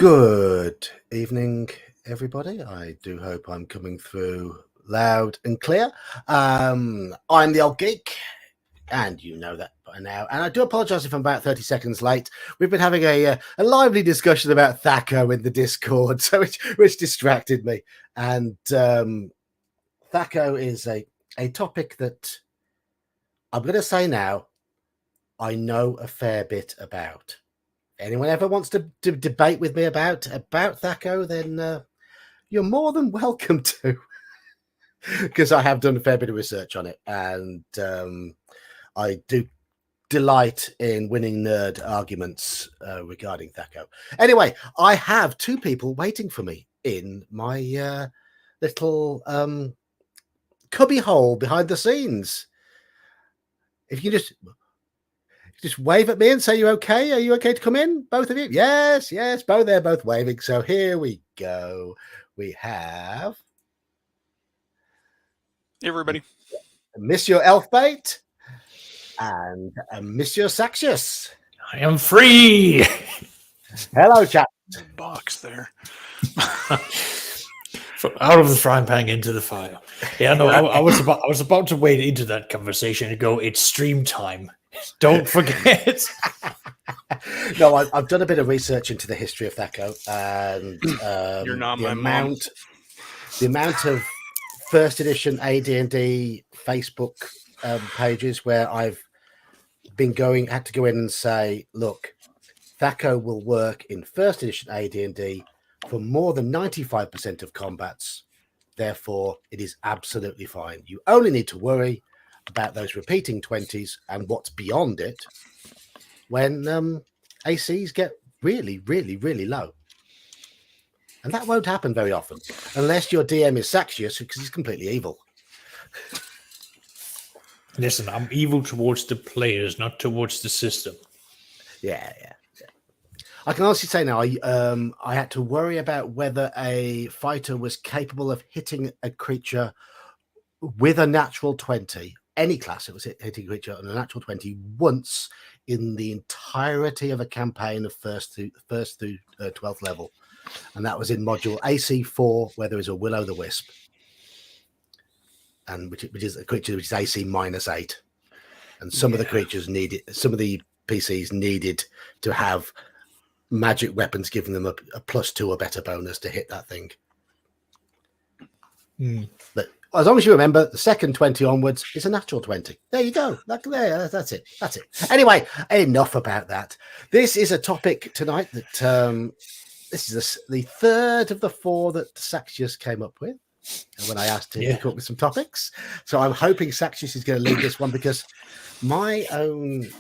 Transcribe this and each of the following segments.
Good evening, everybody. I do hope I'm coming through loud and clear. I'm the old geek, and you know that by now. And I do apologise if I'm about 30 seconds late. We've been having a lively discussion about Thaco in the Discord, so which distracted me. And Thaco is a topic that I'm going to say now I know a fair bit about. Anyone ever wants to debate with me about Thaco, then you're more than welcome to, because I have done a fair bit of research on it, and I do delight in winning nerd arguments regarding Thaco. Anyway, I have two people waiting for me in my little cubby hole behind the scenes. If you just wave at me and say you're okay. Are you okay to come in, both of you? Yes, both. They're both waving. So here we go. We have... Hey, everybody. Monsieur Elfbait and Monsieur Saxius. I am free. Hello, chap. Box there. Out of the frying pan into the fire. Yeah, no, I was about to wade into that conversation and go, it's stream time. Don't forget. No, I've done a bit of research into the history of Thaco, and You're not the my mom. amount of first edition AD&D Facebook pages where I've had to go in and say, look, Thaco will work in first edition AD&D for more than 95% of combats. Therefore, it is absolutely fine. You only need to worry about those repeating 20s and what's beyond it when ACs get really, really, really low. And that won't happen very often, unless your DM is Saxius, because he's completely evil. Listen, I'm evil towards the players, not towards the system. Yeah. I can honestly say now, I had to worry about whether a fighter was capable of hitting a creature with a natural 20. Any class, it was hitting a creature on a natural 20 once in the entirety of a campaign of first through 12th level. And that was in module AC4, where there is a Will-o'-the-Wisp. And which is a creature which is AC -8. And some of the creatures some of the PCs needed to have magic weapons giving them a +2 or better bonus to hit that thing. But as long as you remember, the second 20 onwards is a natural 20. There you go. That's it. Anyway, enough about that. This is a topic tonight that this is the third of the four that Saxius came up with when I asked him to come up with some topics. So I'm hoping Saxius is going to lead this one, because my own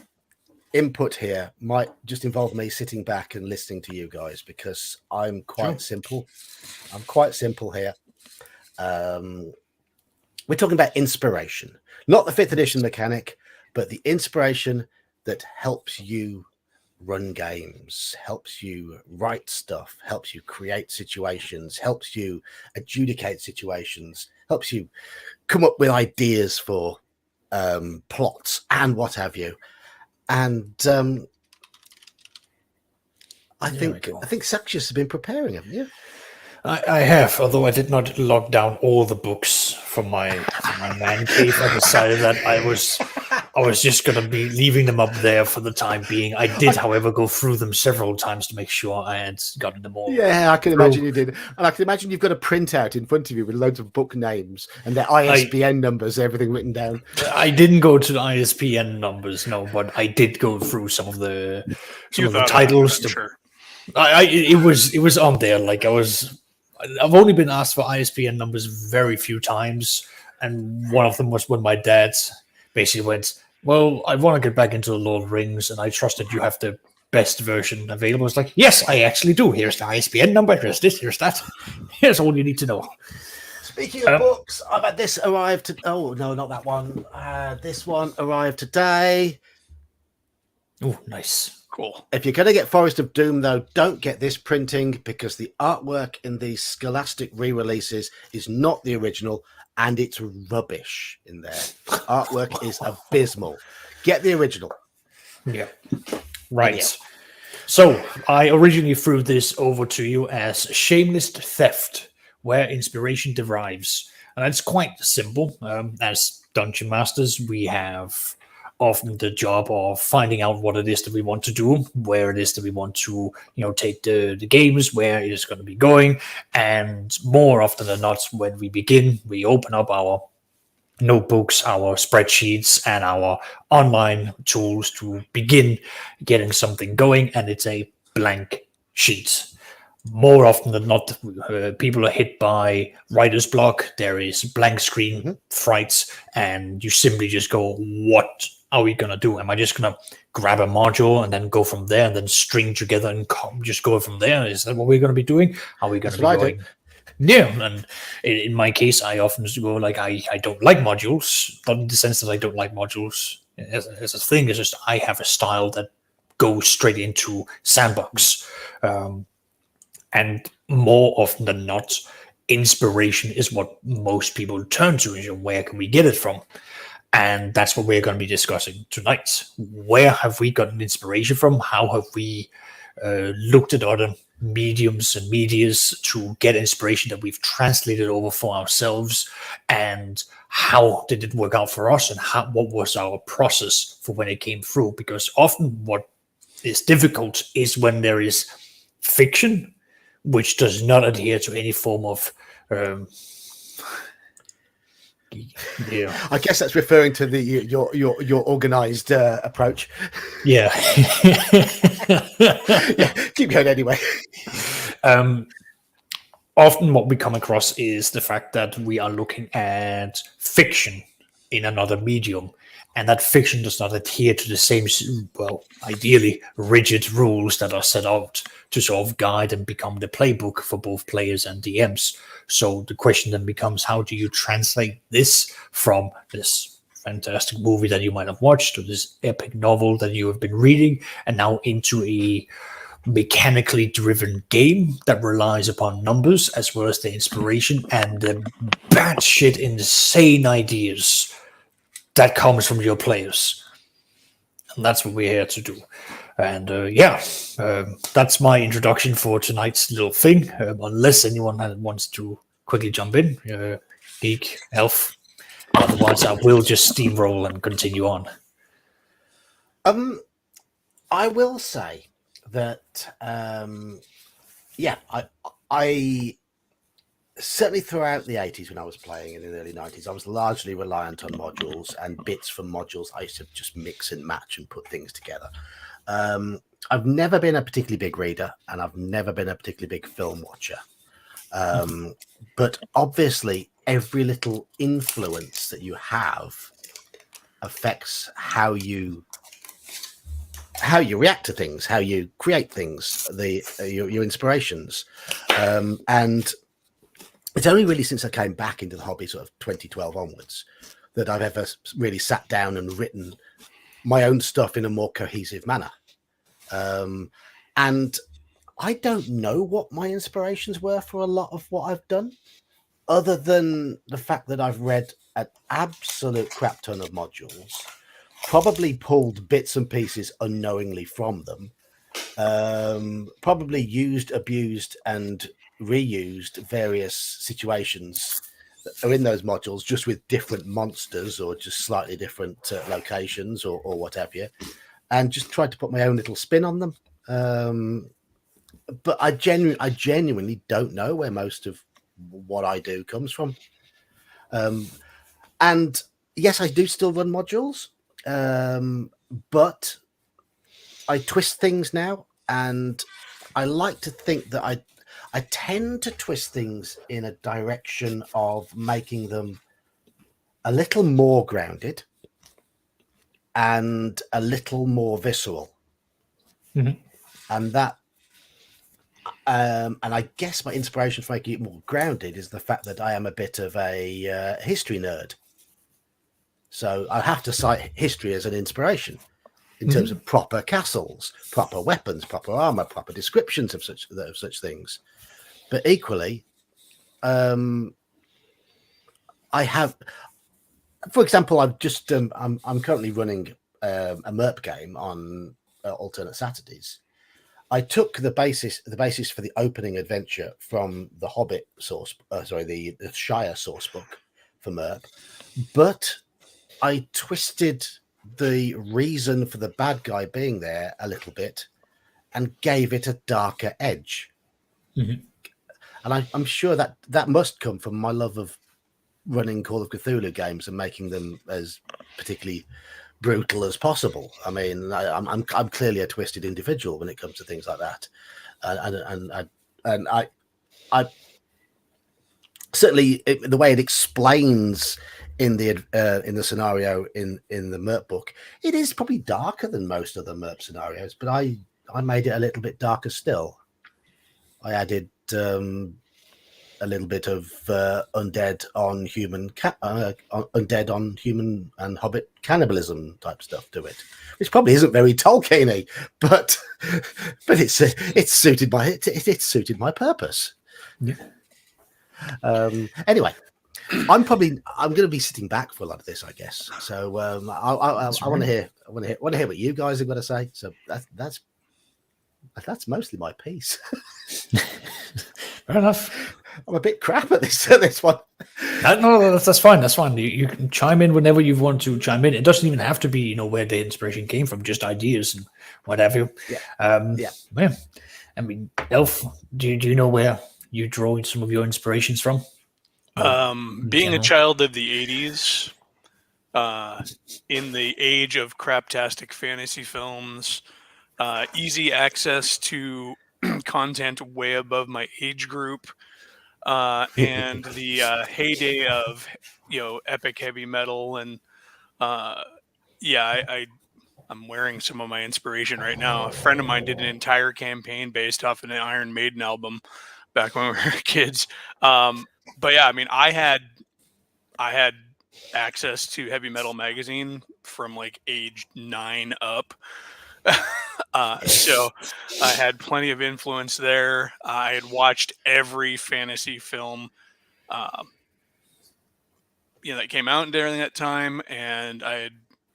input here might just involve me sitting back and listening to you guys, because I'm quite simple. I'm quite simple here. We're talking about inspiration, not the 5th edition mechanic, but the inspiration that helps you run games, helps you write stuff, helps you create situations, helps you adjudicate situations, helps you come up with ideas for plots and what have you. And I think Saxius has been preparing, haven't you? I have, although I did not log down all the books from my man cave. I decided that I was just going to be leaving them up there for the time being. I did, however, go through them several times to make sure I had gotten them all. Yeah, I can imagine you did. And I can imagine you've got a printout in front of you with loads of book names and their ISBN numbers, everything written down. I didn't go to the ISBN numbers, no, but I did go through some of the titles. Sure. It was on there. Like I've only been asked for ISBN numbers very few times, and one of them was when my dad basically went, well, I want to get back into the Lord of the Rings, and I trust that you have the best version available. It's like, yes, I actually do. Here's the ISBN number. Here's this. Here's that. Here's all you need to know. Speaking of books, I've had this arrive oh, no, not that one. This one arrived today. Oh, nice. Cool. If you're going to get Forest of Doom, though, don't get this printing, because the artwork in these Scholastic re-releases is not the original, and it's rubbish in there. Artwork is abysmal. Get the original. Yeah. Right. So I originally threw this over to you as shameless theft, where inspiration derives, and it's quite simple. As dungeon masters, we have often the job of finding out what it is that we want to do, where it is that we want to, take the games, where it is going to be going, and more often than not, when we begin, we open up our notebooks, our spreadsheets, and our online tools to begin getting something going, and it's a blank sheet. More often than not, people are hit by writer's block. There is blank screen frights, and you simply just go, what are we going to do? Am I just going to grab a module and then go from there and then string together and just go from there? Is that what we're going to be doing? Are we going to be going? Yeah, and in my case, I often go like, I don't like modules, not in the sense that I don't like modules as a thing. It's just I have a style that goes straight into sandbox. And more often than not, inspiration is what most people turn to. And where can we get it from? And that's what we're going to be discussing tonight. Where have we gotten inspiration from? How have we looked at other mediums and medias to get inspiration that we've translated over for ourselves? And how did it work out for us? And what was our process for when it came through? Because often what is difficult is when there is fiction which does not adhere to any form of I guess that's referring to your organized approach. Yeah. Yeah, keep going anyway. Often what we come across is the fact that we are looking at fiction in another medium, and that fiction does not adhere to the same, well, ideally rigid rules that are set out to sort of guide and become the playbook for both players and DMs. So the question then becomes, how do you translate this from this fantastic movie that you might have watched, or this epic novel that you have been reading, and now into a mechanically driven game that relies upon numbers as well as the inspiration and the batshit insane ideas that comes from your players. And that's what we're here to do. And that's my introduction for tonight's little thing. Unless anyone wants to quickly jump in, Geek, Elf. Otherwise, I will just steamroll and continue on. I will say that, I certainly throughout the 80s when I was playing and in the early 90s, I was largely reliant on modules and bits from modules. I used to just mix and match and put things together. I've never been a particularly big reader, and I've never been a particularly big film watcher. But obviously, every little influence that you have affects how you react to things, how you create things, your inspirations. And it's only really since I came back into the hobby sort of 2012 onwards that I've ever really sat down and written my own stuff in a more cohesive manner. And I don't know what my inspirations were for a lot of what I've done, other than the fact that I've read an absolute crap ton of modules, probably pulled bits and pieces unknowingly from them, probably used, abused, and reused various situations that are in those modules, just with different monsters or just slightly different locations or what have you, and just tried to put my own little spin on them. But I genuinely don't know where most of what I do comes from. And yes, I do still run modules, but I twist things now, and I like to think that I tend to twist things in a direction of making them a little more grounded and a little more visceral. Mm-hmm. And that, and I guess my inspiration for making it more grounded is the fact that I am a bit of a history nerd. So I have to cite history as an inspiration in terms of proper castles, proper weapons, proper armor, proper descriptions of such things. But equally, I have, for example, I've just I'm currently running a MERP game on alternate Saturdays, I took the basis for the opening adventure from the Hobbit source, the Shire source book for MERP, but I twisted the reason for the bad guy being there a little bit and gave it a darker edge. Mm-hmm. And I'm sure that must come from my love of running Call of Cthulhu games and making them as particularly brutal as possible. I mean, I'm clearly a twisted individual when it comes to things like that, and I certainly the way it explains in the scenario in the MERP book, it is probably darker than most of the MERP scenarios, but I made it a little bit darker still. I added a little bit of undead on human and hobbit cannibalism type stuff to it, which probably isn't very Tolkien-y, but it's suited my purpose. Yeah. Anyway, I'm going to be sitting back for a lot of this, I guess. So I want to hear what you guys have got to say. So that's mostly my piece. Fair enough. I'm a bit crap at this one. No, that's fine. That's fine. You can chime in whenever you want to chime in. It doesn't even have to be, where the inspiration came from, just ideas and whatever. Yeah. Yeah. I mean, Elf, do you know where you draw some of your inspirations from? Being a child of the 80s, in the age of craptastic fantasy films, easy access to content way above my age group, and the heyday of epic heavy metal, and I'm wearing some of my inspiration right now. A friend of mine did an entire campaign based off an Iron Maiden album back when we were kids. But yeah, I mean, I had access to Heavy Metal magazine from like age 9 up. So I had plenty of influence there. I had watched every fantasy film, that came out during that time, and I had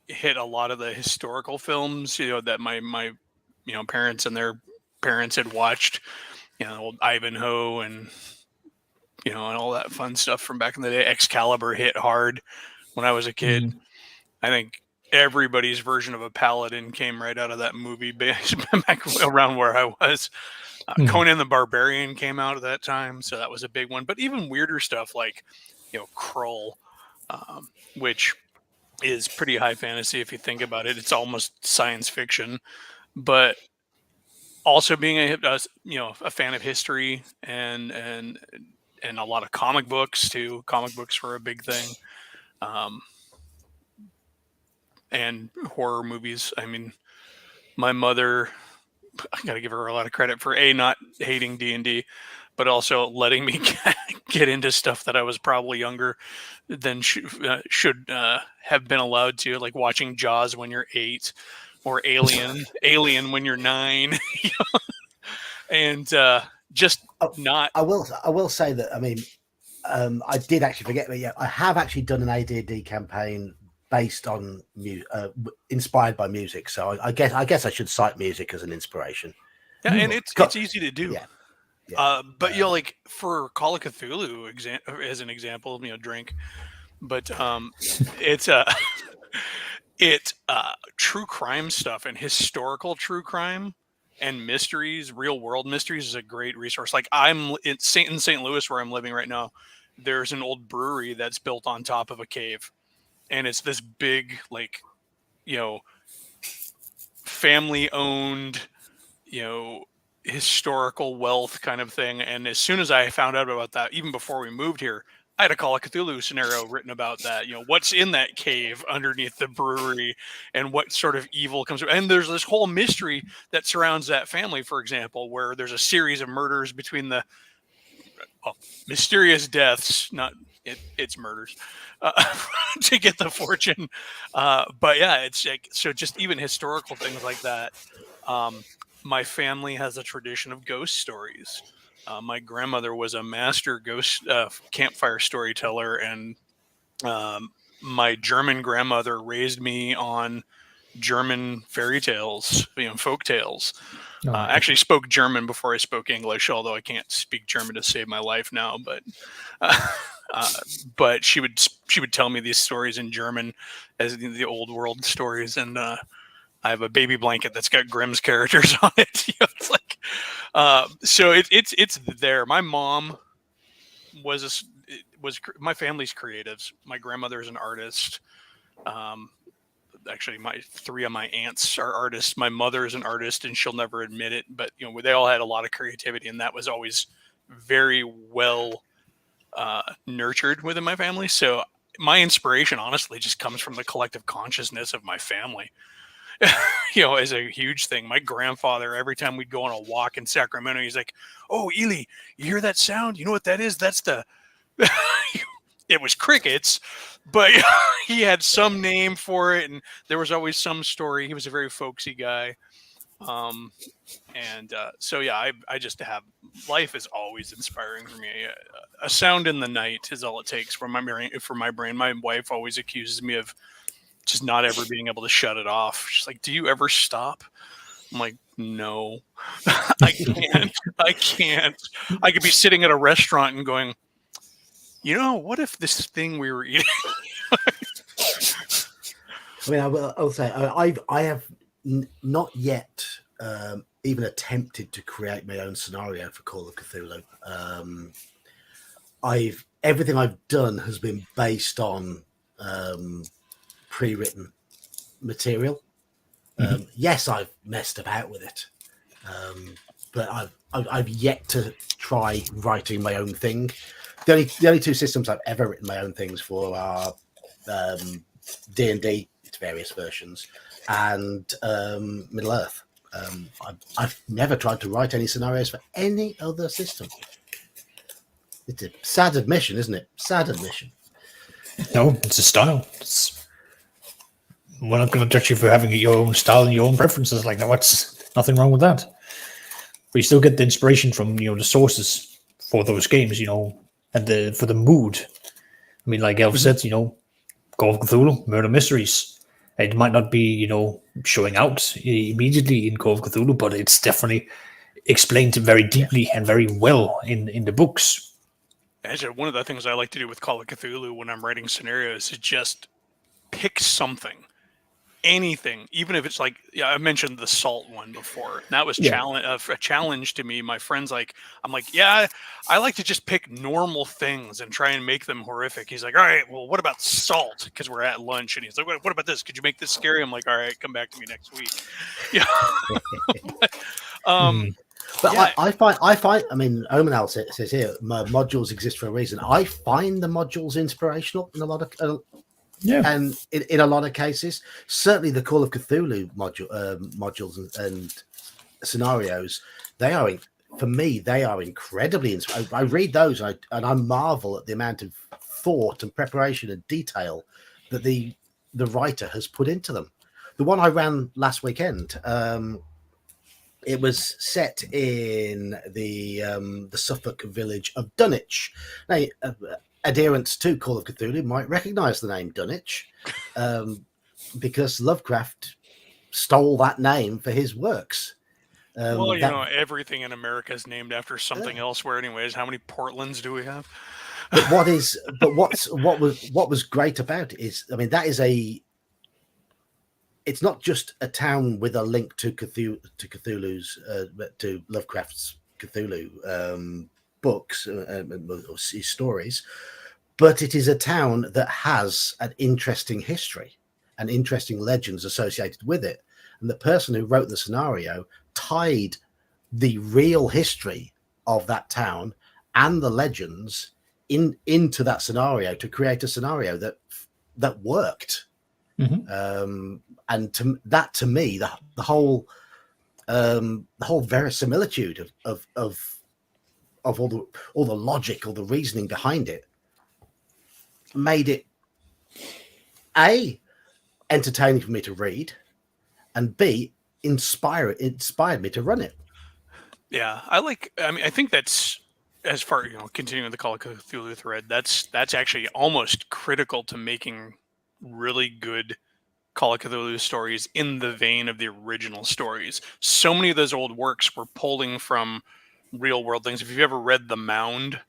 hit a lot of the historical films, that my parents and their parents had watched, old Ivanhoe and and all that fun stuff from back in the day. Excalibur hit hard when I was a kid. Mm. I think everybody's version of a paladin came right out of that movie back around where I was. Conan the Barbarian came out at that time, so that was a big one. But even weirder stuff like, Krull, which is pretty high fantasy if you think about it. It's almost science fiction, but also being a fan of history and a lot of comic books too. Comic books were a big thing. And horror movies. I mean, my mother, I got to give her a lot of credit for not hating D&D, but also letting me get into stuff that I was probably younger than should have been allowed to, like watching Jaws when you're 8 or Alien when you're 9. And just not. I will say that, I mean, I did actually forget, but yeah, I have actually done an AD&D campaign based on inspired by music. So I guess I should cite music as an inspiration. Yeah, and it's easy to do. Yeah. But like for Call of Cthulhu as an example, drink. But it's true crime stuff and historical true crime and mysteries, real world mysteries is a great resource. Like I'm in St. Louis where I'm living right now. There's an old brewery that's built on top of a cave. And it's this big, like, family owned, historical wealth kind of thing. And as soon as I found out about that, even before we moved here, I had a Call of Cthulhu scenario written about that. What's in that cave underneath the brewery and what sort of evil comes. And there's this whole mystery that surrounds that family, for example, where there's a series of murders between the mysterious deaths, it's murders, to get the fortune. But yeah, it's like, so just even historical things like that. My family has a tradition of ghost stories. My grandmother was a master ghost campfire storyteller, and my German grandmother raised me on German fairy tales, folk tales. Oh, I actually spoke German before I spoke English, although I can't speak German to save my life now. Uh, uh, but she would tell me these stories in German, as the old world stories, and I have a baby blanket that's got Grimm's characters on it. It's like, so it's there. My mom my family's creatives. My grandmother's an artist. Um, Actually, my three of my aunts are artists. My mother is an artist, and she'll never admit it. But they all had a lot of creativity, and that was always very well nurtured within my family. So my inspiration, honestly, just comes from the collective consciousness of my family. As a huge thing. My grandfather, every time we'd go on a walk in Sacramento, he's like, "Oh, Ely, you hear that sound? You know what that is? That's the." It was crickets, but he had some name for it, and there was always some story. He was a very folksy guy, so yeah, I just have life is always inspiring for me. A sound in the night is all it takes for my brain. My wife always accuses me of just not ever being able to shut it off. She's like, "Do you ever stop?" I'm like, "No, I can't. I can't. I could be sitting at a restaurant and going, what if this thing we were eating?" I mean, I'll say I have not yet even attempted to create my own scenario for Call of Cthulhu. Everything I've done has been based on pre-written material. Yes, I've messed about with it, but I've yet to try writing my own thing. The only two systems I've ever written my own things for are D&D, its various versions, and Middle Earth. I've never tried to write any scenarios for any other system. It's a sad admission, isn't it? Sad admission. No, it's a style. We're not going to judge you for having your own style and your own preferences. Like, what's nothing wrong with that. But you still get the inspiration from the sources for those games, and for the mood. I mean, like Elf said, Call of Cthulhu, Murder Mysteries. It might not be, showing out immediately in Call of Cthulhu, but it's definitely explained very deeply and very well in the books. Actually, one of the things I like to do with Call of Cthulhu when I'm writing scenarios is just pick something, anything, even if it's like, I mentioned the salt one before. And that was a challenge to me. My friends I'm like, yeah, I like to just pick normal things and try and make them horrific. He's like, all right, well, what about salt? Because we're at lunch, and he's like, what about this? Could you make this scary? I'm like, all right, come back to me next week. Yeah. But I find. I mean, Omanal says here, modules exist for a reason. I find the modules inspirational in a lot of. And in a lot of cases, certainly the Call of Cthulhu modules and scenarios, for me, they are incredibly. I read those and I marvel at the amount of thought and preparation and detail that the writer has put into them. The one I ran last weekend, it was set in the Suffolk village of Dunwich. Now, adherents to Call of Cthulhu might recognize the name Dunwich, because Lovecraft stole that name for his works. Everything in America is named after something elsewhere. Anyways, how many Portlands do we have? But what was great about it is, I mean, that is it's not just a town with a link to Cthulhu's to Lovecraft's Cthulhu books or his stories, but it is a town that has an interesting history and interesting legends associated with it. And the person who wrote the scenario tied the real history of that town and the legends into that scenario to create a scenario that worked. And to me, the whole verisimilitude of all the logic or the reasoning behind it made it entertaining for me to read, and B, inspired me to run it. Yeah, I think that's, as far continuing the Call of Cthulhu thread, that's actually almost critical to making really good Call of Cthulhu stories in the vein of the original stories. So many of those old works were pulling from real world things. If you've ever read The Mound,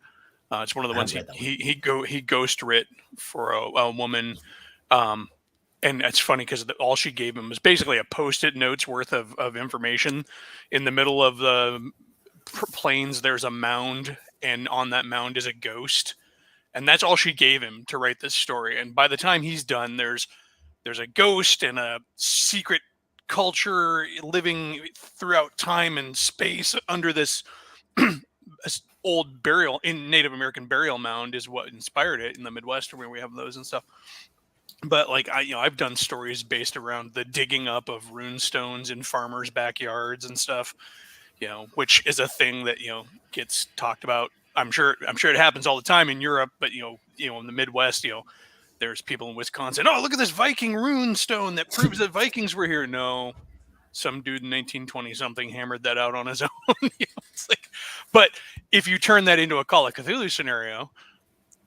it's one of the ones he ghost writ for a woman. And it's funny because all she gave him was basically a post-it notes worth of information. In the middle of the plains, there's a mound, and on that mound is a ghost. And that's all she gave him to write this story. And by the time he's done, there's a ghost and a secret culture living throughout time and space under this old Native American burial mound is what inspired it in the Midwest, where we have those and stuff. But like I've done stories based around the digging up of rune stones in farmers' backyards and stuff, which is a thing that gets talked about. I'm sure it happens all the time in Europe, but in the Midwest, there's people in Wisconsin. Oh, look at this Viking rune stone that proves that Vikings were here. No, some dude in 1920 something hammered that out on his own. But if you turn that into a Call of Cthulhu scenario,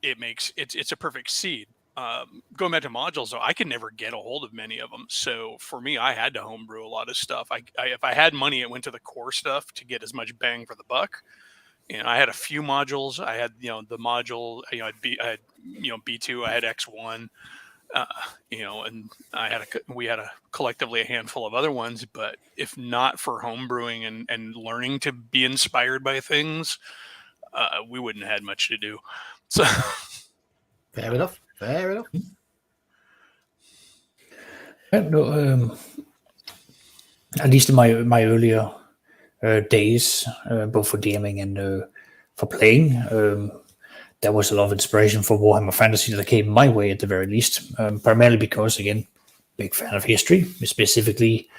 it's a perfect seed. Going back to modules, though, I could never get a hold of many of them. So for me, I had to homebrew a lot of stuff. If I had money, it went to the core stuff to get as much bang for the buck. I had a few modules. I had the module. I had B2. I had X1. And we had collectively a handful of other ones. But if not for homebrewing and learning to be inspired by things, we wouldn't have had much to do. So fair enough. No, at least in my earlier days, both for DMing and for playing, there was a lot of inspiration for Warhammer Fantasy that came my way at the very least. Primarily because, again, big fan of history, specifically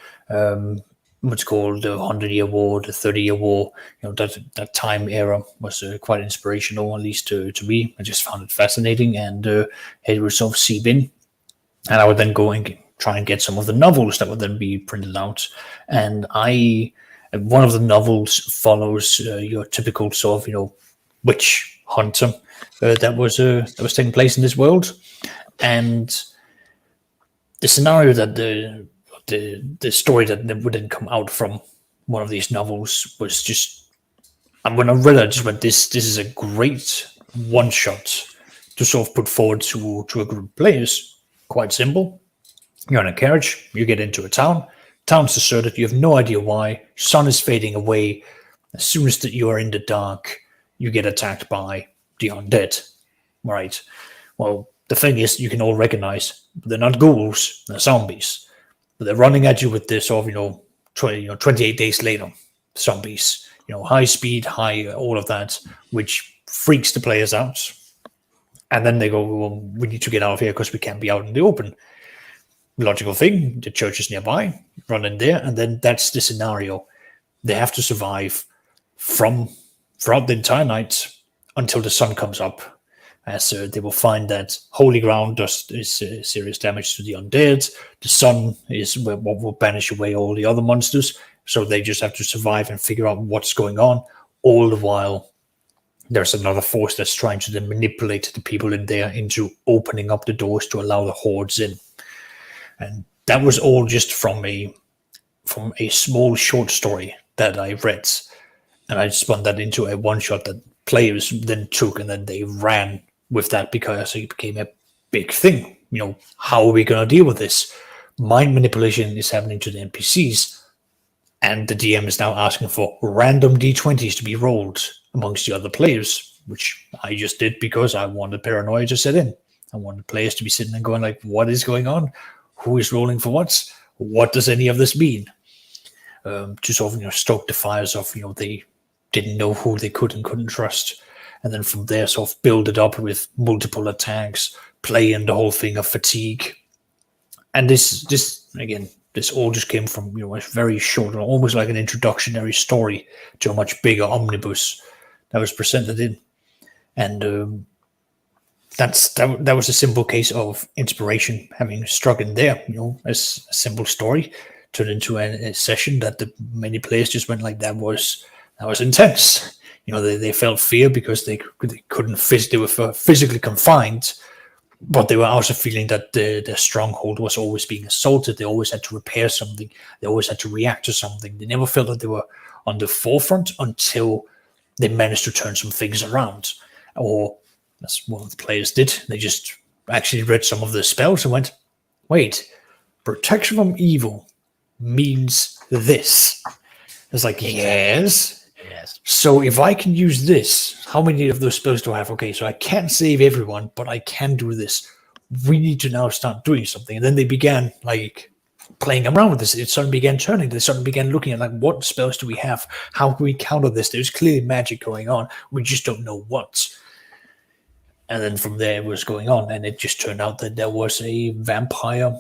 what's called the 100-Year War, the 30-Year War. That time era was quite inspirational, at least to me. I just found it fascinating, and it would sort of seep in. And I would then go and try and get some of the novels that would then be printed out. And one of the novels follows your typical sort of, witch hunter that was taking place in this world. And the scenario that the story that would then come out from one of these novels was just, and when I read it, I just went, this is a great one shot to sort of put forward to a group of players. Quite simple. You're in a carriage, you get into a town, town's deserted, you have no idea why, sun is fading away. As soon as you are in the dark, you get attacked by the undead. Right. Well, the thing is, you can all recognize they're not ghouls, they're zombies. But they're running at you with this sort of, 28 days later, zombies. High speed, high, all of that, which freaks the players out. And then they go, well, we need to get out of here because we can't be out in the open. Logical thing, the church is nearby, run in there, and then that's the scenario. They have to survive throughout the entire night until the sun comes up, as they will find that holy ground is serious damage to the undead. The sun is what will banish away all the other monsters, so they just have to survive and figure out what's going on. All the while, there's another force that's trying to then manipulate the people in there into opening up the doors to allow the hordes in. And that was all just from a small short story that I read. And I spun that into a one-shot that players then took, and then they ran with that because it became a big thing. How are we going to deal with this? Mind manipulation is happening to the NPCs, and the DM is now asking for random D20s to be rolled amongst the other players, which I just did because I wanted paranoia to set in. I wanted players to be sitting and going like, what is going on? Who is rolling for what? What does any of this mean? To sort of, stoke the fires of, they didn't know who they could and couldn't trust. And then from there, sort of build it up with multiple attacks, play in the whole thing of fatigue. And this all just came from, a very short, almost like an introductory story to a much bigger omnibus that was presented in. And that was a simple case of inspiration having struck in there, as a simple story turned into a session that many players just went like, that was intense. They felt fear because they couldn't they were physically confined but they were also feeling that their stronghold was always being assaulted. They always had to repair something. They always had to react to something. They never felt that they were on the forefront until they managed to turn some things around. Or, as one of the players did, they just actually read some of the spells and went, wait, protection from evil means this. It's like, yes. So if I can use this, how many of those spells do I have? Okay, so I can't save everyone, but I can do this. We need to now start doing something. And then they began like playing around with this. It suddenly began turning. They suddenly began looking at like, what spells do we have? How can we counter this? There's clearly magic going on. We just don't know what. And then from there it was going on. And it just turned out that there was a vampire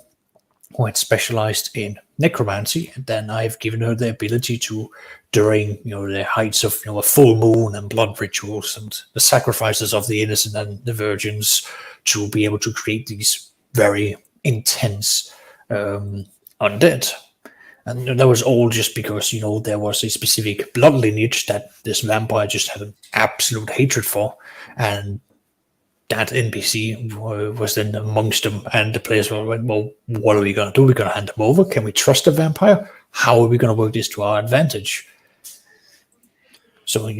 who had specialized in necromancy, and then I've given her the ability to, during the heights of a full moon and blood rituals and the sacrifices of the innocent and the virgins, to be able to create these very intense undead. And that was all just because there was a specific blood lineage that this vampire just had an absolute hatred for, and that NPC was then amongst them, and the players went, well, what are we going to do? We're going to hand them over? Can we trust the vampire? How are we going to work this to our advantage? So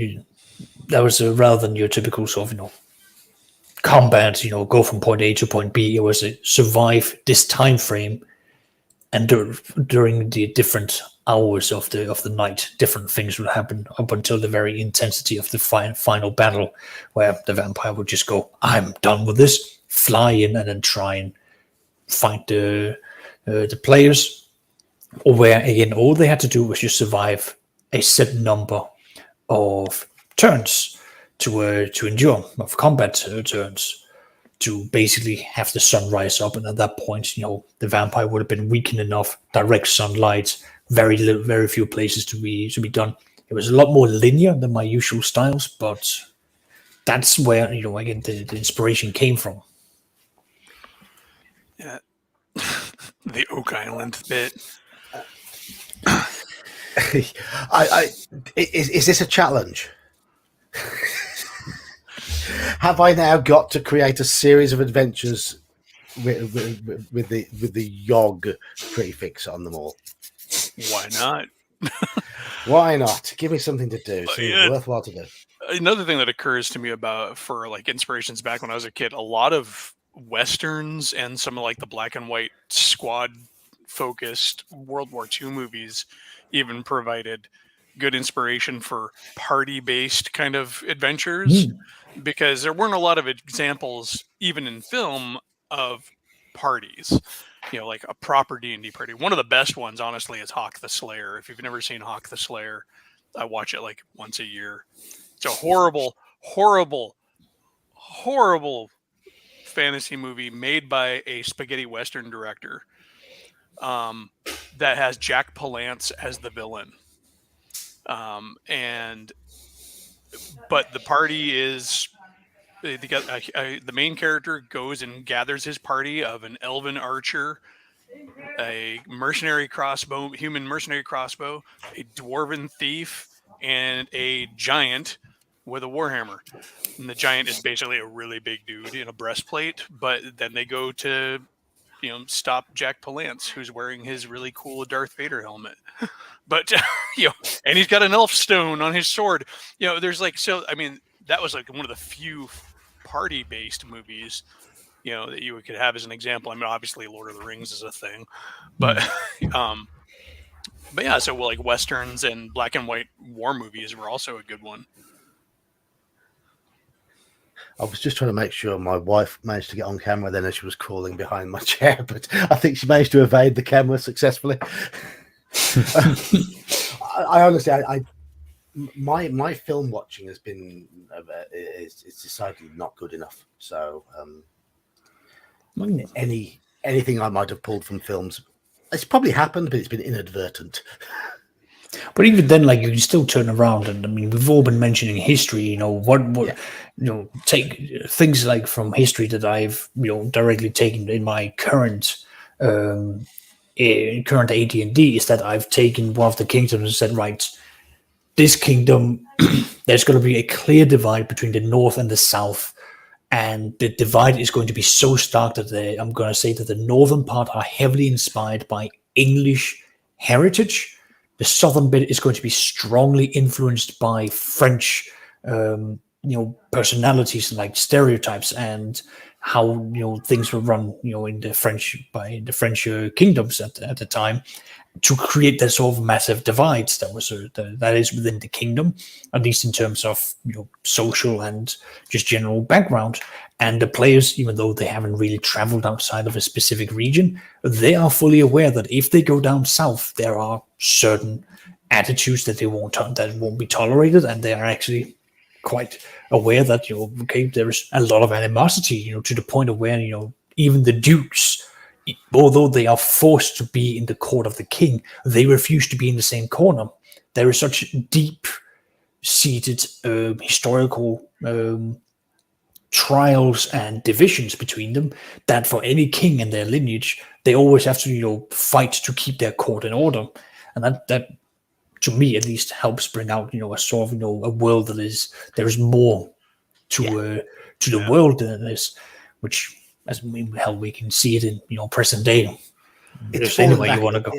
that was rather than your typical sort of, combat, go from point A to point B. It was a survive this time frame, and during the different hours of the night, different things would happen up until the very intensity of the final battle, where the vampire would just go, I'm done with this, fly in and then try and fight the players. Or where, again, all they had to do was just survive a set number of turns to endure, of combat turns, to basically have the sun rise up. And at that point, the vampire would have been weakened enough, direct sunlight, very few places to be done. It was a lot more linear than my usual styles, but that's where again the inspiration came from. Yeah, the Oak Island bit. Is this a challenge? Have I now got to create a series of adventures with the Yog prefix on them all? Why not? Why not? Give me something to do. Something worthwhile to do. Another thing that occurs to me for like inspirations back when I was a kid, a lot of Westerns and some of like the black and white squad focused World War II movies even provided good inspiration for party based kind of adventures, because there weren't a lot of examples even in film of parties, like a proper D&D party. One of the best ones, honestly, is Hawk the Slayer. If you've never seen Hawk the Slayer, I watch it like once a year. It's a horrible fantasy movie made by a spaghetti Western director that has Jack Palance as the villain. But the party is the main character goes and gathers his party of an elven archer, a human mercenary crossbow, a dwarven thief, and a giant with a warhammer. And the giant is basically a really big dude in a breastplate, but then they go to stop Jack Palance, who's wearing his really cool Darth Vader helmet. But and he's got an elf stone on his sword. There's that was like one of the few party-based movies that you could have as an example. I mean, obviously Lord of the Rings is a thing, but yeah, so like Westerns and black and white war movies were also a good one. I was just trying to make sure my wife managed to get on camera then as she was crawling behind my chair, but I think she managed to evade the camera successfully. I honestly, my film watching has been it's decidedly not good enough. So anything I might have pulled from films, it's probably happened, but it's been inadvertent. But even then, like, you can still turn around, and I mean, we've all been mentioning history. Take things like from history that I've directly taken in my current AD&D, is that I've taken one of the kingdoms and said, right, this kingdom, there's going to be a clear divide between the north and the south, And the divide is going to be so stark that I'm going to say that the northern part are heavily inspired by English heritage. The southern bit is going to be strongly influenced by French, personalities and like stereotypes and how things were run, in the French kingdoms at the time, to create that sort of massive divide that is within the kingdom, at least in terms of social and just general background. And the players, even though they haven't really traveled outside of a specific region, they are fully aware that if they go down south, there are certain attitudes that won't be tolerated, and they are actually quite aware that there is a lot of animosity, to the point of where even the dukes, although they are forced to be in the court of the king, they refuse to be in the same corner. There is such deep-seated historical trials and divisions between them that for any king and their lineage, they always have to fight to keep their court in order, and that to me at least helps bring out a sort of a world there is more to the world than this, which as we can see it in present day. It's anyway you want to go.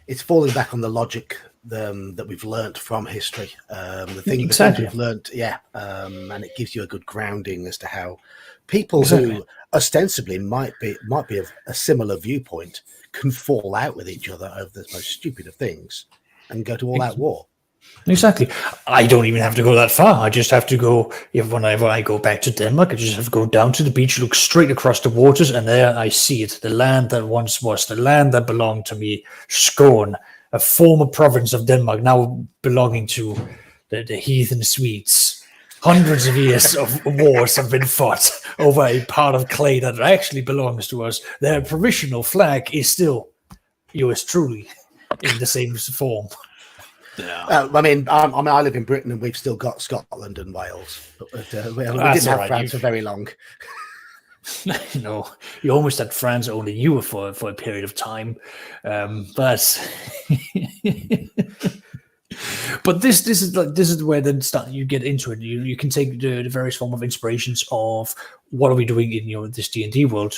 It's falling back on the logic that we've learnt from history, the things we've learnt, and it gives you a good grounding as to how people who ostensibly might be of a similar viewpoint can fall out with each other over the most stupid of things and go to all-out war. Exactly. I don't even have to go that far. I just have to go, whenever I go back to Denmark, I just have to go down to the beach, look straight across the waters, and there I see it. The land that once was the land that belonged to me, Skåne, a former province of Denmark, now belonging to the heathen Swedes. Hundreds of years of wars have been fought over a part of clay that actually belongs to us. Their provisional flag is still yours truly in the same form. Yeah. I live in Britain and we've still got Scotland and Wales, but we didn't have France for very long. You almost had France only you for a period of time, but but this is where then you get into it. You can take the various form of inspirations of what are we doing in this D&D world.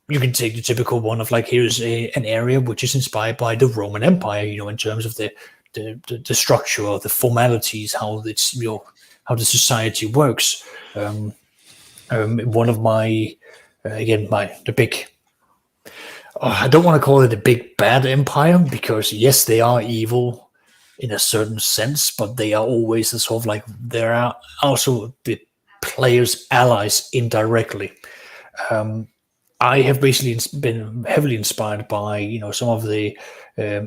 You can take the typical one of like, here's an area which is inspired by the Roman Empire, in terms of the structure or the formalities, how it's how the society works. One of my the big, I don't want to call it a big bad empire, because yes, they are evil in a certain sense, but they are always the sort of like, there are also the players' allies indirectly. I have basically been heavily inspired by some of the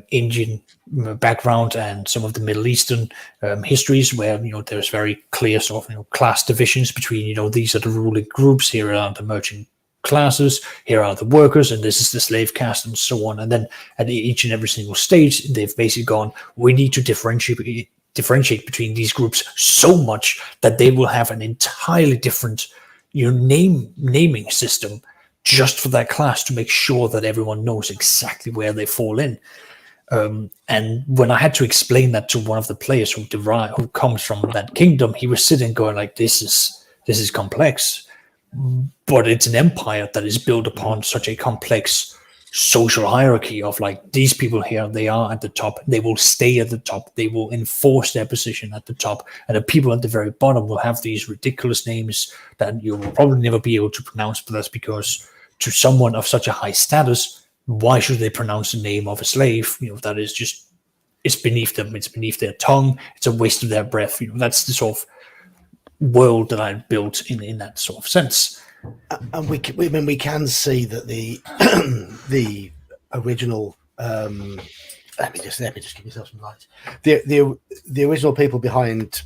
Indian background and some of the Middle Eastern histories, where there's very clear sort of class divisions between these are the ruling groups, here are the merchant classes, here are the workers, and this is the slave caste, and so on. And then at each and every single stage, they've basically gone, we need to differentiate between these groups so much that they will have an entirely different naming system just for that class, to make sure that everyone knows exactly where they fall in. And when I had to explain that to one of the players who comes from that kingdom, he was sitting going like, this is complex, but it's an empire that is built upon such a complex social hierarchy of like, these people here, they are at the top, they will stay at the top, they will enforce their position at the top, and the people at the very bottom will have these ridiculous names that you will probably never be able to pronounce, but that's because to someone of such a high status, why should they pronounce the name of a slave? That is just, it's beneath them, it's beneath their tongue, it's a waste of their breath. That's the sort of world that I built in that sort of sense. And we can see that the original let me just give myself some light. The original people behind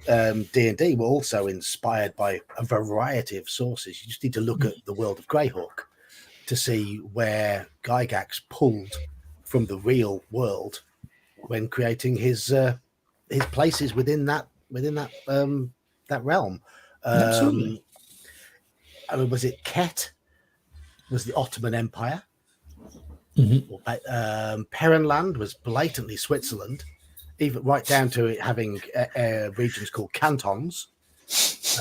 D&D were also inspired by a variety of sources. You just need to look at the world of Greyhawk to see where Gygax pulled from the real world when creating his places within that realm. Absolutely. Was it Ket? Was the Ottoman Empire? Mm-hmm. Perenland was blatantly Switzerland, even right down to it having regions called cantons.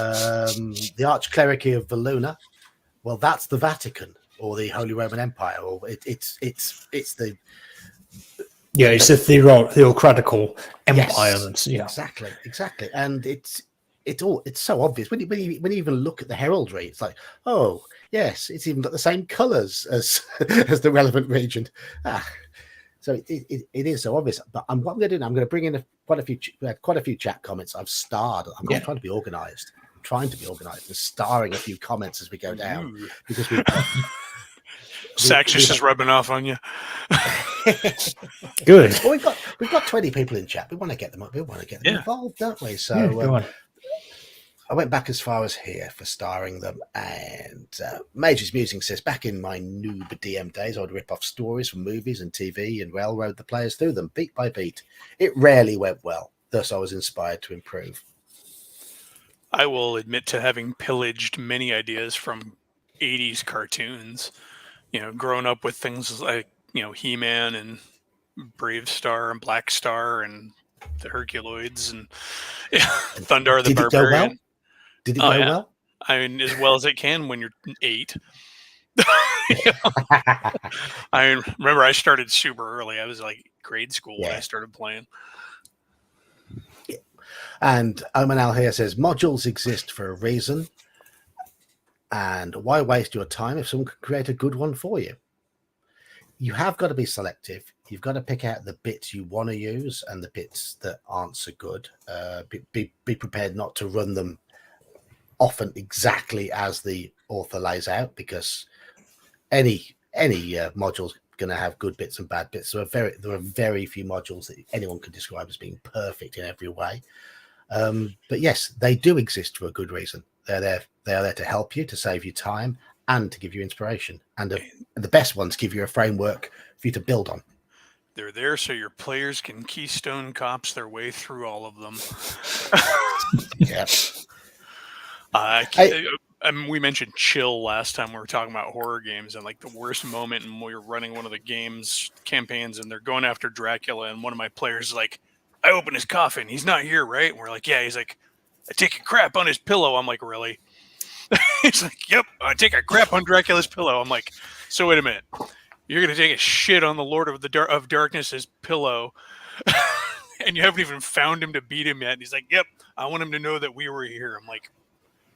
The Archclericy of Valuna. Well, that's the Vatican or the Holy Roman Empire, or it's the it's a theocratical empire. yes, Yeah. exactly, and it's so obvious when you even look at the heraldry. It's like, oh yes, it's even got the same colours as as the relevant region. So it is so obvious. But what I'm going to do now, I'm going to bring in quite a few chat comments. I've starred. I'm trying to be organised. I'm trying to be organised and starring a few comments as we go down because we've Sax is just rubbing off on you. Good. Well, we've got 20 people in chat. We want to get them up. We want to get them involved, don't we? So go on. I went back as far as here for starring them, and Major's Musing says, back in my noob DM days, I would rip off stories from movies and TV and railroad the players through them, beat by beat. It rarely went well, thus I was inspired to improve. I will admit to having pillaged many ideas from 80s cartoons, growing up with things like, He-Man and Brave Star and Black Star and the Herculoids and Thundar the Barbarian. Did it go well? I mean, as well as it can when you're 8. I remember I started super early. I was like grade school when I started playing. Yeah. And Omanal here says, modules exist for a reason. And why waste your time if someone could create a good one for you? You have got to be selective. You've got to pick out the bits you want to use and the bits that aren't so good. Be prepared not to run them often exactly as the author lays out, because any module is going to have good bits and bad bits. There are very few modules that anyone can describe as being perfect in every way. But yes, they do exist for a good reason. They are there to help you, to save you time, and to give you inspiration. And the best ones give you a framework for you to build on. They're there so your players can Keystone Cops their way through all of them. Yeah. We mentioned chill last time we were talking about horror games, and like the worst moment, and we were running one of the games campaigns, and they're going after Dracula, and one of my players is like, I open his coffin, he's not here, right? And we're like, yeah. He's like, I take a crap on his pillow. I'm like, really? He's like, yep, I take a crap on Dracula's pillow. I'm like, so wait a minute, you're gonna take a shit on the Lord of Darkness's pillow, and you haven't even found him to beat him yet? And he's like, yep, I want him to know that we were here. I'm like,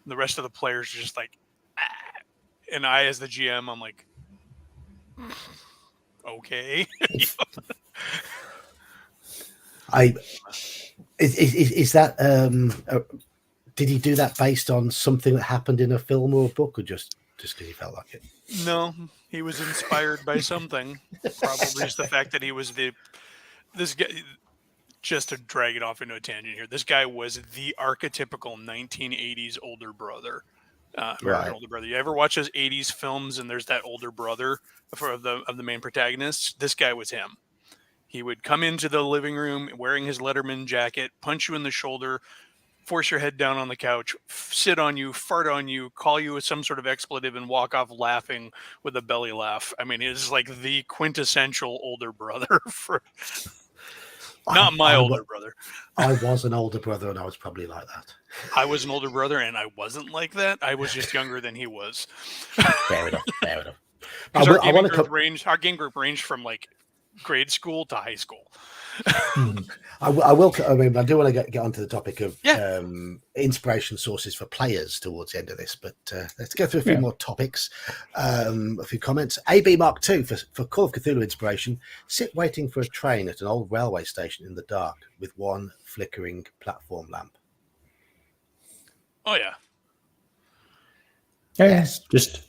the rest of the players are just like, ah. And I, as the GM, I'm like, okay. Is that did he do that based on something that happened in a film or a book, or just because he felt like it? No, he was inspired by something. Probably just the fact that he was this guy. Just to drag it off into a tangent here, this guy was the archetypical 1980s older brother, American older brother. You ever watch those 80s films and there's that older brother of the main protagonist? This guy was him. He would come into the living room wearing his Letterman jacket, punch you in the shoulder, force your head down on the couch, sit on you, fart on you, call you with some sort of expletive, and walk off laughing with a belly laugh. I mean, it's like the quintessential older brother for... Not my older brother. I was an older brother, and I was probably like that. I was an older brother, and I wasn't like that. I was just younger than he was. Fair enough. Because our game group ranged from like grade school to high school. I do want to get onto the topic of inspiration sources for players towards the end of this, but let's go through a few more topics, a few comments. AB Mark II for Call of Cthulhu inspiration: sit waiting for a train at an old railway station in the dark with one flickering platform lamp. Oh yeah. Yes, just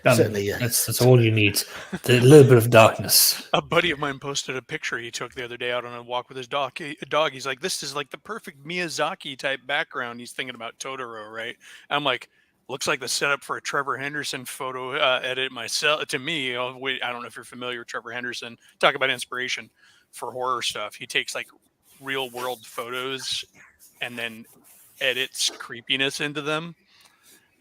certainly. That's all you need. A little bit of darkness. A buddy of mine posted a picture he took the other day out on a walk with his dog. He's like, this is like the perfect Miyazaki type background. He's thinking about Totoro, right? I'm like, looks like the setup for a Trevor Henderson photo edit myself. To me, I don't know if you're familiar with Trevor Henderson. Talk about inspiration for horror stuff. He takes like real world photos and then edits creepiness into them,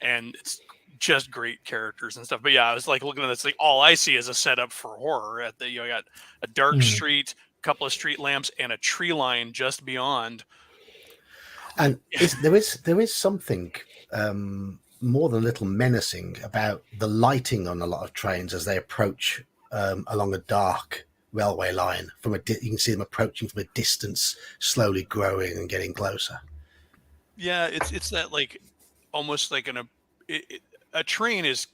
and it's just great characters and stuff. But yeah, I was like looking at this, like all I see is a setup for horror. I got a dark street, a couple of street lamps, and a tree line just beyond. And there is something more than a little menacing about the lighting on a lot of trains as they approach along a dark railway line. You can see them approaching from a distance, slowly growing and getting closer. Yeah, it's that like almost like a train is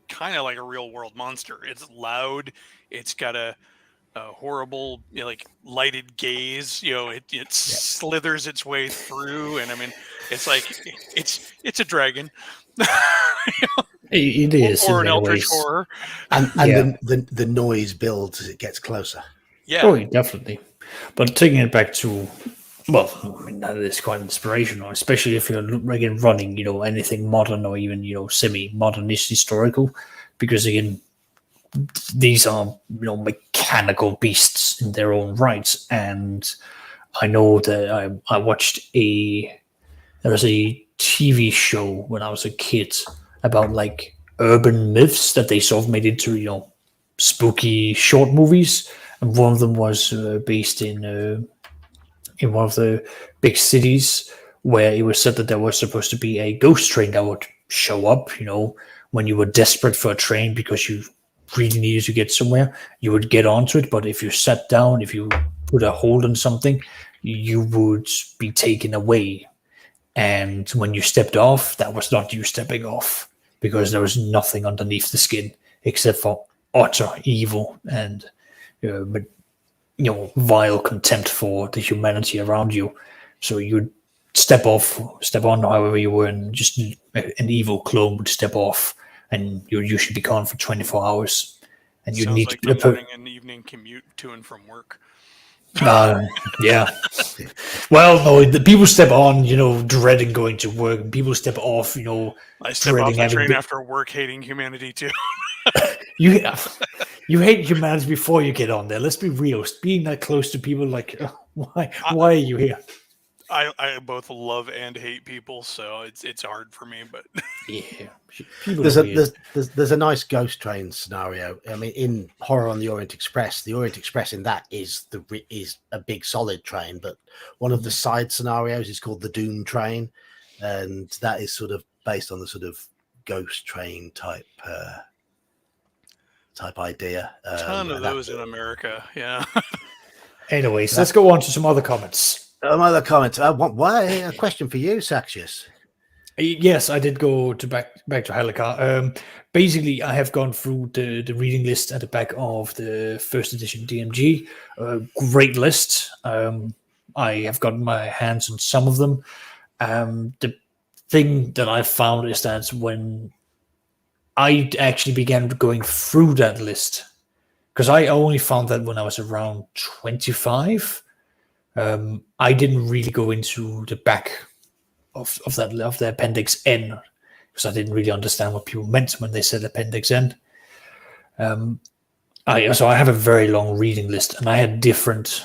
kind of like a real world monster. It's loud. It's got a horrible, like lighted gaze. It slithers its way through, and I mean, it's like it's a dragon. It is or in an many eldritch ways. horror. And Yeah. the noise builds as it gets closer. Yeah. Oh, definitely. But taking it back to, well, I mean, that is quite inspirational, especially if you're again running, anything modern or even, semi-modernist historical, because again, these are, mechanical beasts in their own rights. And I know that I watched there was a TV show when I was a kid about like urban myths that they sort of made into, spooky short movies, and one of them was based in one of the big cities where it was said that there was supposed to be a ghost train that would show up. When you were desperate for a train because you really needed to get somewhere, you would get onto it. But if you sat down, if you put a hold on something, you would be taken away. And when you stepped off, that was not you stepping off, because there was nothing underneath the skin except for utter evil and vile contempt for the humanity around you. So you'd step on however you were, and just an evil clone would step off, and you'd usually be gone for 24 hours. And you Sounds need like to the morning and evening commute to and from work. yeah. Well, no, the people step on, dreading going to work, and people step off, I step off dreading the having train after work, hating humanity too. you hate humanity before you get on there. Let's be real. Being that close to people, like, why are you here? I both love and hate people, so it's hard for me. But Yeah, there's a nice ghost train scenario. I mean, in Horror on the Orient Express in that is a big solid train, but one of the side scenarios is called the Doom train, and that is sort of based on the sort of ghost train type idea. ton of those in America. Yeah. Anyways, let's go on to some other comments. Other comments. Why a question for you, Saxius? Yes, I did go to back to Halakar. Basically, I have gone through the reading list at the back of the first edition DMG. Great list. I have gotten my hands on some of them. The thing that I found is that when I actually began going through that list, because I only found that when I was around 25, I didn't really go into the back of the Appendix N, because I didn't really understand what people meant when they said Appendix N. So I have a very long reading list, and I had different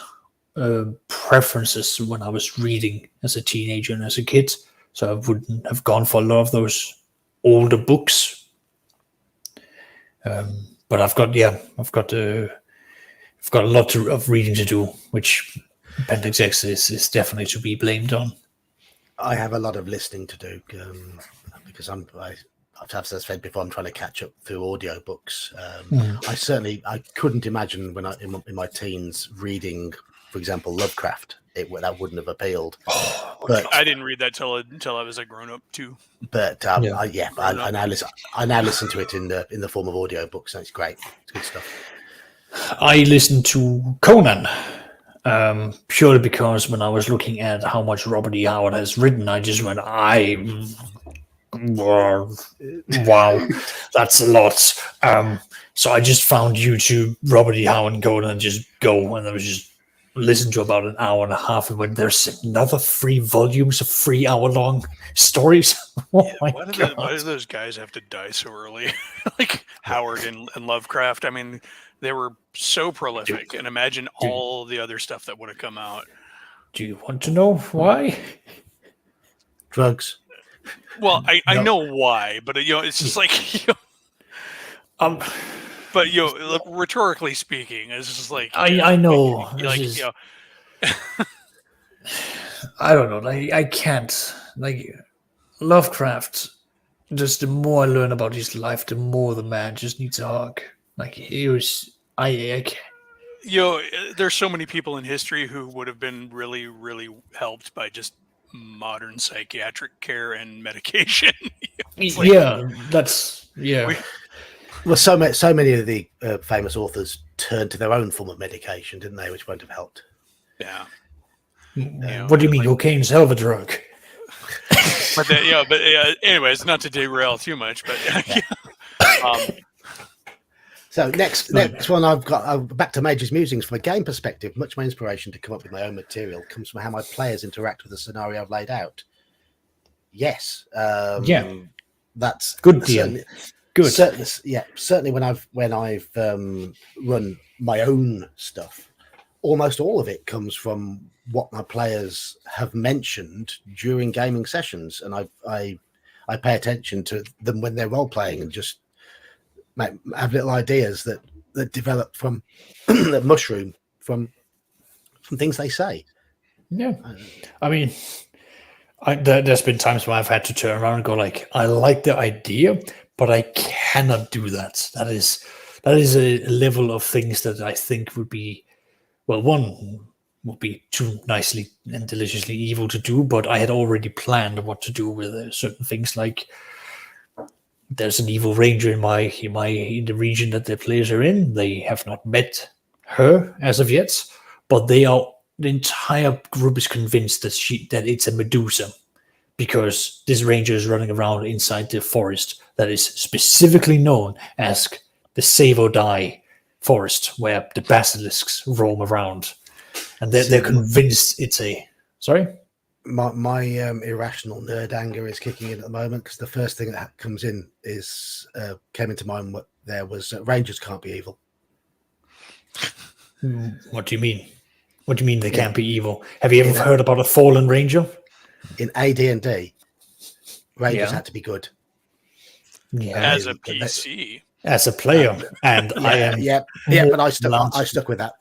preferences when I was reading as a teenager and as a kid. So I wouldn't have gone for a lot of those older books. But I've got a lot of reading to do, which Appendix X is definitely to be blamed on. I have a lot of listening to do because I've said before, I'm trying to catch up through audiobooks. I couldn't imagine when in my teens reading, for example, Lovecraft. That wouldn't have appealed. But I didn't read that till I was a grown up too. But I now listen to it in the form of audiobooks, and it's great. It's good stuff. I listened to Conan. Purely because when I was looking at how much Robert E. Howard has written, I just went, wow, that's a lot. So I just found YouTube, Robert E. Howard and Conan, and just go, and I was just listen to about an hour and a half, and when there's another 3 volumes of 3-hour-long stories. Why do those guys have to die so early? Like Howard and Lovecraft. I mean, they were so prolific, and imagine all the other stuff that would have come out. Do you want to know why? Drugs. Well, I know why, but it's just like but rhetorically speaking, it's just like I know. I don't know. Like I can't. Like Lovecraft. Just the more I learn about his life, the more the man just needs a hug. Like he was. I can't. There's so many people in history who would have been really, really helped by just modern psychiatric care and medication. It's like Yeah, that's yeah. we, Well, so many of the famous authors turned to their own form of medication, didn't they? Which won't have helped. yeah. What do you mean? like- Cocaine's hell of a drug. But anyways, not to derail too much, but So next one I've got back to Major's musings from a game perspective. Much of my inspiration to come up with my own material comes from how my players interact with the scenario I've laid out. Yes, that's Good deal. Good. Certainly when I've run my own stuff, almost all of it comes from what my players have mentioned during gaming sessions, and I pay attention to them when they're role playing and just have little ideas that develop from that mushroom from things they say. Yeah, I mean, there's been times where I've had to turn around and go like, I like the idea, but I cannot do that. That is a level of things that I think would be, well, one would be too nicely and deliciously evil to do, but I had already planned what to do with certain things. Like there's an evil ranger in the region that the players are in. They have not met her as of yet, but the entire group is convinced that it's a Medusa, because this ranger is running around inside the forest that is specifically known as the Save or Die forest, where the basilisks roam around, and they're convinced it's a. Sorry. My irrational nerd anger is kicking in at the moment, because the first thing that comes in came into mind. What there was rangers can't be evil. What do you mean? What do you mean they can't be evil? Have you ever heard about a fallen ranger? In AD&D, rangers had to be good. Yeah, as a PC, as a player, and I am. But I stuck with that.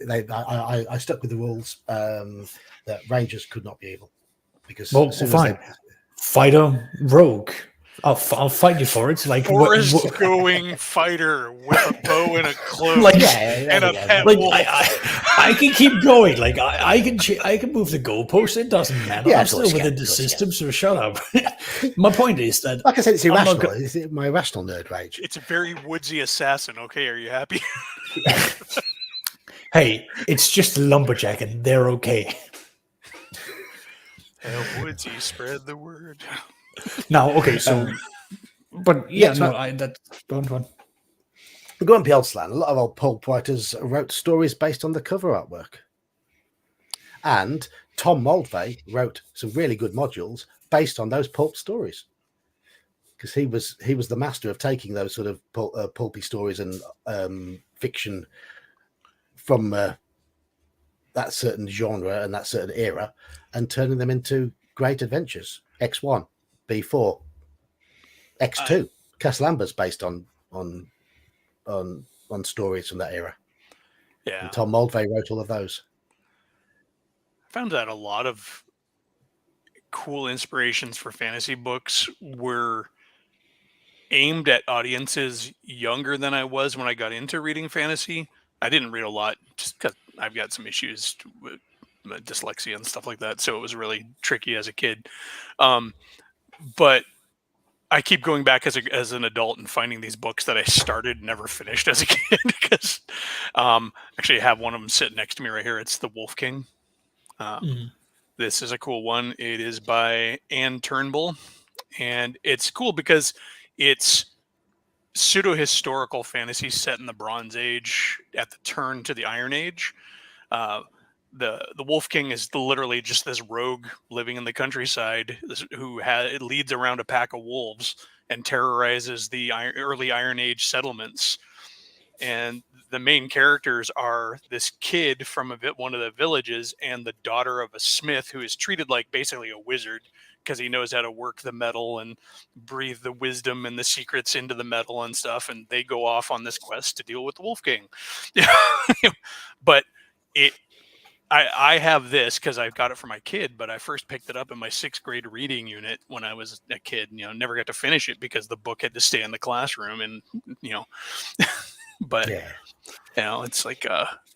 I stuck with the rules that rangers could not be evil, because fine. Fighter, rogue. I'll fight you for it. Like forest-going fighter with a bow and a cloak, and a pet like, wolf. I can keep going. Like I can move the goalpost. It doesn't matter. Yeah, I'm still within the system, so shut up. My point is that, like I said, it's irrational. It's my irrational nerd rage. It's a very woodsy assassin. Okay, are you happy? Hey, it's just a lumberjack, and they're okay. Hell, woodsy, spread the word. Now, okay, so, but yeah, no, that's go on. Going beyond slang, a lot of old pulp writers wrote stories based on the cover artwork, and Tom Moldvay wrote some really good modules based on those pulp stories, because he was the master of taking those sort of pulpy stories and fiction from that certain genre and that certain era, and turning them into great adventures. X1, B4, X2, Castellamber's based on stories from that era. Yeah, and Tom Moldvay wrote all of those. I found that a lot of cool inspirations for fantasy books were aimed at audiences younger than I was when I got into reading fantasy. I didn't read a lot just because I've got some issues with dyslexia and stuff like that, so it was really tricky as a kid. But I keep going back as an adult and finding these books that I started and never finished as a kid, because actually I have one of them sitting next to me right here. It's The Wolf King. This is a cool one. It is by Anne Turnbull, and it's cool because it's pseudo-historical fantasy set in the Bronze Age at the turn to the Iron Age. The Wolf King is literally just this rogue living in the countryside who leads around a pack of wolves and terrorizes the early Iron Age settlements. And the main characters are this kid from one of the villages and the daughter of a smith who is treated like basically a wizard, because he knows how to work the metal and breathe the wisdom and the secrets into the metal and stuff. And they go off on this quest to deal with the Wolf King. But I have this because I've got it for my kid, but I first picked it up in my 6th grade reading unit when I was a kid. Never got to finish it because the book had to stay in the classroom, and but Yeah. it's like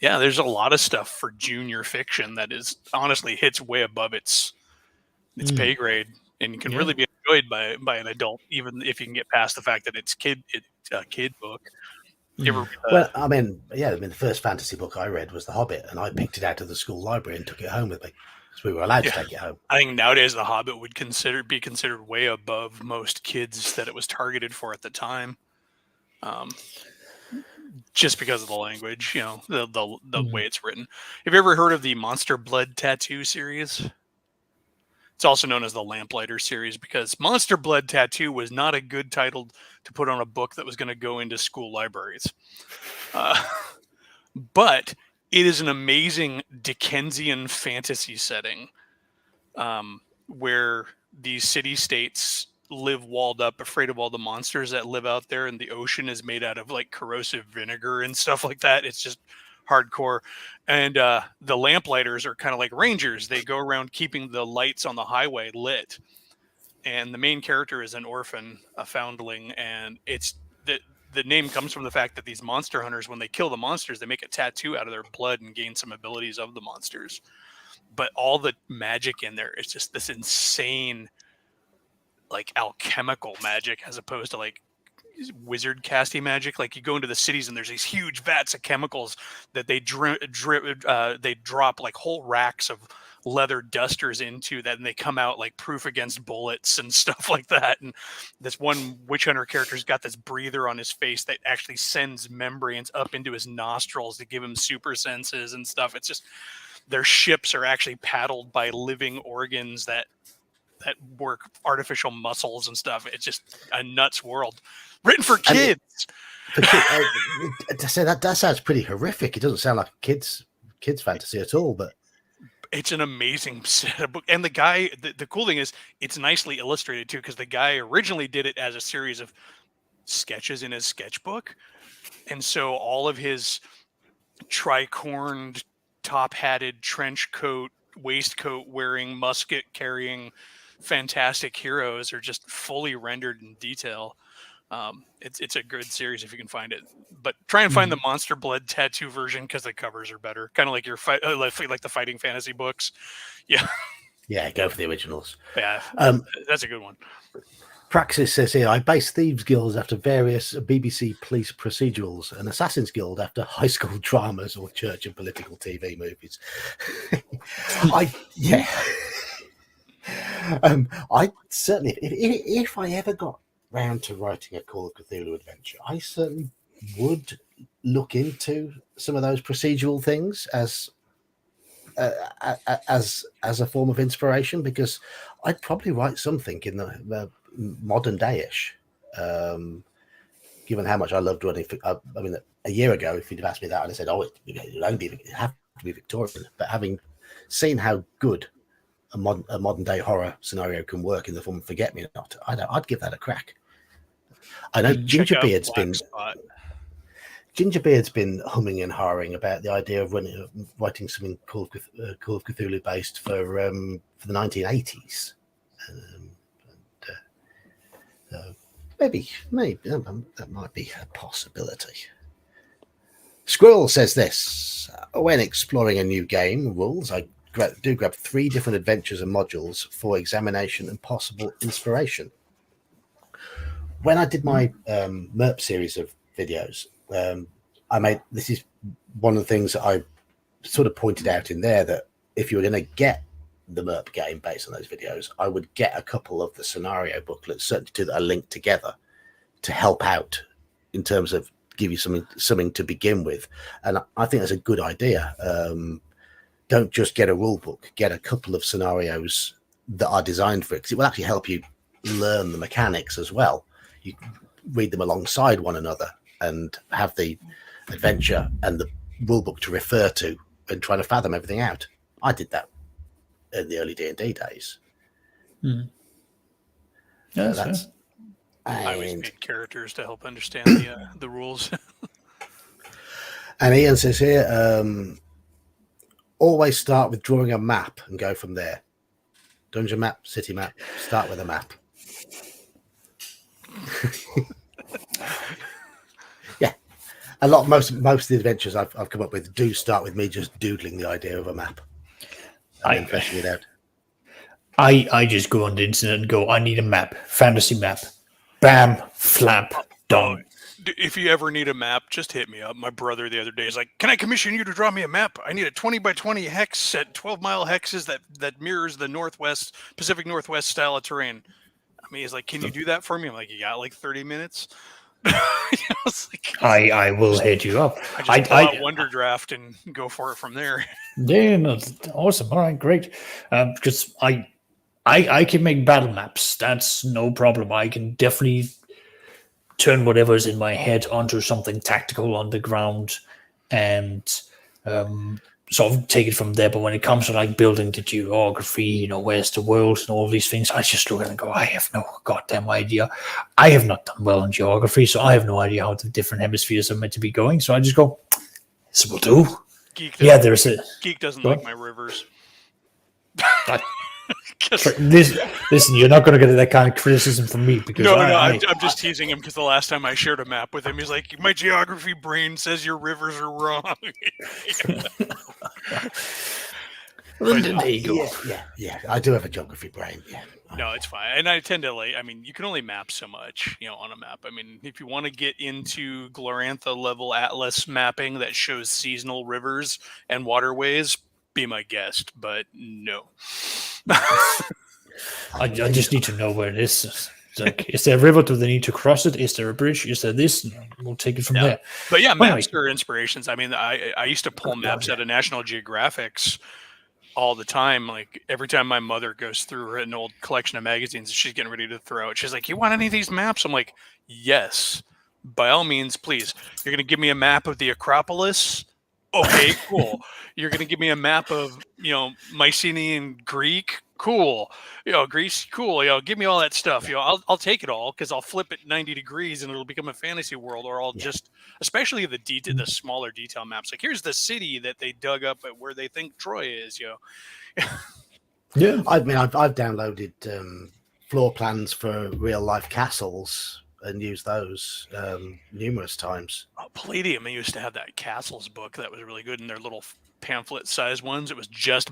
there's a lot of stuff for junior fiction that is honestly hits way above its pay grade, and can really be enjoyed by an adult, even if you can get past the fact that it's a kid book. You ever read the first fantasy book I read was The Hobbit, and I picked it out of the school library and took it home with me because we were allowed to take it home. I think nowadays The Hobbit would be considered way above most kids that it was targeted for at the time, just because of the language, the way it's written. Have you ever heard of the Monster Blood Tattoo series? It's also known as the Lamplighter series because Monster Blood Tattoo was not a good title to put on a book that was going to go into school libraries. But it is an amazing Dickensian fantasy setting where these city-states live walled up, afraid of all the monsters that live out there, and the ocean is made out of like corrosive vinegar and stuff like that. It's just hardcore. And the Lamplighters are kind of like rangers. They go around keeping the lights on the highway lit. And the main character is an orphan, a foundling, and it's the name comes from the fact that these monster hunters, when they kill the monsters, they make a tattoo out of their blood and gain some abilities of the monsters. But all the magic in there is just this insane, like alchemical magic, as opposed to like wizard casty magic. Like you go into the cities and there's these huge vats of chemicals that they they drop like whole racks of leather dusters into that, and they come out like proof against bullets and stuff like that. And this one witch hunter character's got this breather on his face that actually sends membranes up into his nostrils to give him super senses and stuff. It's just, their ships are actually paddled by living organs that work artificial muscles and stuff. It's just a nuts world written for kids. That sounds pretty horrific. It doesn't sound like a kids fantasy at all, but it's an amazing set of book. And the guy, the cool thing is it's nicely illustrated too, because the guy originally did it as a series of sketches in his sketchbook. And so all of his tricorned, top-hatted, trench coat, waistcoat wearing, musket carrying fantastic heroes are just fully rendered in detail. It's a good series if you can find it, but try and find the Monster Blood Tattoo version because the covers are better, kind of like your like the fighting fantasy books. Yeah, go for the originals. Yeah, that's a good one. Praxis says here, I base Thieves Guilds after various BBC police procedurals and Assassin's Guild after high school dramas or church and political TV movies. I certainly, if I ever got round to writing a Call of Cthulhu adventure, I certainly would look into some of those procedural things as a form of inspiration, because I'd probably write something in the modern day-ish, given how much I loved running. I mean, a year ago, if you'd have asked me that, I'd have said, it'd have to be Victorian. But having seen how good a modern day horror scenario can work in the form of Forget-Me-Not, I'd give that a crack. I know Gingerbeard's been humming and hawing about the idea of writing something Call of Cthulhu based for the 1980s. Maybe that might be a possibility. Squirrel says this: when exploring a new game rules, I do grab 3 different adventures and modules for examination and possible inspiration. When I did my MERP series of videos, this is one of the things that I sort of pointed out in there, that if you were going to get the MERP game based on those videos, I would get a couple of the scenario booklets, certainly 2 that are linked together, to help out in terms of give you something to begin with. And I think that's a good idea. Don't just get a rule book, get a couple of scenarios that are designed for it, because it will actually help you learn the mechanics as well. You read them alongside one another and have the adventure and the rule book to refer to and try to fathom everything out. I did that in the early D&D days. I always made characters to help understand the rules. And Ian says here, always start with drawing a map and go from there. Dungeon map, city map. Start with a map. Yeah, most of the adventures I've come up with do start with me just doodling the idea of a map and then fleshing it out. I just go on the internet and go, I need a map, fantasy map. Bam, flap, done. If you ever need a map, just hit me up. My brother the other day is like, "Can I commission you to draw me a map? I need a 20 by 20 hex set, 12-mile hexes that mirrors the Pacific Northwest style of terrain." I mean, he's like, "Can you do that for me?" I'm like, "You got like 30 minutes." I will hit you up. I just pull out Wonder Draft and go for it from there. Yeah, no, awesome. All right, great. Because I can make battle maps. That's no problem. I can definitely turn whatever's in my head onto something tactical on the ground and sort of take it from there. But when it comes to like building the geography, where's the world and all these things, I just look at it and go, I have no goddamn idea. I have not done well in geography, so I have no idea how the different hemispheres are meant to be going. So I just go, this will do. Geek doesn't like my rivers. Listen, you're not going to get that kind of criticism from me because I'm just teasing him because the last time I shared a map with him, he's like, "My geography brain says your rivers are wrong." There you go. Yeah. I do have a geography brain. Yeah. No, it's fine, and I tend to you can only map so much, on a map. I mean, if you want to get into Glorantha level Atlas mapping that shows seasonal rivers and waterways, be my guest, but no. I just need to know where it is. It's like, is there a river? Do they need to cross it? Is there a bridge? Is there this? We'll take it from there. But yeah, maps are inspirations. I mean, I used to pull maps out of National Geographics all the time. Like every time my mother goes through an old collection of magazines she's getting ready to throw out, she's like, "You want any of these maps?" I'm like, "Yes, by all means, please. You're going to give me a map of the Acropolis? Okay, cool. You're going to give me a map of, Mycenaean Greek? Cool. Greece? Cool. Give me all that stuff. I'll take it all because I'll flip it 90 degrees and it'll become a fantasy world, or I'll just, especially the smaller detail maps. Like here's the city that they dug up at where they think Troy is, Yeah. I've downloaded floor plans for real life castles and used those numerous times. Palladium, I used to have that Castles book that was really good in their little pamphlet size ones. It was just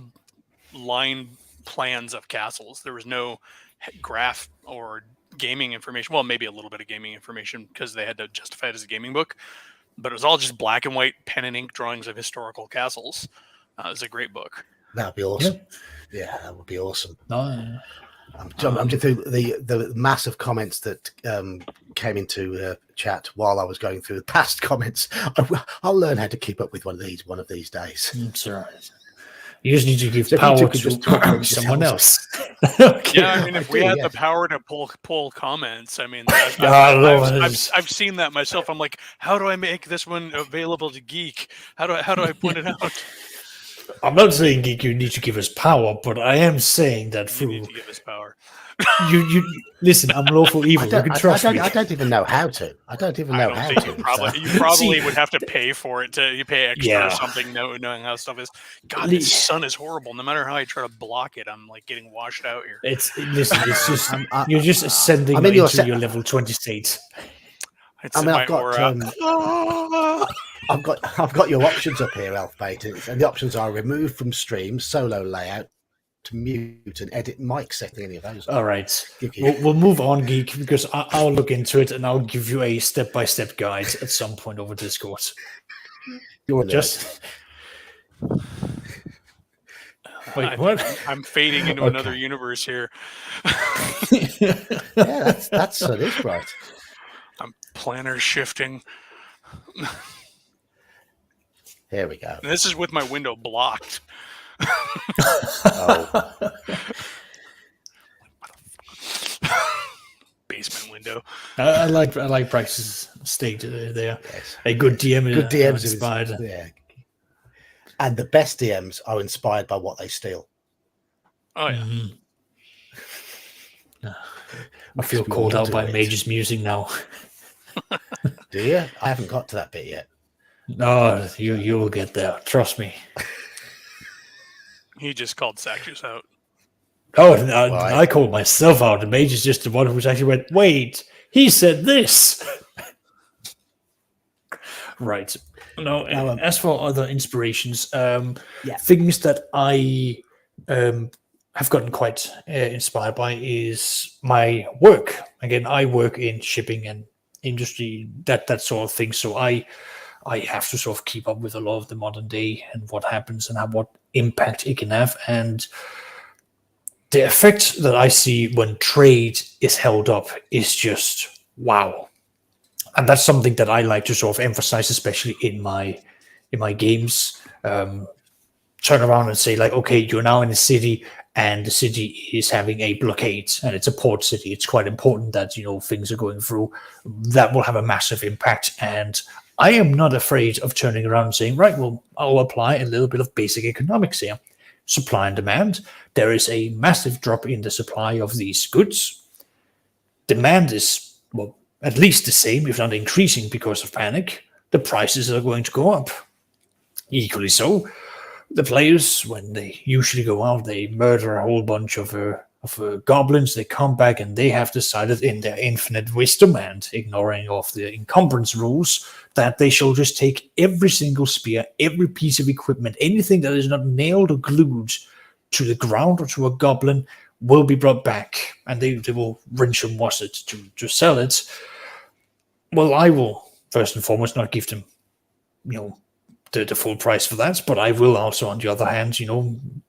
line plans of castles. There was no graph or gaming information. Well, maybe a little bit of gaming information because they had to justify it as a gaming book, but it was all just black and white pen and ink drawings of historical castles. It was a great book. That'd be awesome. Yeah, that would be awesome. No. I'm just through the massive comments that came into chat while I was going through the past comments. I'll learn how to keep up with one of these days. It's all right. You just need to give power to someone else. Okay. Yeah, I mean, if we had the power to pull comments, I mean, I've seen that myself. I'm like, how do I make this one available to Geek? How do I point it out? I'm not saying, Geek, you need to give us power, but I am saying that you need to give us power. You listen. I'm lawful evil. You can trust me. I don't even know how to. You probably would have to pay for it. You pay extra or something, knowing how stuff is. God, this sun is horrible. No matter how I try to block it, I'm like getting washed out here. It's just you're just ascending into your level 20 state. I've got your options up here, Elfbait, and the options are remove from stream, solo layout, to mute and edit mic setting. Any of those? All right, we'll move on, Geek, because I'll look into it and I'll give you a step-by-step guide at some point over Discord. You're just. Wait, what? I'm fading into another universe here. Yeah, that's what it is, right? I'm planar shifting. Here we go. And this is with my window blocked. Basement window. I like Praxis' state there. Yes. A good DM is inspired. And the best DMs are inspired by what they steal. Oh yeah. Mm-hmm. I feel called out by Mage's music now. Do you? I haven't got to that bit yet. No, you will get there. Trust me. He just called Sactus out. Oh, I called myself out. The mage is just the one who's actually went, wait, he said this. Right. No, as for other inspirations, things that I have gotten quite inspired by is my work. Again, I work in shipping and industry, that sort of thing. So I have to sort of keep up with a lot of the modern day and what happens and what impact it can have. And the effect that I see when trade is held up is just wow. And that's something that I like to sort of emphasize, especially in my games. Turn around and say, like, okay, you're now in a city and the city is having a blockade and it's a port city. It's quite important that, things are going through. That will have a massive impact. And I am not afraid of turning around and saying, right, well, I'll apply a little bit of basic economics here. Supply and demand. There is a massive drop in the supply of these goods. Demand is, well, at least the same, if not increasing because of panic. The prices are going to go up. Equally so, the players, when they usually go out, they murder a whole bunch of goblins. They come back and they have decided in their infinite wisdom and ignoring of the encumbrance rules that they shall just take every single spear, every piece of equipment, anything that is not nailed or glued to the ground or to a goblin will be brought back, and they will rinse and wash it to sell it. Well, I will first and foremost not give them, the full price for that, but I will also, on the other hand,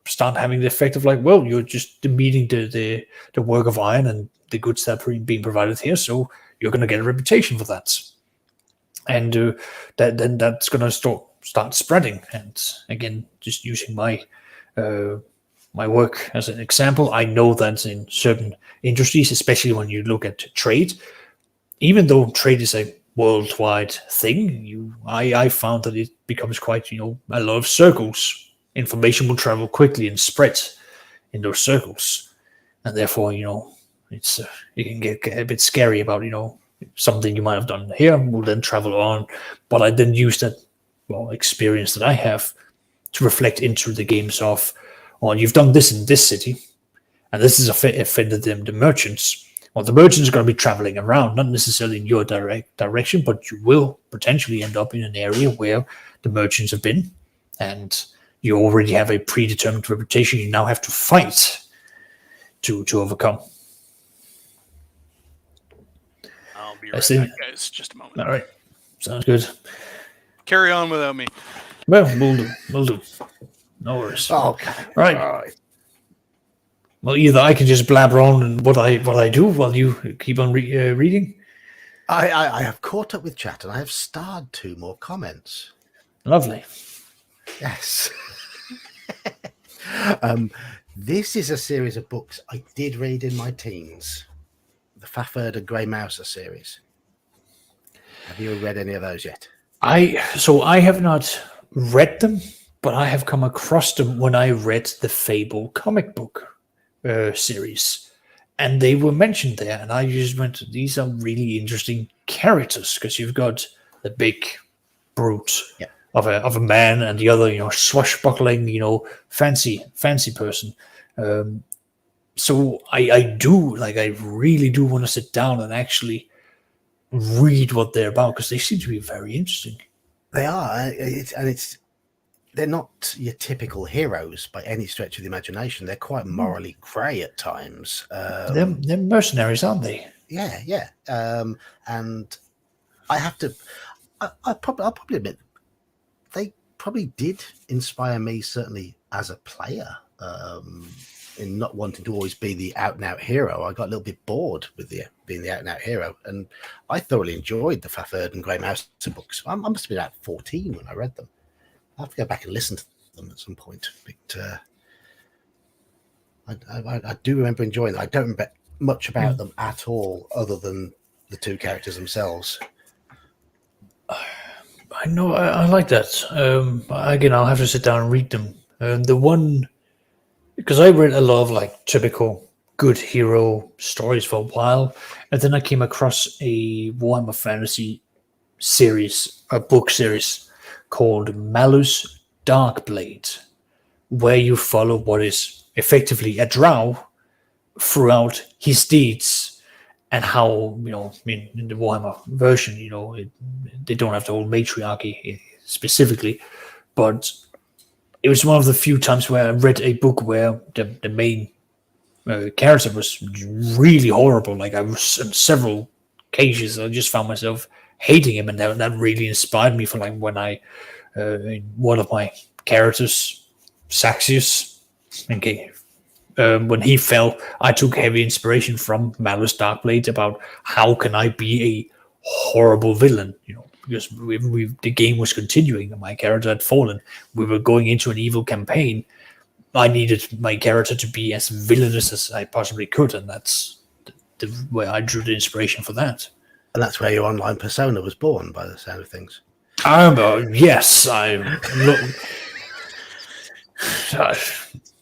start having the effect of like, well, you're just demeaning the work of iron and the goods that are being provided here, so you're going to get a reputation for that, and then that's going to start spreading. And again, just using my work as an example, I know that in certain industries, especially when you look at trade, even though trade is a worldwide thing, I found that it becomes quite, a lot of circles. Information will travel quickly and spread in those circles, and therefore, it's it can get a bit scary about, something you might have done here will then travel on. But I then use that experience that I have to reflect into the games of, well, you've done this in this city, and this has offended them, the merchants. Well, the merchants are going to be traveling around, not necessarily in your direct direction, but you will potentially end up in an area where the merchants have been, and you already have a predetermined reputation you now have to fight to overcome. I'll be right back, guys. Just a moment. All right. Sounds good. Carry on without me. Well, we'll do. No worries. Okay. Right. All right. Well, either I can just blabber on and what I do while you keep on reading. I have caught up with chat and I have starred 2 more comments. Lovely. Yes. This is a series of books I did read in my teens. The Fafhrd and Grey Mouser series. Have you read any of those yet? I have not read them, but I have come across them when I read the Fable comic book series, and they were mentioned there, and I just went, these are really interesting characters, because you've got the big brute of a man and the other, swashbuckling, fancy person. So I really do want to sit down and actually read what they're about, because they seem to be very interesting. They are, they're not your typical heroes by any stretch of the imagination. They're quite morally grey at times. They're mercenaries, aren't they? Yeah. And I have to, I'll probably admit, they probably did inspire me, certainly as a player, in not wanting to always be the out-and-out hero. I got a little bit bored with being the out-and-out hero, and I thoroughly enjoyed the Fafhrd and Grey Mouser books. I must have been about 14 when I read them. I'll have to go back and listen to them at some point. But I do remember enjoying them. I don't remember much about them at all, other than the 2 characters themselves. I know, I like that. Again, I'll have to sit down and read them. The one, because I read a lot of typical good hero stories for a while, and then I came across a Warhammer Fantasy series, a book series, called Malus Darkblade, where you follow what is effectively a drow throughout his deeds, and how, in the Warhammer version, they don't have the whole matriarchy specifically, but it was one of the few times where I read a book where the main character was really horrible. Like, I was in several cases, I just found myself hating him, and that really inspired me for, like, when one of my characters, Saxius, when he fell, I took heavy inspiration from Malus Darkblade about how can I be a horrible villain, because the game was continuing and my character had fallen. We were going into an evil campaign. I needed my character to be as villainous as I possibly could, and that's where I drew the inspiration for that. And that's where your online persona was born, by the sound of things. Yes,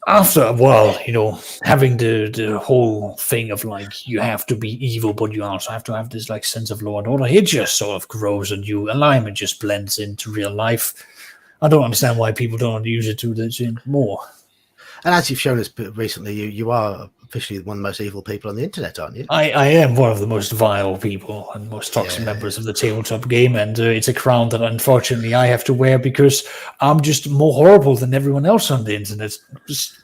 after a while, having the whole thing of, like, you have to be evil, but you also have to have this, like, sense of law and order. It just sort of grows on you. Alignment just blends into real life. I don't understand why people don't use it to this more. And as you've shown us recently, you are officially one of the most evil people on the internet, aren't you? I am one of the most vile people and most toxic members of the tabletop game, and it's a crown that unfortunately I have to wear because I'm just more horrible than everyone else on the internet.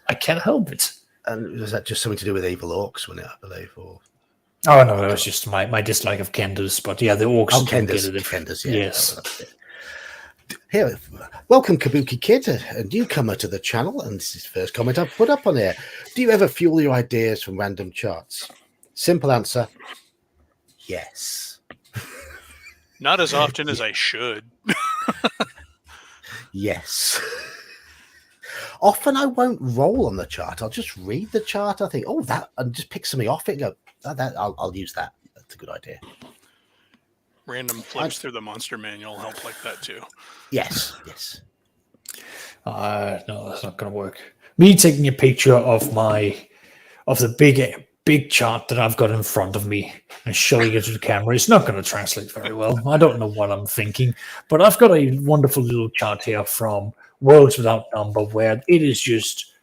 I can't help it. And was that just something to do with evil orcs, wasn't it, I believe? Or... Oh, no, it was just my dislike of Kenders, but yeah, the orcs. Oh, Kenders, yeah. Yes. Here, welcome Kabuki Kid, a newcomer to the channel, and this is his first comment I've put up on here. Do you ever fuel your ideas from random charts? Simple answer, yes. Not as often as I should. Yes. Often I won't roll on the chart. I'll just read the chart. I think, oh, that, and just pick something off it and go, I'll use that. That's a good idea. Random flips through the monster manual help like that too. Yes. No, that's not going to work. Me taking a picture of the big chart that I've got in front of me and showing it to the camera, it's not going to translate very well. I don't know what I'm thinking, but I've got a wonderful little chart here from Worlds Without Number where it is just,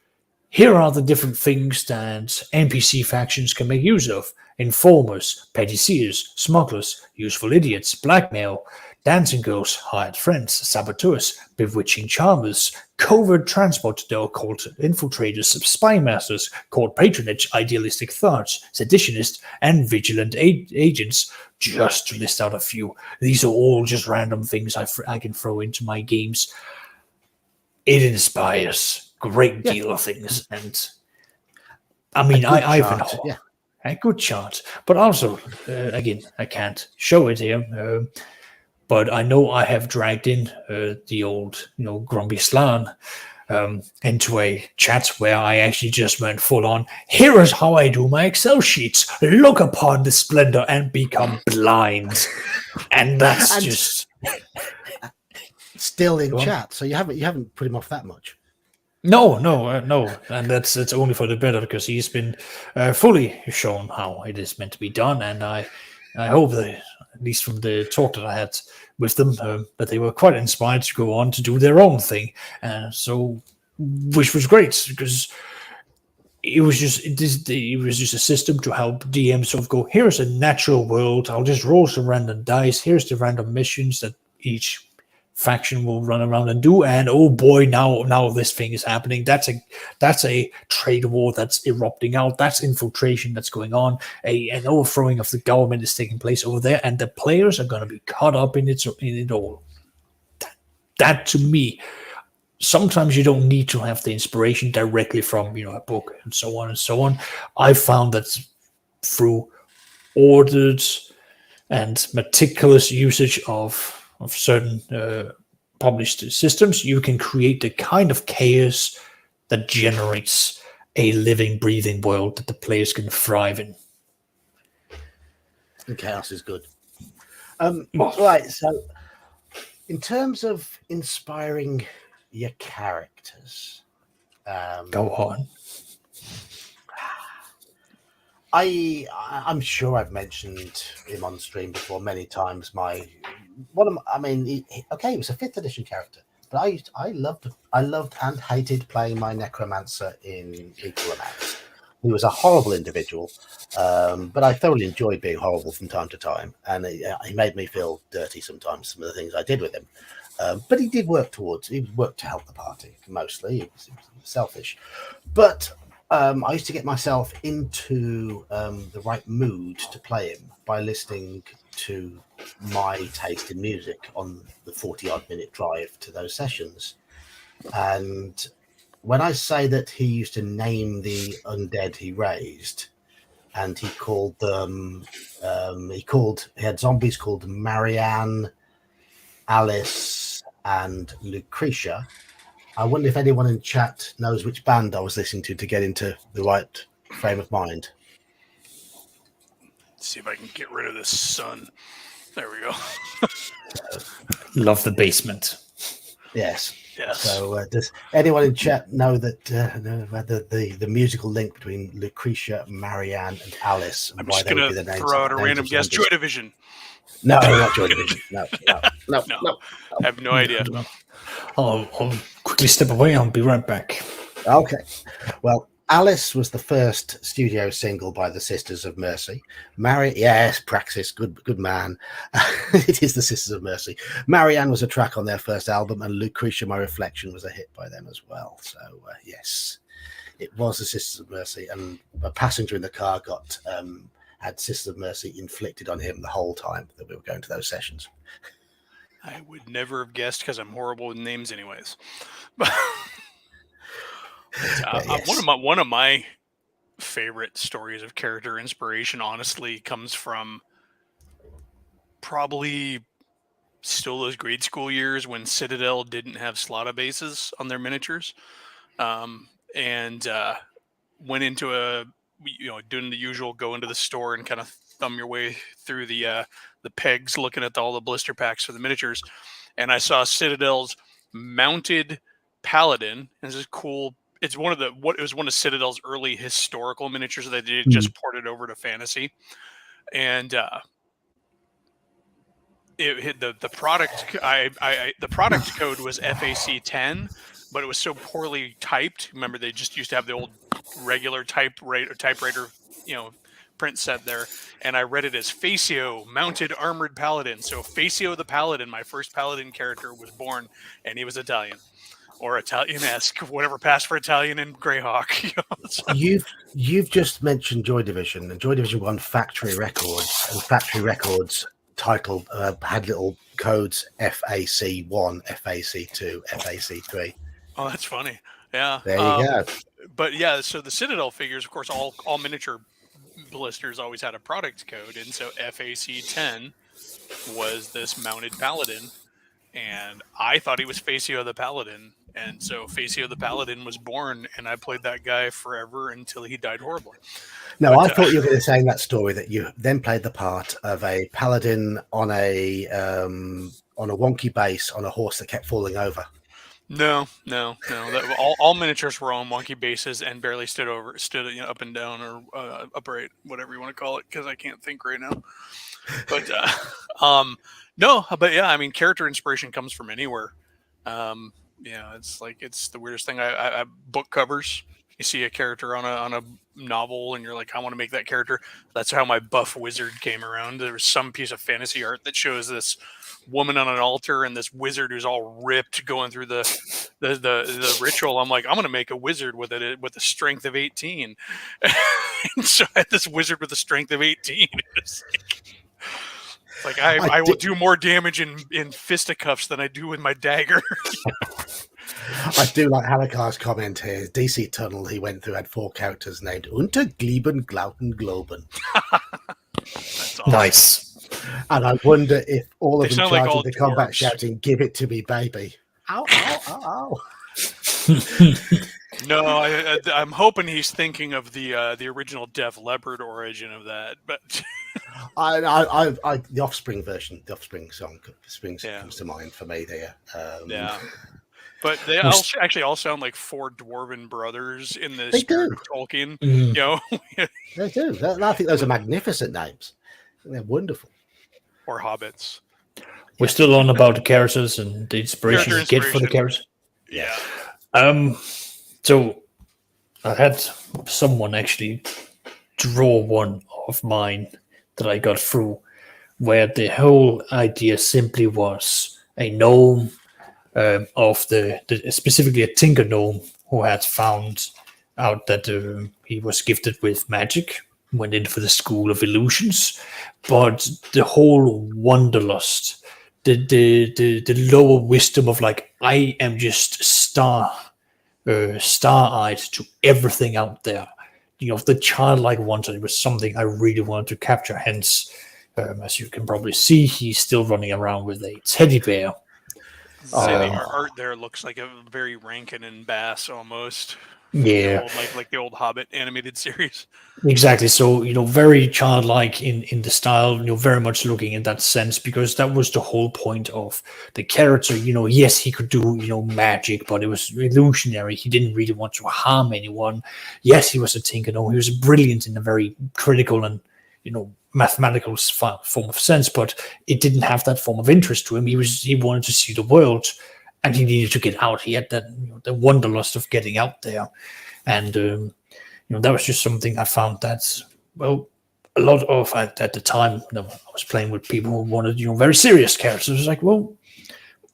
here are the different things that NPC factions can make use of. Informers, petty seers, smugglers, useful idiots, blackmail, dancing girls, hired friends, saboteurs, bewitching charmers, covert transport, the occult infiltrators, spy masters, court patronage, idealistic thoughts, seditionists, and vigilant agents, just to list out a few. These are all just random things I can throw into my games. It inspires a great deal of things, and I mean, a good chart, but also, again, I can't show it here, but I know I have dragged in the old, Grumpy Slan into a chat where I actually just went full on, here is how I do my Excel sheets, look upon the splendor and become blind. And that's just... Still in chat, so you haven't put him off that much. No, and that's only for the better because he's been fully shown how it is meant to be done, and I hope that, at least from the talk that I had with them, that they were quite inspired to go on to do their own thing, so which was great because it was just a system to help DMs sort of go, here's a natural world, I'll just roll some random dice, here's the random missions that each faction will run around and do, and oh boy, now this thing is happening. That's a trade war that's erupting out. That's infiltration that's going on. An overthrowing of the government is taking place over there, and the players are going to be caught up in it all. That to me, sometimes you don't need to have the inspiration directly from a book and so on and so on. I found that through ordered and meticulous usage of certain published systems, you can create the kind of chaos that generates a living, breathing world that the players can thrive in. And chaos is good. Right, so in terms of inspiring your characters, go on. I'm sure I've mentioned him on stream before many times. He was a 5th edition character, but I loved and hated playing my necromancer in equal amounts. He was a horrible individual, but I thoroughly enjoyed being horrible from time to time, and he made me feel dirty sometimes. Some of the things I did with him, but he did work he worked to help the party mostly. He was selfish, but I used to get myself into the right mood to play him by listening to my taste in music on the 40-odd minute drive to those sessions. And when I say that he used to name the undead he raised, and he called them, he had zombies called Marianne, Alice, and Lucretia. I wonder if anyone in chat knows which band I was listening to get into the right frame of mind. Let's see if I can get rid of this sun. There we go. Love the basement. Yes. Yes. So does anyone in chat know that the musical link between Lucretia, Marianne, and Alice, and I'm why just they would going be the to names? throw out a names random of guess. zombies? Joy Division. No, not Joy Division. No. I have no idea. I'll quickly step away. I'll be right back. Okay. Well, Alice was the first studio single by the Sisters of Mercy. Yes, Praxis, good man. It is the Sisters of Mercy. Marianne was a track on their first album, and Lucretia, My Reflection, was a hit by them as well. So yes, it was the Sisters of Mercy, and a passenger in the car had Sisters of Mercy inflicted on him the whole time that we were going to those sessions. I would never have guessed because I'm horrible with names, anyways. Yes. One of my favorite stories of character inspiration, honestly, comes from probably still those grade school years when Citadel didn't have Slaughter bases on their miniatures, and went into doing the usual, go into the store and kind of thumb your way through the pegs, looking at all the blister packs for the miniatures, and I saw Citadel's mounted paladin. This is cool. It was one of Citadel's early historical miniatures that they just ported over to fantasy, and it hit the product. The product code was FAC 10, but it was so poorly typed. Remember, they just used to have the old regular typewriter, print set there, and I read it as Facio, mounted armored paladin. So Facio the paladin, my first paladin character, was born, and he was Italian. Or Italian-esque, whatever passed for Italian in Greyhawk. You've just mentioned Joy Division, and Joy Division won Factory Records, and Factory Records title had little codes FAC1, FAC2, FAC3. Oh, that's funny. Yeah. There you go. But yeah, so the Citadel figures, of course, all miniature blisters always had a product code, and so FAC10 was this mounted paladin, and I thought he was Facio the Paladin. And so Facio the Paladin was born, and I played that guy forever until he died horribly. No, I thought you were going to say in that story that you then played the part of a paladin on a wonky base on a horse that kept falling over. No. All miniatures were on wonky bases and barely stood up and down or upright, whatever you want to call it, because I can't think right now. But no, but yeah, I mean, character inspiration comes from anywhere. It's the weirdest thing. I book covers. You see a character on a novel, and you're like, I want to make that character. That's how my buff wizard came around. There was some piece of fantasy art that shows this woman on an altar and this wizard who's all ripped going through the ritual. I'm like, I'm gonna make a wizard with a strength of 18. And so I had this wizard with a strength of 18. It's like I will do more damage in fisticuffs than I do with my dagger. I do like Halakar's comment here. DC Tunnel he went through had 4 characters named Unter, Gleben, Glauten, Globen. That's awesome. Nice. And I wonder if all of them sound charged like all the combat dwarves. shouting, "Give it to me, baby." Ow, ow, ow, ow. No, I'm hoping he's thinking of the original Def Leppard origin of that, but The Offspring version, the Offspring song, comes to mind for me there. yeah. But they actually all sound like 4 dwarven brothers in the spirit of Tolkien. They do. I think those are magnificent names. They're wonderful. Or hobbits. We're still on about the characters and the inspiration Character you get for the inspiration. characters. Yeah. So I had someone actually draw one of mine that I got through, where the whole idea simply was a gnome of the specifically a tinker gnome who had found out that he was gifted with magic, went in for the school of illusions, but the whole wanderlust, the lower wisdom of like, I am just star-eyed to everything out there. The childlike wonder was something I really wanted to capture. Hence, as you can probably see, he's still running around with a teddy bear. Say the art there looks like a very Rankin and Bass almost. Yeah, Like the old Hobbit animated series. exactly. So very childlike in the style. Very much looking in that sense, because that was the whole point of the character. Yes, he could do magic, but it was illusionary. He didn't really want to harm anyone. Yes, he was a tinker. No, he was brilliant in a very critical and mathematical form of sense, but it didn't have that form of interest to him. He wanted to see the world, and he needed to get out. He had that the wanderlust of getting out there, and that was just something I found that a lot of at the time. I was playing with people who wanted very serious characters. It was like, well,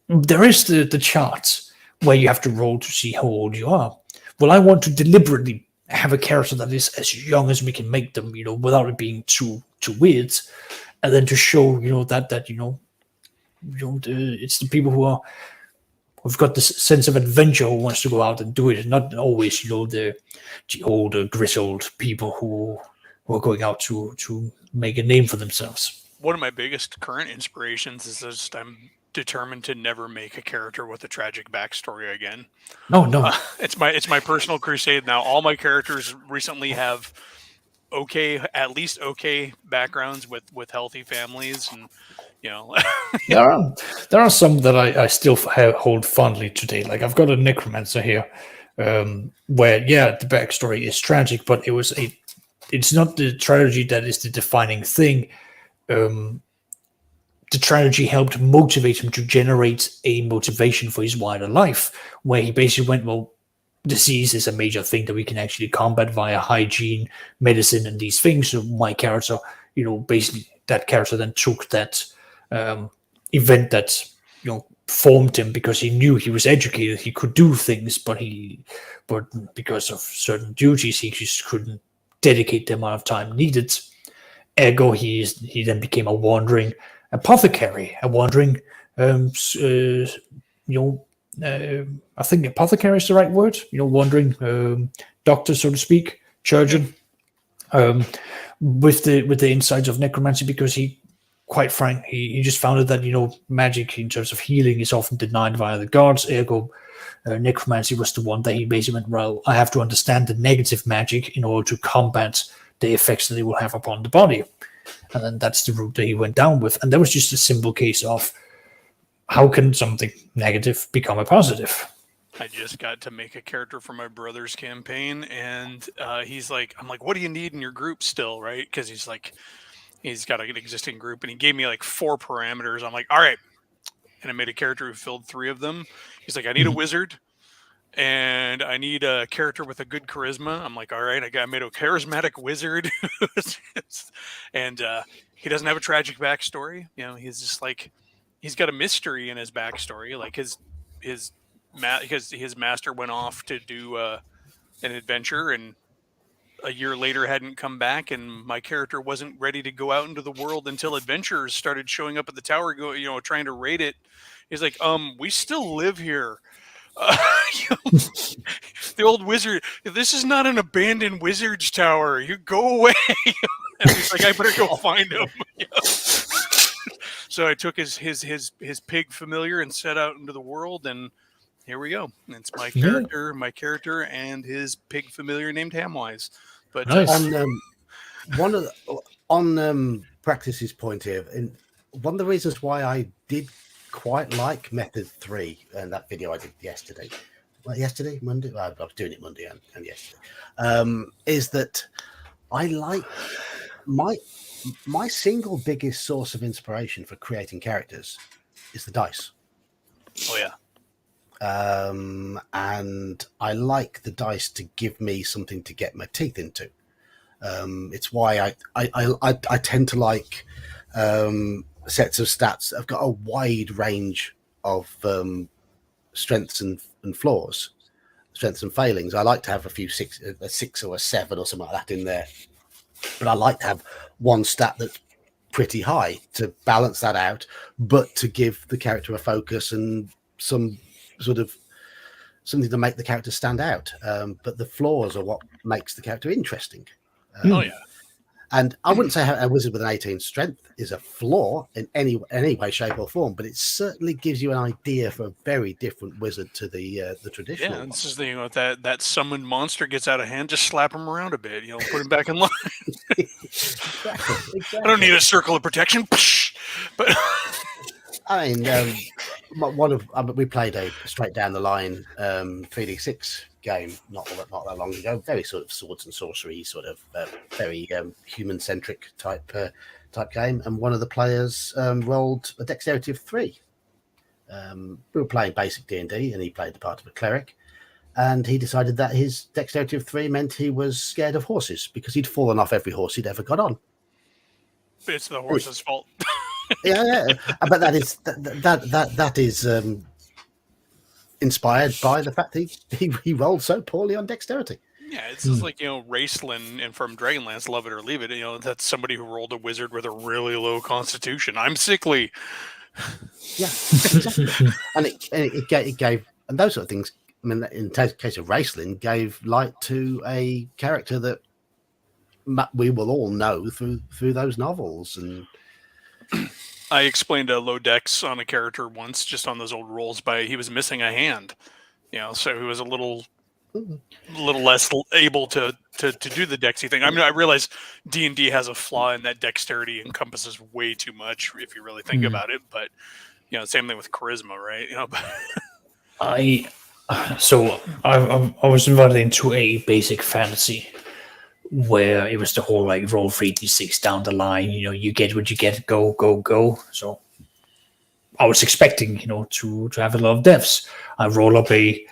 there is the chart where you have to roll to see how old you are. Well, I want to deliberately have a character that is as young as we can make them, without it being too weird, and then to show that it's the people who've got this sense of adventure who wants to go out and do it, not always the older grizzled people who are going out to make a name for themselves. One of my biggest current inspirations is just I'm determined to never make a character with a tragic backstory again. No. It's my personal crusade now. All my characters recently have at least okay backgrounds with healthy families, and there are some that I still hold fondly today. Like I've got a necromancer here, where the backstory is tragic, but it's not the tragedy that is the defining thing. The tragedy helped motivate him to generate a motivation for his wider life, where he basically went, well, disease is a major thing that we can actually combat via hygiene, medicine, and these things. So my character, basically that character then took that event that formed him, because he knew he was educated, he could do things, but because of certain duties, he just couldn't dedicate the amount of time needed. Ergo, he then became a wandering apothecary, I think apothecary is the right word. Wandering doctor, so to speak, surgeon, with the insights of necromancy, because he, quite frank, he just found that magic in terms of healing is often denied via the gods. Ergo, necromancy was the one that he basically went, well, I have to understand the negative magic in order to combat the effects that it will have upon the body. And then that's the route that he went down with. And that was just a simple case of how can something negative become a positive? I just got to make a character for my brother's campaign, and he's like, I'm like, what do you need in your group still, right? Because he's got an existing group, and he gave me like 4 parameters. I'm like, all right. And I made a character who filled 3 of them. He's like, I need a wizard, and I need a character with a good charisma. I'm like, all right, I made a charismatic wizard. And he doesn't have a tragic backstory. He's just like, he's got a mystery in his backstory. Like his master went off to do an adventure, and a year later hadn't come back, and my character wasn't ready to go out into the world until adventurers started showing up at the tower, trying to raid it. He's like, we still live here. The old wizard, this is not an abandoned wizard's tower. You go away. And he's like, I better go find him. So I took his pig familiar and set out into the world, and here we go. It's my character, and his pig familiar named Hamwise. But nice. On Practice's point here, and one of the reasons why I did quite like Method 3 and that video I did yesterday. Monday? I was doing it Monday and yesterday. Is that I like my single biggest source of inspiration for creating characters is the dice. Oh yeah. And I like the dice to give me something to get my teeth into. It's why I tend to like sets of stats that have got a wide range of strengths and flaws, strengths and failings. I like to have a six or a 7 or something like that in there, but I like to have one stat that's pretty high to balance that out, but to give the character a focus and some sort of something to make the character stand out. But the flaws are what makes the character interesting. Oh yeah. And I wouldn't say a wizard with an 18 strength is a flaw in any way, shape, or form, but it certainly gives you an idea for a very different wizard to the traditional. Yeah, this is the if that summoned monster gets out of hand, just slap him around a bit. Put him back in line. Exactly. I don't need a circle of protection. But I mean, we played a straight down the line 3D6 game not that long ago. Very sort of swords and sorcery, sort of very human centric type game. And one of the players rolled a dexterity of 3. We were playing basic D&D, and he played the part of a cleric. And he decided that his dexterity of 3 meant he was scared of horses because he'd fallen off every horse he'd ever got on. It's the horse's fault. yeah, but that is inspired by the fact he rolled so poorly on dexterity. Yeah, it's just like Raceland and from Dragonlance, Love It or Leave It. That's somebody who rolled a wizard with a really low constitution. I'm sickly. Yeah, exactly. and it gave, and those sort of things. I mean, in the case of Raceland, gave light to a character that we will all know through those novels. And I explained a low dex on a character once, just on those old rolls. He was missing a hand, so he was a little less able to do the dexy thing. I mean, I realize D&D has a flaw in that dexterity encompasses way too much if you really think about it. But same thing with charisma, right? I was invited into a basic fantasy where it was the whole like roll 3d6 down the line. You get what you get, go. So I was expecting, to have a lot of deaths. I roll up a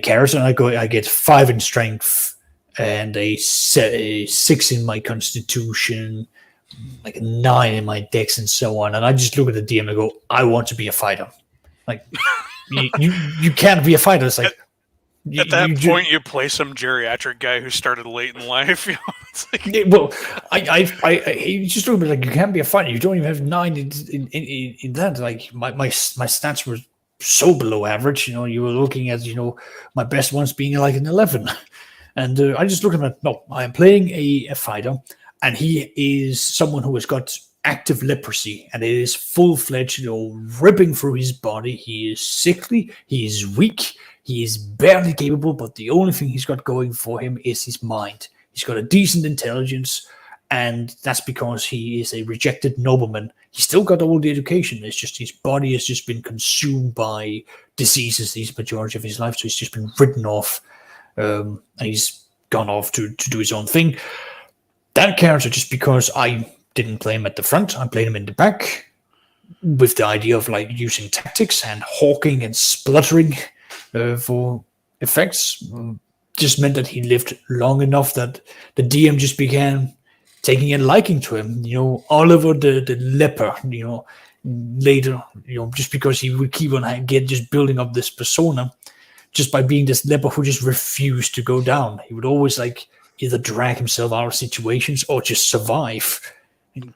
character and I get 5 in strength and a 6 in my constitution, like a 9 in my dex and so on. And I just look at the DM and go, I want to be a fighter. Like you can't be a fighter. It's like at that point you play some geriatric guy who started late in life. It's like, well, I just look at me like you can't be a fighter. You don't even have 9 in that. Like my stats were so below average. You were looking at my best ones being like an 11, and I just look at him. No, I am playing a fighter, and he is someone who has got active leprosy, and it is full-fledged, ripping through his body. He is sickly, he is weak, he is barely capable, but the only thing he's got going for him is his mind. He's got a decent intelligence, and that's because he is a rejected nobleman. He's still got all the education. It's just his body has just been consumed by diseases the majority of his life, so he's just been written off, and he's gone off to do his own thing. That character, just because I didn't play him at the front, I played him in the back with the idea of like using tactics and hawking and spluttering for effects. Just meant that he lived long enough that the DM just began taking a liking to him. Oliver the leper, later, just because he would keep on just building up this persona just by being this leper who just refused to go down. He would always like either drag himself out of situations or just survive.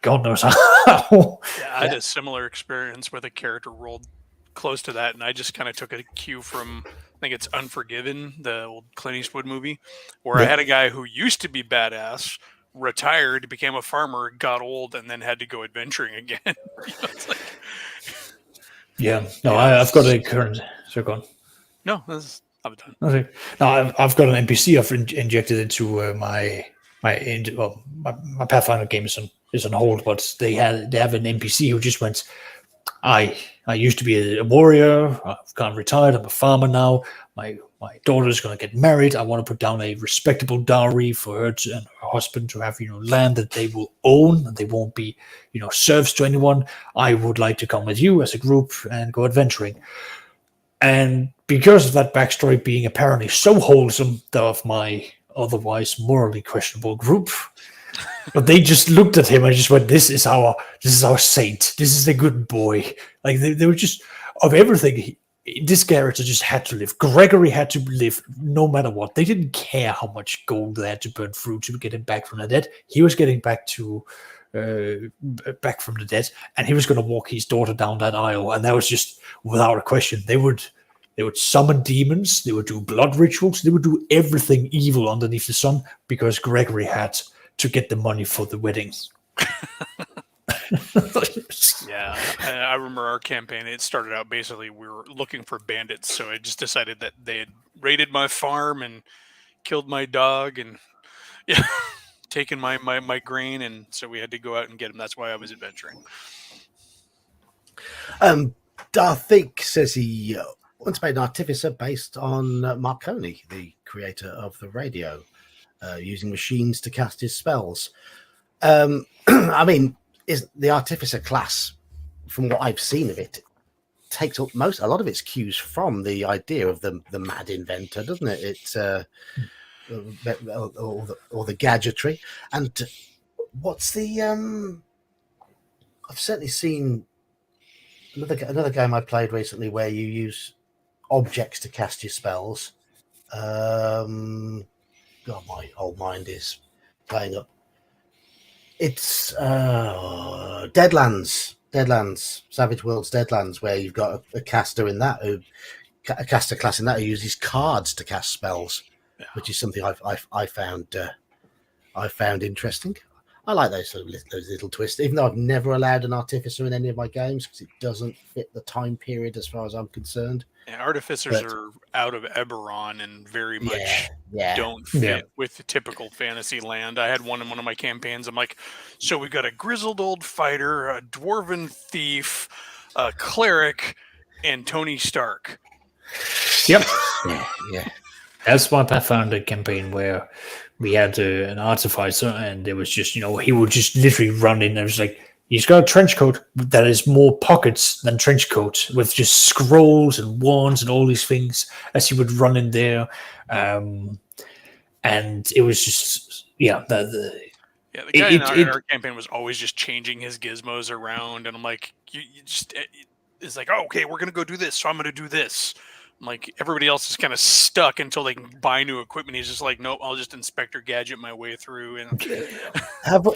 God knows how. Yeah, I had a similar experience with a character rolled close to that, and I just kind of took a cue from, I think it's Unforgiven, the old Clint Eastwood movie, where I had a guy who used to be badass, retired, became a farmer, got old, and then had to go adventuring again. It's like, I've got a current. So go on. No, I'm done. Okay. Now I've got an NPC I've injected into my Pathfinder game is on hold, but they have an NPC who just went, I used to be a warrior, I've gone retired, I'm a farmer now, my daughter's going to get married, I want to put down a respectable dowry for her and her husband to have land that they will own and they won't be serfs to anyone. I would like to come with you as a group and go adventuring. And because of that backstory being apparently so wholesome of my otherwise morally questionable group, but they just looked at him and just went, "This is our saint. This is the good boy." Like they were just, of everything. This character just had to live. Gregory had to live no matter what. They didn't care how much gold they had to burn through to get him back from the dead. He was getting back from the dead, and he was going to walk his daughter down that aisle. And that was just without a question. They would summon demons. They would do blood rituals. They would do everything evil underneath the sun because Gregory had to get the money for the wedding. Yeah, I remember our campaign. It started out basically we were looking for bandits, so I just decided that they had raided my farm and killed my dog and taken my grain, and so we had to go out and get him. That's why I was adventuring. Darthik says he once made an artificer based on Marconi, the creator of the radio, using machines to cast his spells. I mean, is the artificer class, from what I've seen of it, takes up a lot of its cues from the idea of the mad inventor, doesn't it? It's or the gadgetry. And what's the I've certainly seen another game I played recently where you use objects to cast your spells. God, my whole mind is playing up. It's Deadlands, Savage Worlds Deadlands, where you've got a caster in that, a caster class in that who uses cards to cast spells, which is something I found interesting. I like those little twists, even though I've never allowed an artificer in any of my games because it doesn't fit the time period as far as I'm concerned. And artificers are out of Eberron and very much don't fit with the typical fantasy land. I had one in one of my campaigns. I'm like, so we've got a grizzled old fighter, a dwarven thief, a cleric, and Tony Stark. Yep. Yeah. That's my Pathfinder campaign where we had an artificer, and it was just, he would just literally run in and it was like, he's got a trench coat that is more pockets than trench coat, with just scrolls and wands and all these things as he would run in there. And it was just, the guy in our campaign was always just changing his gizmos around. And I'm like, it's like, oh, okay, we're going to go do this. So I'm going to do this. I'm like, everybody else is kind of stuck until they can buy new equipment. He's just like, nope, I'll just Inspector Gadget my way through. And have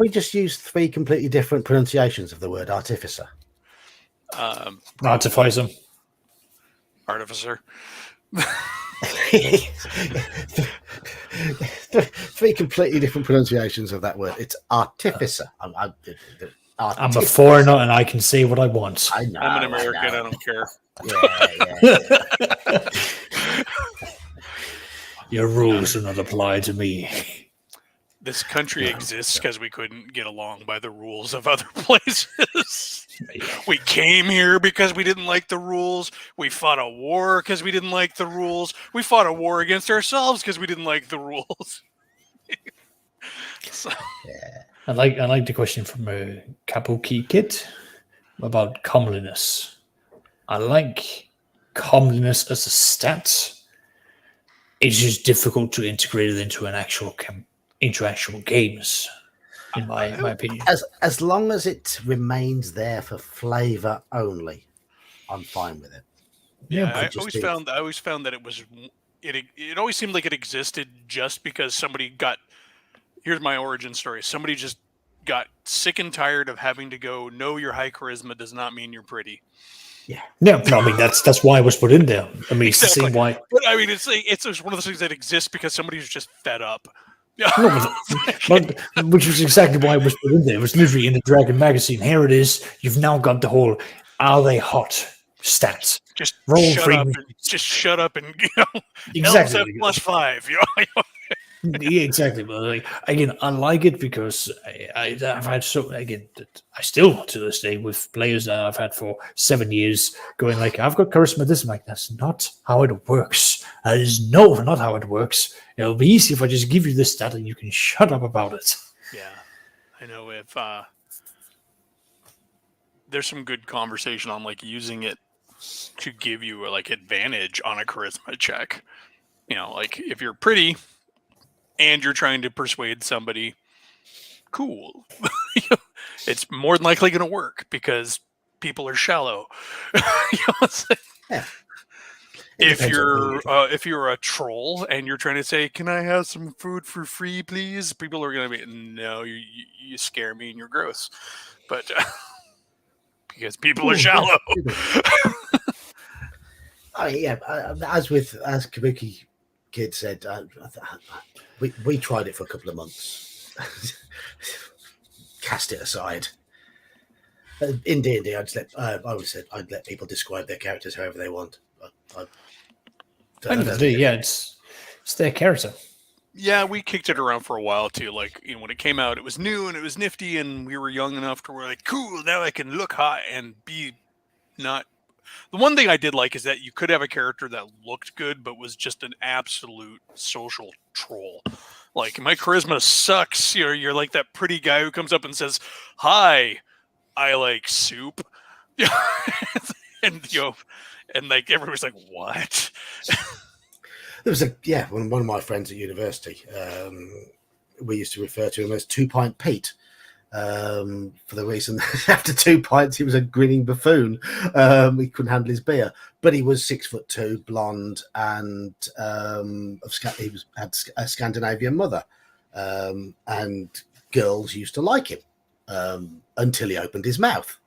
we just used three completely different pronunciations of the word artificer? Artificer. Three completely different pronunciations of that word. It's artificer. I'm a foreigner and I can say what I want. I know. I'm an American. I don't care. Yeah. Your rules do not apply to me. This country exists because we couldn't get along by the rules of other places. We came here because we didn't like the rules. We fought a war because we didn't like the rules. We fought a war against ourselves because we didn't like the rules. So. Yeah. I like the question from Kabuki Kid about comeliness. I like comeliness as a stat. It's just difficult to integrate it into actual games, in my opinion. As long as it remains there for flavor only, I'm fine with it. Yeah, I always found that it always seemed like it existed just because somebody got. Here's my origin story. Somebody just got sick and tired of having to go, no, your high charisma does not mean you're pretty. Yeah. No, I mean that's why it was put in there. I mean, it's the same why. But I mean, it's just one of those things that exists because somebody's just fed up. but which was exactly why it was put in there. It was literally in the Dragon magazine. Here it is. You've now got the whole "Are they hot?" stats. Just roll shut up and exactly L7 +5. Yeah, exactly. But like again, I like it because I've had I still to this day with players that I've had for 7 years going like I've got charisma. This I'm like that's not how it works. That is not how it works. It'll be easy if I just give you this stat and you can shut up about it. Yeah, I know if there's some good conversation on like using it to give you like advantage on a charisma check. You know, like if you're pretty and you're trying to persuade somebody, cool. It's more than likely going to work because people are shallow. It's like, Yeah. if you're a troll and you're trying to say, "Can I have some food for free, please?" People are going to be, "No, you scare me and you're gross." But because people are shallow. Oh yeah, as Kabuki Kid said, we tried it for a couple of months, cast it aside. In D&D, I'd let people describe their characters however they want. It's their character. Yeah, we kicked it around for a while too. Like, you know, when it came out, it was new and it was nifty, and we were young enough to we're like, cool, now I can look hot and be not. The one thing I did like is that you could have a character that looked good, but was just an absolute social troll. Like, my charisma sucks. You're like that pretty guy who comes up and says, "Hi, I like soup." and and like everybody's like, "What?" There was one of my friends at university. We used to refer to him as 2 Pint Pete. For the reason that after 2 pints he was a grinning buffoon. He couldn't handle his beer, but he was 6'2", blonde, and had a Scandinavian mother, and girls used to like him until he opened his mouth.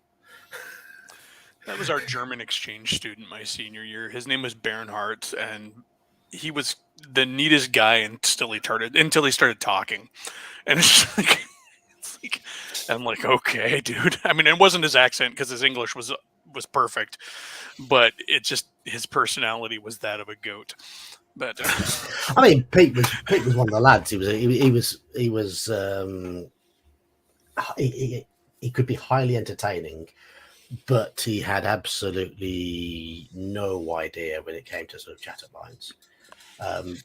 That was our German exchange student my senior year. His name was Bernhardt, and he was the neatest guy until he started talking, and it's like. I'm like, okay, dude. I mean, it wasn't his accent because his English was perfect, but it just his personality was that of a goat. But I mean, Pete was one of the lads. He could be highly entertaining, but he had absolutely no idea when it came to sort of chatter lines.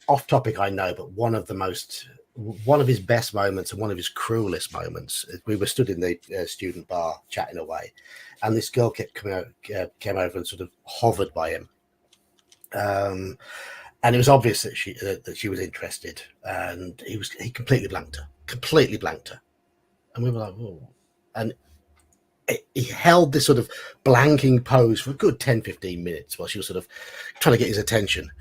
Off topic, I know, but one of his best moments and one of his cruelest moments. We were stood in the student bar chatting away, and this girl came over and sort of hovered by him, and it was obvious that she was interested, and he completely blanked her, and we were like, "Whoa!" And he held this sort of blanking pose for a good 10-15 minutes while she was sort of trying to get his attention,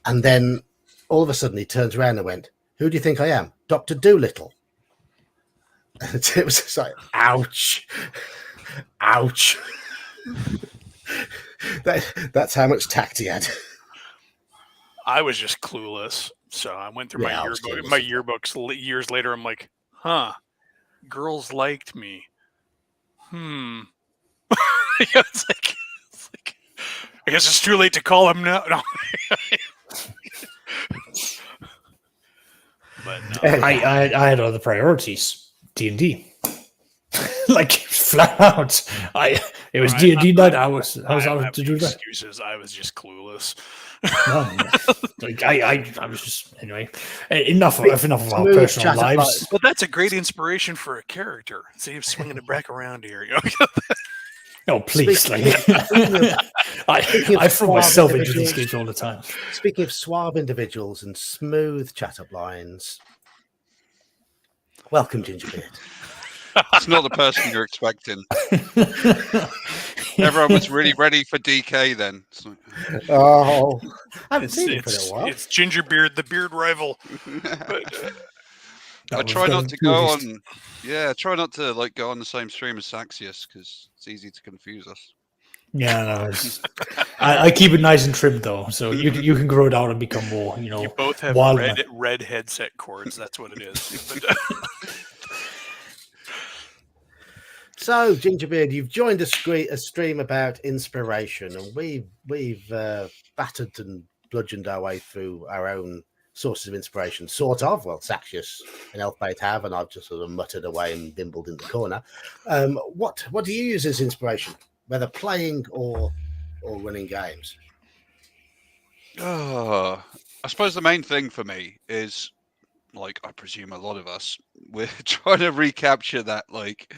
and then all of a sudden he turns around and went, "Who do you think I am? Dr. Doolittle?" And it was just like, ouch. That's how much tact he had. I was just clueless. So I went through my yearbooks years later. I'm like, girls liked me. It's like, I guess it's too late to call him now. No. But no. I had other priorities. D&D. Like flat out. It was D&D night. I was out to do that. Excuses. I was just clueless. Like I was just anyway. Enough of our personal lives. But that's a great inspiration for a character. See him swinging it back around here. You know? Oh please! I throw myself into these games all the time. Speaking of suave individuals and smooth chatter blinds, welcome, Gingerbeard. It's not the person you're expecting. Everyone was really ready for DK then. So. Oh, I haven't seen it for a while. It's Gingerbeard, the beard rival. But, I try not to go on. Yeah, try not to go on the same stream as Saxius because it's easy to confuse us. Yeah, no, I keep it nice and trimmed though, so you can grow it out and become more. You both have red headset cords. That's what it is. So, Gingerbeard, you've joined a stream about inspiration, and we've battered and bludgeoned our way through our own sources of inspiration, sort of. Well, Saxius and Elfbait have, and I've just sort of muttered away and bimbled in the corner. What do you use as inspiration, whether playing or running games? I suppose the main thing for me is, like, I presume a lot of us, we're trying to recapture that, like,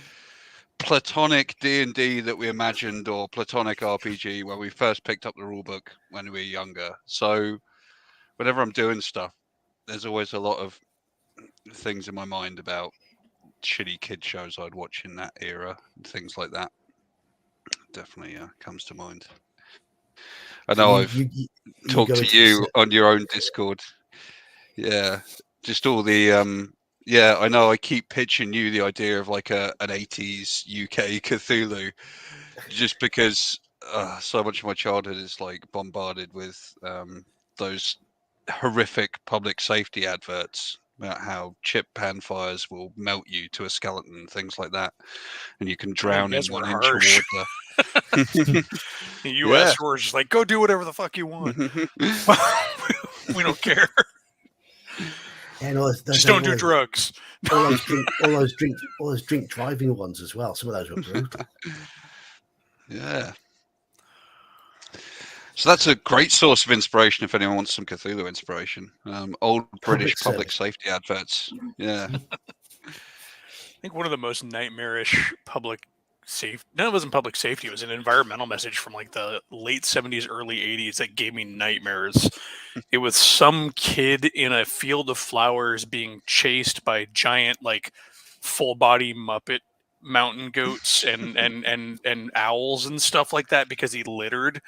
platonic D&D that we imagined, or platonic RPG when we first picked up the rulebook when we were younger. So whenever I'm doing stuff, there's always a lot of things in my mind about shitty kid shows I'd watch in that era, things like that. Definitely comes to mind. I know I've talked to you on your own Discord. Yeah, just all the yeah, I know I keep pitching you the idea of like an 80s UK Cthulhu, just because so much of my childhood is like bombarded with those horrific public safety adverts about how chip pan fires will melt you to a skeleton, things like that, and you can drown in 1 inch of water. The U.S. were just like, go do whatever the fuck you want. We don't care. And just don't do drugs. All those drink driving ones as well. Some of those were brutal. Yeah. So that's a great source of inspiration if anyone wants some Cthulhu inspiration. Old British public safety adverts. Yeah. I think one of the most nightmarish public safety, no, it wasn't public safety, it was an environmental message from like the late 70s, early 80s that gave me nightmares. It was some kid in a field of flowers being chased by giant, like, full body Muppet mountain goats and owls and stuff like that because he littered.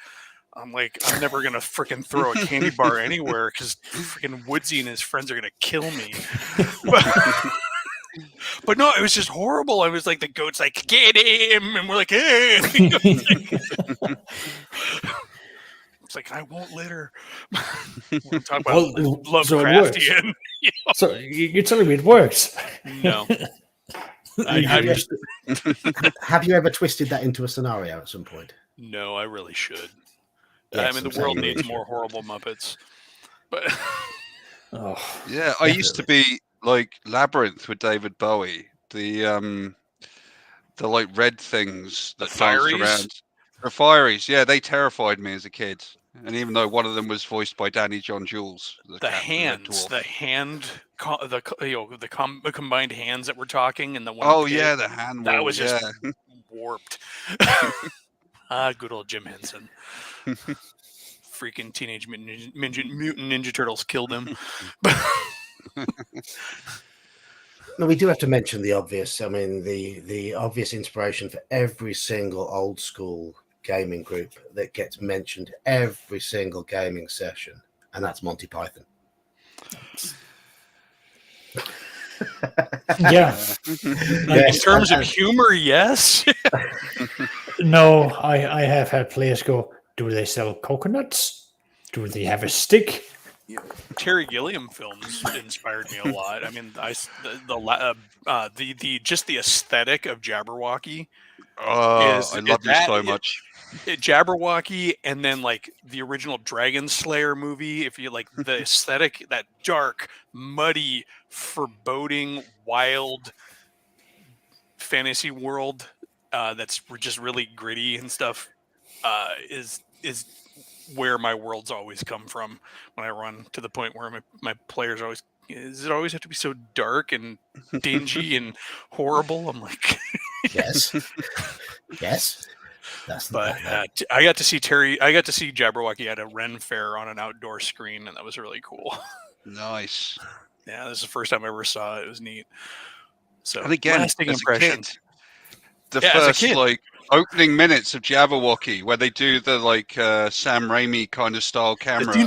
I'm like, I'm never going to freaking throw a candy bar anywhere because freaking Woodsy and his friends are going to kill me. But no, it was just horrible. I was like, the goat's like, get him. And we're like, hey. It's like, I won't litter. We're talking about Lovecraftian. So you're telling me it works? No. Have you ever twisted that into a scenario at some point? No, I really should. Yes, I mean, the world needs more horrible Muppets. But yeah, I used to be like Labyrinth with David Bowie. The like red things that danced around. The Fireys, yeah, they terrified me as a kid. And even though one of them was voiced by Danny John Jules, the combined hands that we're talking, and the one. Oh yeah, the hand. That was just warped. Good old Jim Henson. Freaking Teenage Mutant Ninja Turtles killed him. No, we do have to mention the obvious. I mean, the obvious inspiration for every single old school gaming group that gets mentioned every single gaming session, and that's Monty Python. Yeah. In terms of humor, yes. No, I have had players go, do they sell coconuts? Do they have a stick? Terry Gilliam films inspired me a lot. I mean, the just the aesthetic of Jabberwocky. I love you so much. Jabberwocky, and then like the original Dragon Slayer movie. If you like the aesthetic, that dark, muddy, foreboding, wild fantasy world that's just really gritty and stuff, is where my worlds always come from when I run, to the point where my players always, does it always have to be so dark and dingy and horrible? I'm like, yes. I got to see Jabberwocky at a Ren Fair on an outdoor screen, and that was really cool. Nice. Yeah, this is the first time I ever saw it. It was neat. So, and again, lasting impressions. First like opening minutes of Jabberwocky, where they do the like Sam Raimi kind of style camera. Yeah,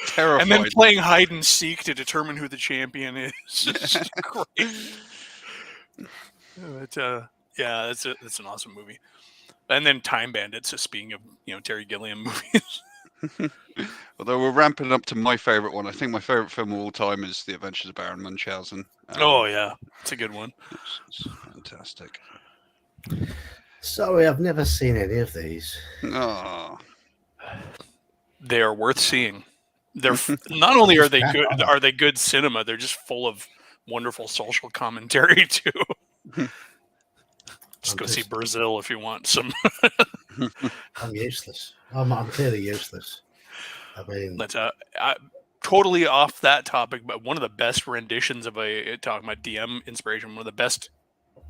terrifying. And then playing hide and seek to determine who the champion is. It's great. That's an awesome movie. And then Time Bandits. So speaking of Terry Gilliam movies. Although we're ramping up to my favorite one, I think my favorite film of all time is The Adventures of Baron Munchausen. Oh yeah, it's a good one. It's fantastic. Sorry, I've never seen any of these. Oh. They are worth seeing. Not only are they Just good, bad, are they good cinema? They're just full of wonderful social commentary too. Just go see Brazil if you want some. I'm useless. I'm clearly useless. I mean, That's totally off that topic, but one of the best renditions of talking about DM inspiration. One of the best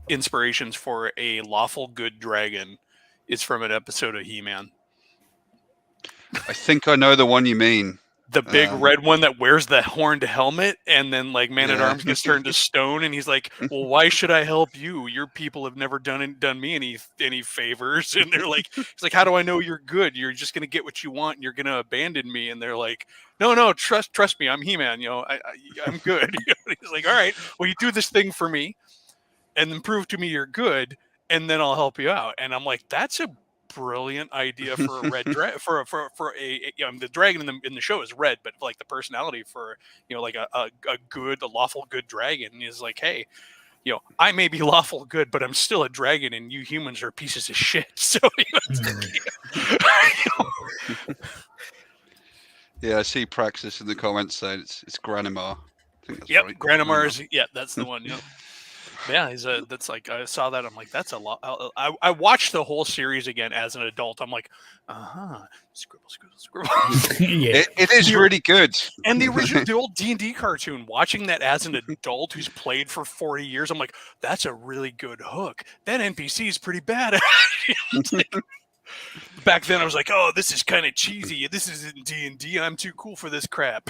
inspirations for a lawful good dragon is from an episode of He-Man. I think I know the one you mean. The big red one that wears the horned helmet, and then like Man-at-Arms gets turned to stone, and he's like, "Well, why should I help you? Your people have never done me any favors." And they're like, "He's like, how do I know you're good? You're just gonna get what you want, and you're gonna abandon me." And they're like, "No, trust me, I'm He-Man. I'm good." He's like, "All right, well, you do this thing for me, and then prove to me you're good, and then I'll help you out." And I'm like, "That's a brilliant idea for a red dragon for a the dragon in the show is red, but like the personality for like a lawful good dragon is like, hey, I may be lawful good, but I'm still a dragon, and you humans are pieces of shit." So yeah, I see Praxis in the comments saying it's Granimar. I think that's yep, right. Granimar is that's the one. Yep. Yeah, that's like I saw that. I'm like, that's a lot. I watched the whole series again as an adult. I'm like, scribble. Yeah. It is really good. And the original, the old D&D cartoon, watching that as an adult who's played for 40 years, I'm like, that's a really good hook. That NPC is pretty bad. Back then, I was like, oh, this is kind of cheesy. This isn't D&D. I'm too cool for this crap.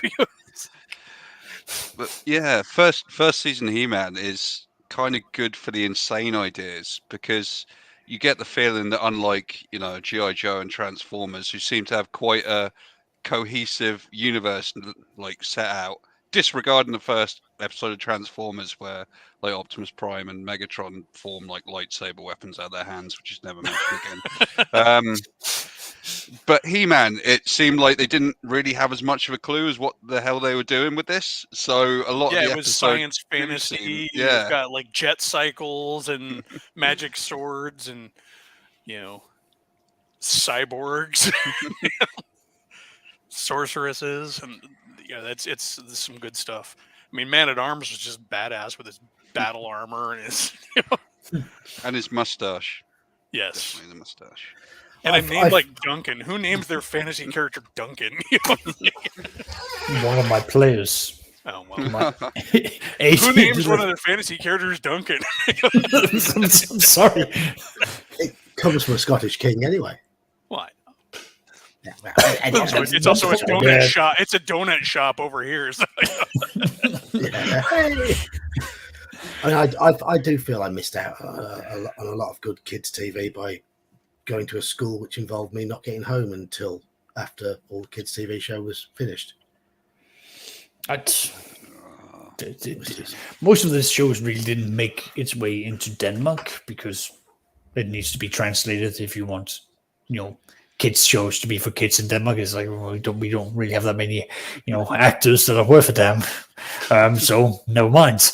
But yeah, first season He-Man is kind of good for the insane ideas, because you get the feeling that unlike G.I. Joe and Transformers, who seem to have quite a cohesive universe like set out, disregarding the first episode of Transformers where like Optimus Prime and Megatron form like lightsaber weapons out of their hands, which is never mentioned again. But He-Man, it seemed like they didn't really have as much of a clue as what the hell they were doing with this. So a lot of the it was science fantasy. You've got like jet cycles and magic swords and cyborgs, sorceresses, and it's some good stuff. I mean, Man-at-Arms was just badass with his battle armor and his and his mustache. Yes, definitely the mustache. And a name like Duncan. Who names their fantasy character Duncan? One of my players. Oh well. Who names one of their fantasy characters Duncan? I'm sorry. it comes from a Scottish king anyway. What? Yeah, it's also a donut shop. It's a donut shop over here. So. Yeah. I mean, I do feel I missed out on a lot of good kids' TV by going to a school which involved me not getting home until after all the kids' TV show was finished. Most of the shows really didn't make its way into Denmark because it needs to be translated if you want, kids shows to be for kids in Denmark. It's like, well, we don't really have that many, actors that are worth a damn. So never mind.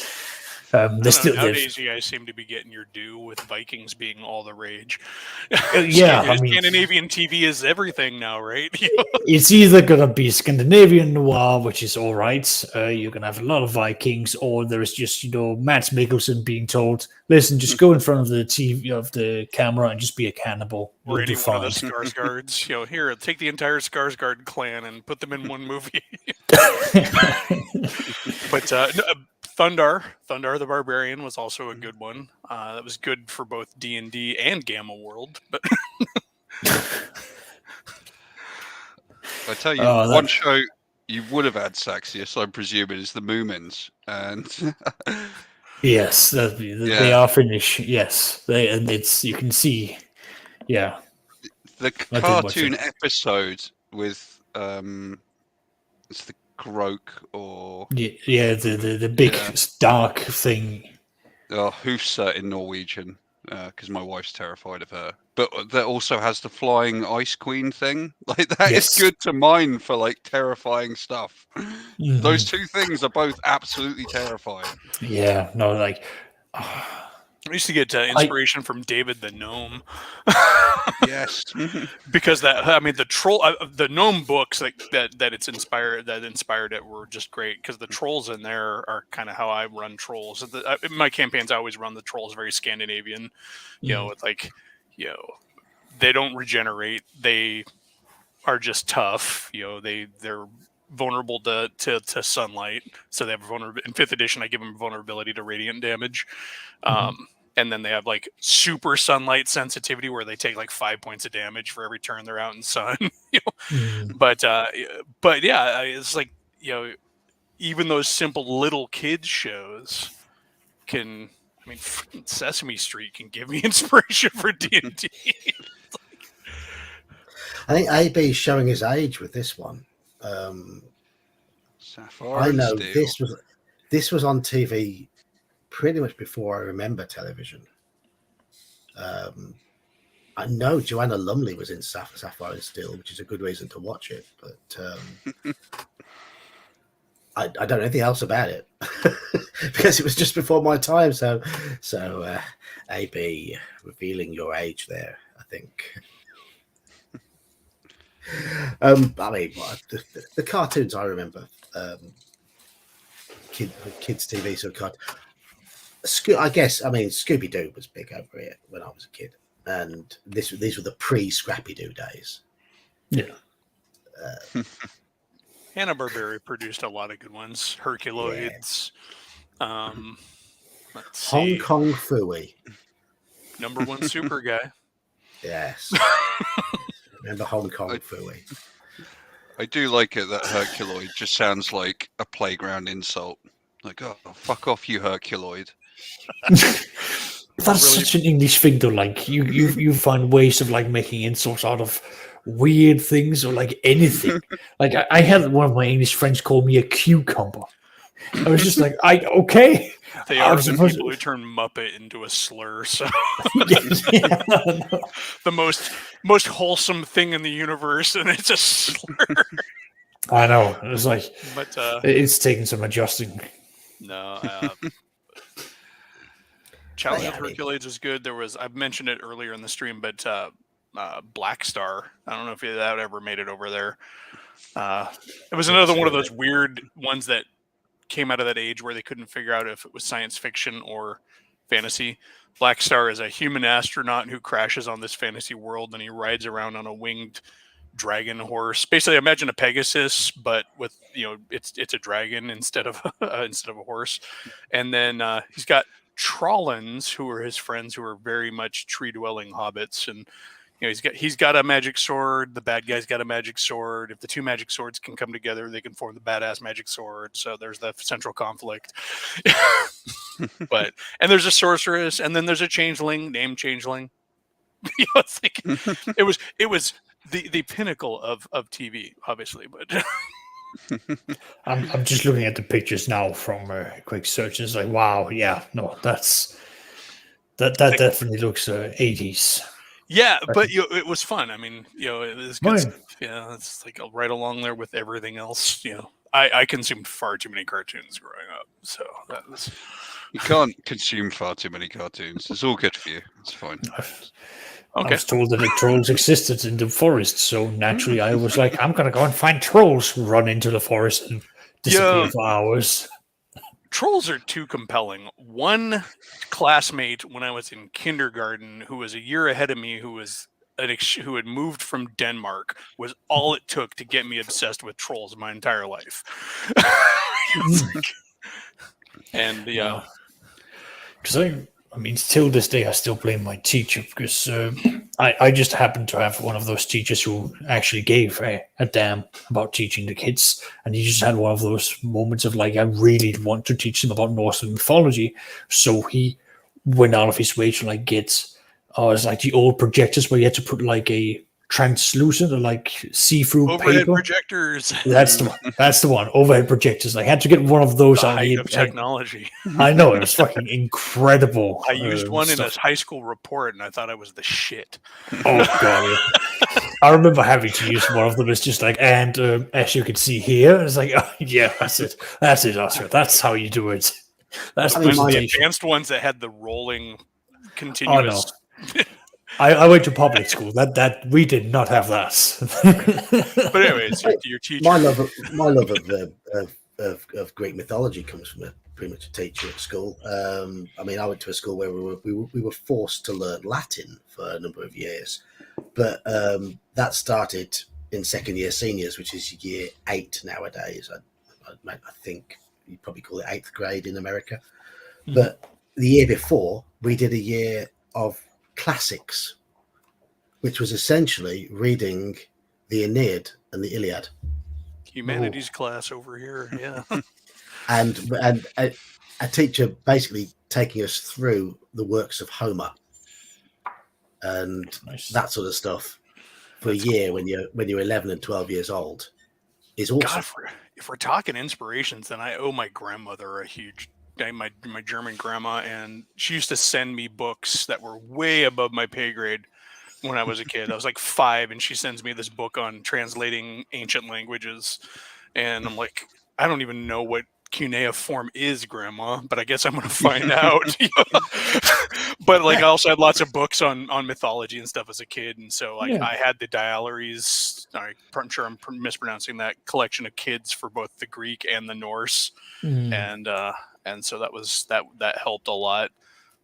Nowadays, you guys seem to be getting your due with Vikings being all the rage. Yeah, Scandinavian TV is everything now, right? It's either gonna be Scandinavian noir, which is all right. You're gonna have a lot of Vikings, or there's just Mads Mikkelsen being told, "Listen, just go in front of the TV of the camera and just be a cannibal." Or any one of the Skarsgårds. Here, take the entire Skarsgård clan and put them in one movie. But Thundar the Barbarian was also a good one. That was good for both D&D and Gamma World. But I tell you, one show you would have had Saxius, I'm presuming, is the Moomins, and yes, they are Finnish. Yes, you can see, yeah, the cartoon episode with it's the Croak or the big dark thing. Hufsa in Norwegian, because my wife's terrified of her. But that also has the flying ice queen thing. Like that is good to mine for like terrifying stuff. Mm-hmm. Those two things are both absolutely terrifying. Yeah, no, like I used to get inspiration from David the Gnome. Yes. Because the gnome books that inspired it were just great, because the trolls in there are kind of how I run trolls. In my campaigns, I always run the trolls very Scandinavian, with they don't regenerate. They are just tough. They're vulnerable to sunlight, so they have in 5th edition. I give them vulnerability to radiant damage. And then they have like super sunlight sensitivity, where they take like 5 points of damage for every turn they're out in sun. But yeah, it's like, even those simple little kids shows can. I mean, Sesame Street can give me inspiration for D&D. I think AB is showing his age with this one. Sapphire I and know Steel. this was on TV pretty much before I remember television. I know Joanna Lumley was in Sapphire and Steel, which is a good reason to watch it, but I don't know anything else about it because it was just before my time. So AB, revealing your age there, I think. I mean, the cartoons I remember, kids TV, so I guess. I mean, Scooby Doo was big over here when I was a kid, and these were the pre-Scrappy Doo days. Yeah. Hanna-Barbera produced a lot of good ones. Herculoids. Yeah. Let's see. Hong Kong Phooey. Number 1 super guy. Yes. Remember Hong Kong Phooey? I do like it that Herculoid just sounds like a playground insult. Like, oh, fuck off, you Herculoid. That's such an English thing, though. Like, you find ways of like making insults out of weird things or like anything. Like, I had one of my English friends call me a cucumber. I was just like, okay. They are the people who turn Muppet into a slur. So the most wholesome thing in the universe, and it's a slur. I know. It was like, but it's taking some adjusting. No. Challenge of Hercules is good. I've mentioned it earlier in the stream, but Black Star. I don't know if that ever made it over there. It was another one of those weird ones that came out of that age where they couldn't figure out if it was science fiction or fantasy. Black Star is a human astronaut who crashes on this fantasy world, and he rides around on a winged dragon horse. Basically, imagine a Pegasus, but with it's a dragon instead of a horse. And then he's got Trollins, who are his friends, who are very much tree-dwelling hobbits, and he's got a magic sword. The bad guy's got a magic sword. If the two magic swords can come together, they can form the badass magic sword. So there's the central conflict. And there's a sorceress, and then there's a changeling named Changeling. It's like, it was the pinnacle of TV, obviously. But I'm just looking at the pictures now from a quick search. It's like, wow, yeah, no, that definitely looks 80s. Yeah, but it was fun. I mean, it was good stuff. Yeah, it's like right along there with everything else. I consumed far too many cartoons growing up, so that was. You can't consume far too many cartoons. It's all good for you. It's fine. Okay. I was told that the trolls existed in the forest, so naturally I was like, I'm going to go and find trolls, run into the forest, and disappear for hours. Trolls are too compelling. One classmate when I was in kindergarten, who was a year ahead of me, who had moved from Denmark, was all it took to get me obsessed with trolls my entire life. And because I mean, till this day, I still blame my teacher because I just happened to have one of those teachers who actually gave a damn about teaching the kids. And he just had one of those moments of like, I really want to teach them about Norse mythology. So he went out of his way to like get, it's like the old projectors where you had to put like a translucent or like see-through overhead paper. projectors. That's the one. That's the one. Overhead projectors. I had to get one of those the out height of technology. I know, it was fucking incredible. I used one in a high school report, and I thought I was the shit. Oh god! I remember having to use one of them. It's just like, and as you can see here, it's like, oh, yeah, that's it, Oscar. That's how you do it. That's the advanced ones that had the rolling continuous. I went to public school. That we did not have that. But anyways, your teacher. My love of Greek mythology comes from pretty much a teacher at school. I mean, I went to a school where we were forced to learn Latin for a number of years, but that started in second year seniors, which is year 8 nowadays. I think you'd probably call it 8th grade in America. Mm. But the year before, we did a year of classics, which was essentially reading the Aeneid and the Iliad. Humanities class over here, yeah. and a teacher basically taking us through the works of Homer and that sort of stuff for a year cool. when you're 11 and 12 years old is awesome. God, if we're talking inspirations, then I owe my grandmother a huge my German grandma, and she used to send me books that were way above my pay grade when I was a kid. I was like 5, and she sends me this book on translating ancient languages, and I'm like, I don't even know what cuneiform is, Grandma, but I guess I'm going to find out. But like, I also had lots of books on mythology and stuff as a kid, and so like I had the Dialories. I'm sure I'm mispronouncing that collection of kids for both the Greek and the Norse, and so that helped a lot.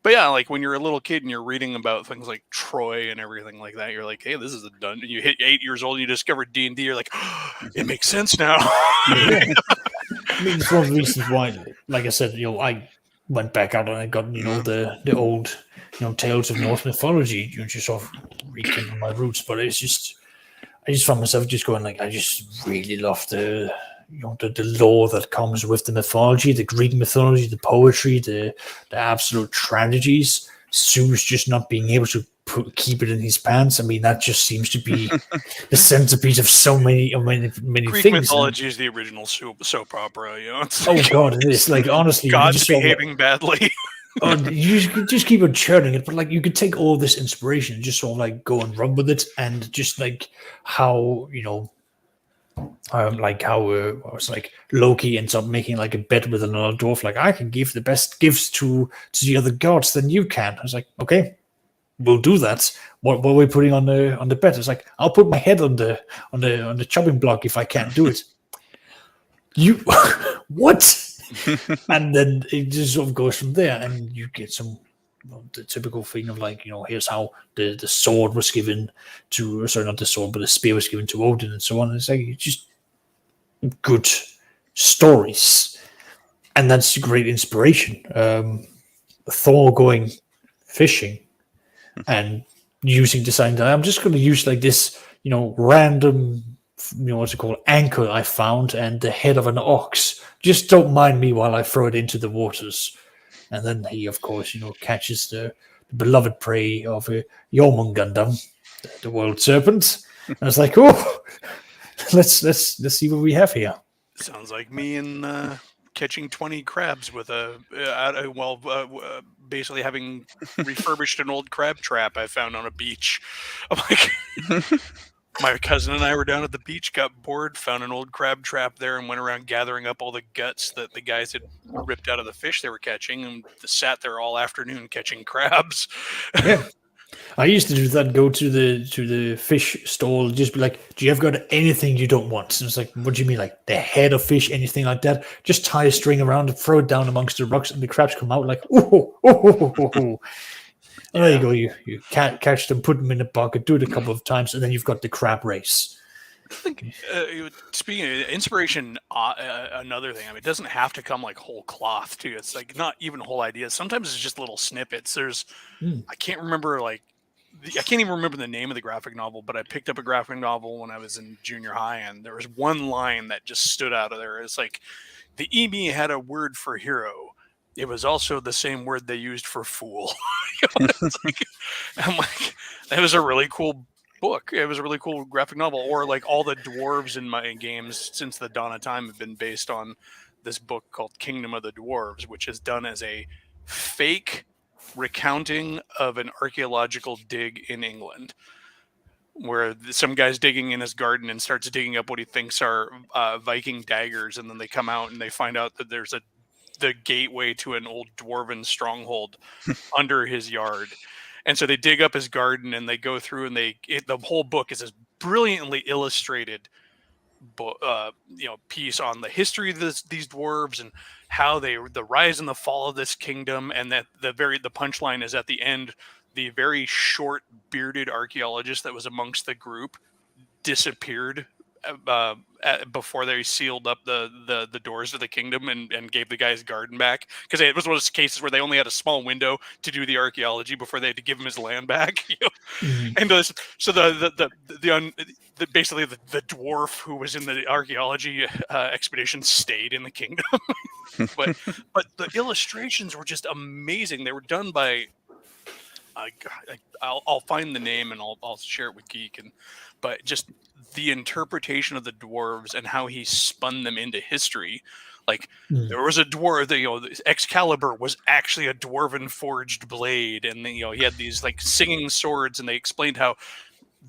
But yeah, like when you're a little kid and you're reading about things like Troy and everything like that, you're like, hey, this is a done. You hit 8 years old, and you discover D&D. You're like, oh, it makes sense now. I mean, it's one of the reasons why, like I said, I went back out and I got, the old, tales of Norse mythology, just sort of rekindle my roots. But I just found myself just going like, I just really love the lore that comes with the mythology, the Greek mythology, the poetry, the absolute tragedies. Zeus just not being able to keep it in his pants. I mean, that just seems to be the centerpiece of so many Greek things. Mythology is the original soap opera. God, it is. Like, honestly, God's behaving badly. You just keep on churning it, but like you could take all this inspiration and just sort of like go and run with it, and just like how it's like Loki ends up making like a bet with another dwarf, like, I can give the best gifts to the other gods than you can. I was like, okay, we'll do that. What are we putting on the bet? It's like, I'll put my head on the chopping block if I can't do it. You what? And then it just sort of goes from there, and you get some the typical thing of like, here's how the sword was given to, sorry, not the sword, but the spear was given to Odin, and so on. And it's like just good stories, and that's great inspiration. Thor going fishing and using design. I'm just going to use like this, random, what's it called, anchor I found, and the head of an ox. Just don't mind me while I throw it into the waters. And then he, of course, catches the beloved prey of Jormungandr, the world serpent. And I was like, oh, let's see what we have here. Sounds like me and catching 20 crabs with basically having refurbished an old crab trap I found on a beach. I'm like, my cousin and I were down at the beach, got bored, found an old crab trap there, and went around gathering up all the guts that the guys had ripped out of the fish they were catching, and sat there all afternoon catching crabs. Yeah, I used to do that. Go to the fish stall, just be like, "Do you ever got anything you don't want?" And it's like, "What do you mean, like the head of fish, anything like that? Just tie a string around and throw it down amongst the rocks, and the crabs come out like, oh." And there you go. You can't catch them, put them in a bucket, do it a couple of times, and then you've got the crab race. I think, speaking of inspiration, another thing, I mean, it doesn't have to come like whole cloth too. It's like not even whole ideas. Sometimes it's just little snippets. I can't remember I can't even remember the name of the graphic novel, but I picked up a graphic novel when I was in junior high, and there was one line that just stood out of there. It's like, the EB had a word for hero. It was also the same word they used for fool. I'm like, that was a really cool book. It was a really cool graphic novel. Or like all the dwarves in my games since the dawn of time have been based on this book called Kingdom of the Dwarves, which is done as a fake recounting of an archaeological dig in England, where some guy's digging in his garden and starts digging up what he thinks are Viking daggers, and then they come out and they find out that there's a the gateway to an old dwarven stronghold under his yard. And so they dig up his garden and they go through and the whole book is this brilliantly illustrated piece on the history of these dwarves and how the rise and the fall of this kingdom, and that the punchline is at the end, the very short bearded archaeologist that was amongst the group disappeared before they sealed up the doors of the kingdom and gave the guy's garden back, because it was one of those cases where they only had a small window to do the archaeology before they had to give him his land back. And so basically the dwarf who was in the archaeology expedition stayed in the kingdom. but the illustrations were just amazing. They were done by I'll find the name and I'll share it with Geek, but just the interpretation of the dwarves and how he spun them into history. Like there was a dwarf, Excalibur was actually a dwarven forged blade, and he had these like singing swords, and they explained how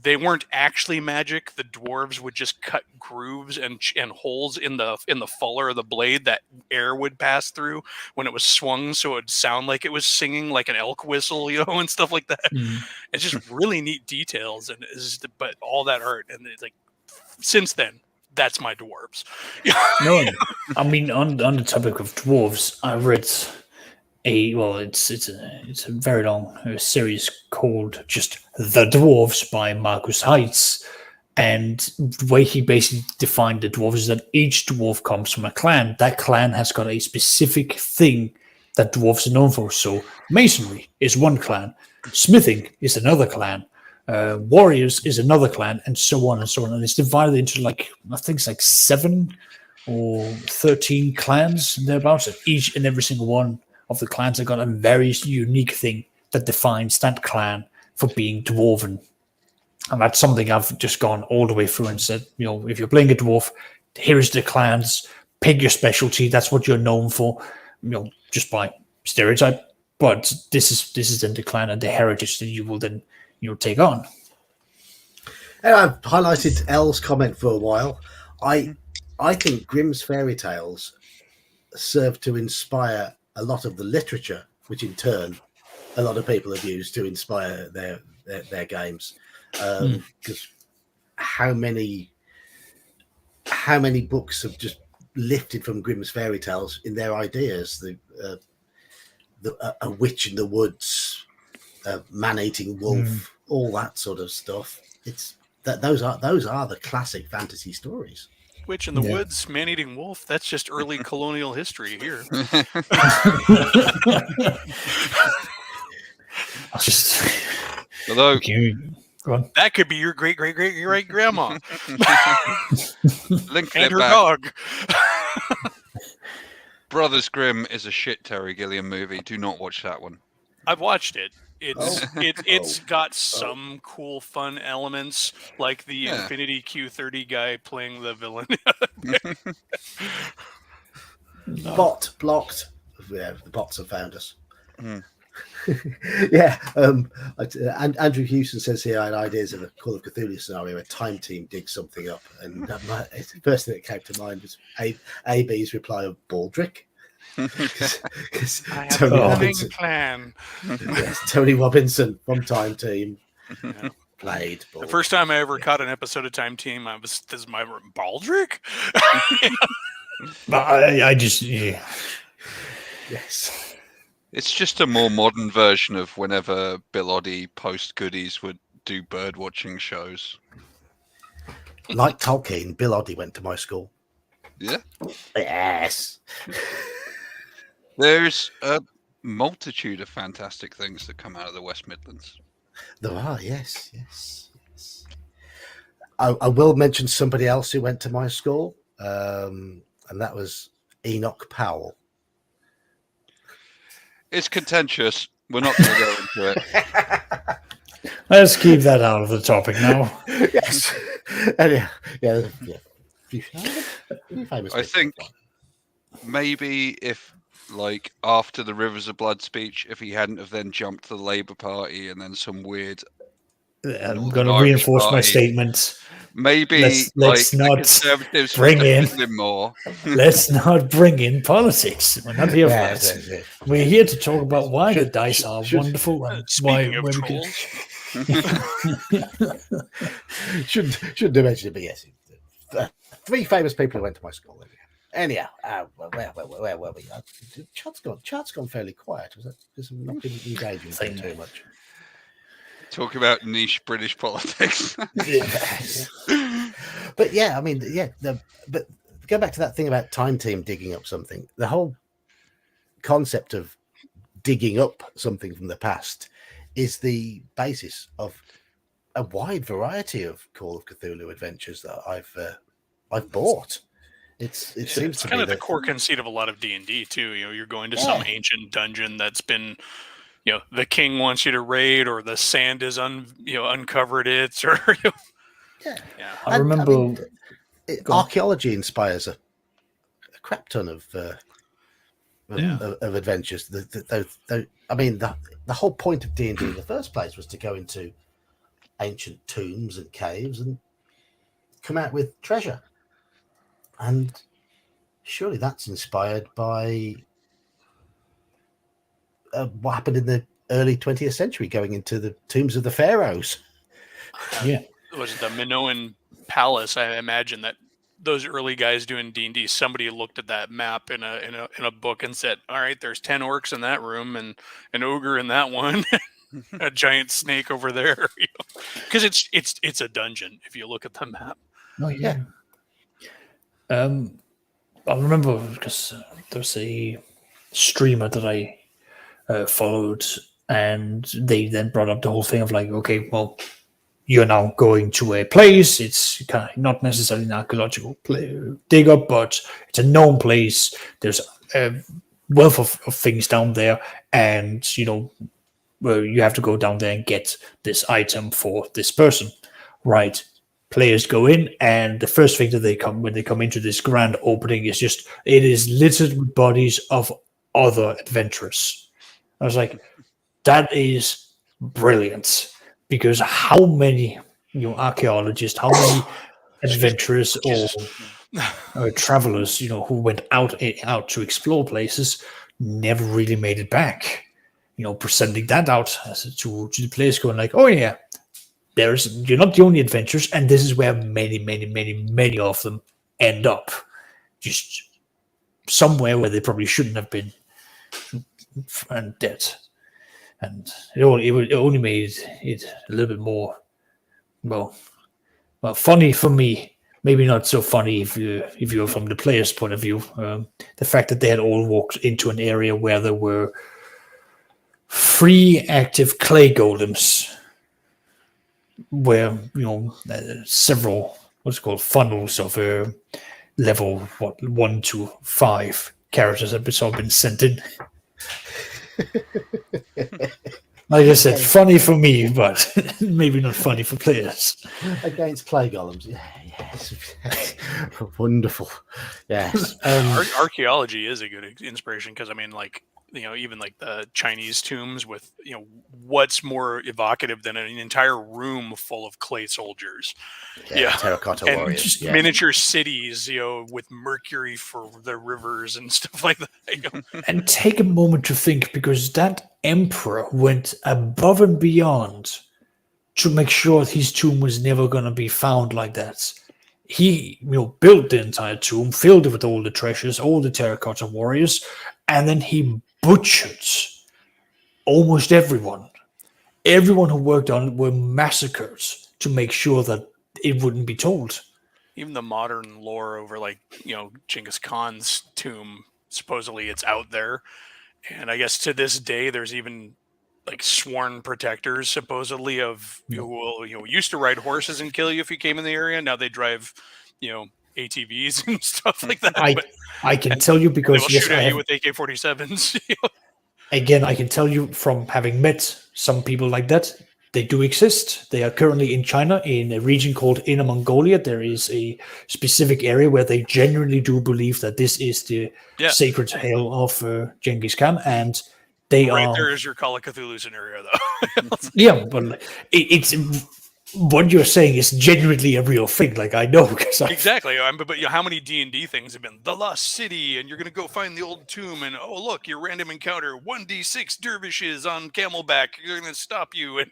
they weren't actually magic. The dwarves would just cut grooves and holes in the fuller of the blade that air would pass through when it was swung, so it would sound like it was singing like an elk whistle, and stuff like that. It's just really neat details, but all that art, and it's like since then, that's my dwarves. No, I mean on the topic of dwarves, I read it's a very long series called just The Dwarves by Marcus Heitz, and the way he basically defined the dwarves is that each dwarf comes from a clan. That clan has got a specific thing that dwarves are known for. So masonry is one clan, smithing is another clan, warriors is another clan, and so on and so on. And it's divided into I think it's like 7 or 13 clans thereabouts, and each and every single one of the clans have got a very unique thing that defines that clan for being dwarven. And that's something I've just gone all the way through and said, if you're playing a dwarf, here's the clans, pick your specialty, that's what you're known for, just by stereotype. But this is then the clan and the heritage that you will then take on. And I've highlighted Elle's comment for a while. I think Grimm's fairy tales serve to inspire a lot of the literature, which in turn a lot of people have used to inspire their games. Because how many books have just lifted from Grimm's fairy tales in their ideas? A witch in the woods, a man-eating wolf, all that sort of stuff. Those are the classic fantasy stories. Witch in the woods, man-eating wolf. That's just early colonial history here. Although go on. That could be your great grandma linking and it her back, dog. Brothers Grimm is a shit Terry Gilliam movie. Do not watch that one. I've watched it. It's got some cool, fun elements, like the Infinity Q30 guy playing the villain. Bot blocked. Yeah, the bots have found us. Yeah. And Andrew Houston says here I had ideas of a Call of Cthulhu scenario where Time Team digs something up, and the first thing that came to mind was AB's reply of Baldric. Because I have a living plan. Yes, Tony Robinson from Time Team played Baldric. The first time I ever caught an episode of Time Team, this is my Baldric. I just Yes. It's just a more modern version of whenever Bill Oddie post goodies would do bird watching shows. Like Tolkien, Bill Oddie went to my school. Yeah. Yes. There's a multitude of fantastic things that come out of the West Midlands. There are, yes. I will mention somebody else who went to my school, and that was Enoch Powell. It's contentious. We're not going to go into it. let's keep that out of the topic now. Yes. And yeah. I think maybe if, after the Rivers of Blood speech, if he hadn't have then jumped to the Labour Party and then some weird... I'm going to reinforce my statement. Maybe Let's like the not Conservatives bring should in- defend him more. Let's not bring in politics. We're not here for Yes, that. yes, yes. We're here to talk about why the Should- dice should- are should- wonderful and Speaking of why we can. trolls, should do mention it, but yes, three famous people who went to my school. Anyhow, where were we? Chat's gone fairly quiet. Was that because I'm not engaging Same. too much? Talk about niche British politics. Yes. But yeah, I mean, yeah. But go back to that thing about Time Team digging up something. The whole concept of digging up something from the past is the basis of a wide variety of Call of Cthulhu adventures that I've bought. It seems it's to kind be of the that core conceit of a lot of D&D too. You know, you're going to some ancient dungeon that's been, you know, the king wants you to raid, or the sand is uncovered it, or yeah. I remember. Go on. Archaeology inspires a crap ton of adventures. I mean, the whole point of D&D in the first place was to go into ancient tombs and caves and come out with treasure. And surely that's inspired by what happened in the early 20th century, going into the tombs of the pharaohs. Yeah. was it the Minoan Palace? I imagine that those early guys doing D&D, somebody looked at that map in a book and said, "All right, there's 10 orcs in that room and an ogre in that one, a giant snake over there." Because it's a dungeon if you look at the map. Oh yeah. I remember because there was a streamer that I followed, and they then brought up the whole thing of like, okay, well, you're now going to a place. It's kind of not necessarily an archaeological dig up, but it's a known place. There's a wealth of things down there, and you have to go down there and get this item for this person, right? Players go in, and the first thing that when they come into this grand opening is just, it is littered with bodies of other adventurers. I was like, that is brilliant, because how many archaeologists, how many adventurers or travelers who went out to explore places never really made it back. Presenting that out to the players, going like, oh yeah, you're not the only adventurers, and this is where many of them end up, just somewhere where they probably shouldn't have been, and dead. And it only made it a little bit more, well, funny for me. Maybe not so funny if you're from the player's point of view. The fact that they had all walked into an area where there were 3 active clay golems, where several what's called funnels of level 1 to 5 characters have been sent in. Like I said, funny for me, but maybe not funny for players. Against clay golems, yes. Wonderful, yes. Archaeology is a good inspiration, because I mean, like, even like the Chinese tombs with, what's more evocative than an entire room full of clay soldiers? Terracotta and warriors, just miniature cities, with mercury for the rivers and stuff like that. And take a moment to think, because that emperor went above and beyond to make sure his tomb was never going to be found like that. He built the entire tomb, filled it with all the treasures, all the terracotta warriors, and then he butchered almost everyone. Everyone who worked on it were massacred to make sure that it wouldn't be told. Even the modern lore over, like, Genghis Khan's tomb, supposedly it's out there. And I guess to this day, there's even like sworn protectors, supposedly, of who will, used to ride horses and kill you if you came in the area. Now they drive, ATVs and stuff like that. I can tell you, because they will shoot at you with AK-47s. Again, I can tell you from having met some people like that, they do exist. They are currently in China, in a region called Inner Mongolia. There is a specific area where they genuinely do believe that this is the sacred tale of Genghis Khan, and they right are... there is your Call of Cthulhu scenario, though. Yeah, but it's what you're saying is genuinely a real thing. Like I know because Exactly. But how many D&D things have been the Lost City, and you're going to go find the old tomb, and oh look, your random encounter 1d6 dervishes on camelback. They're going to stop you, and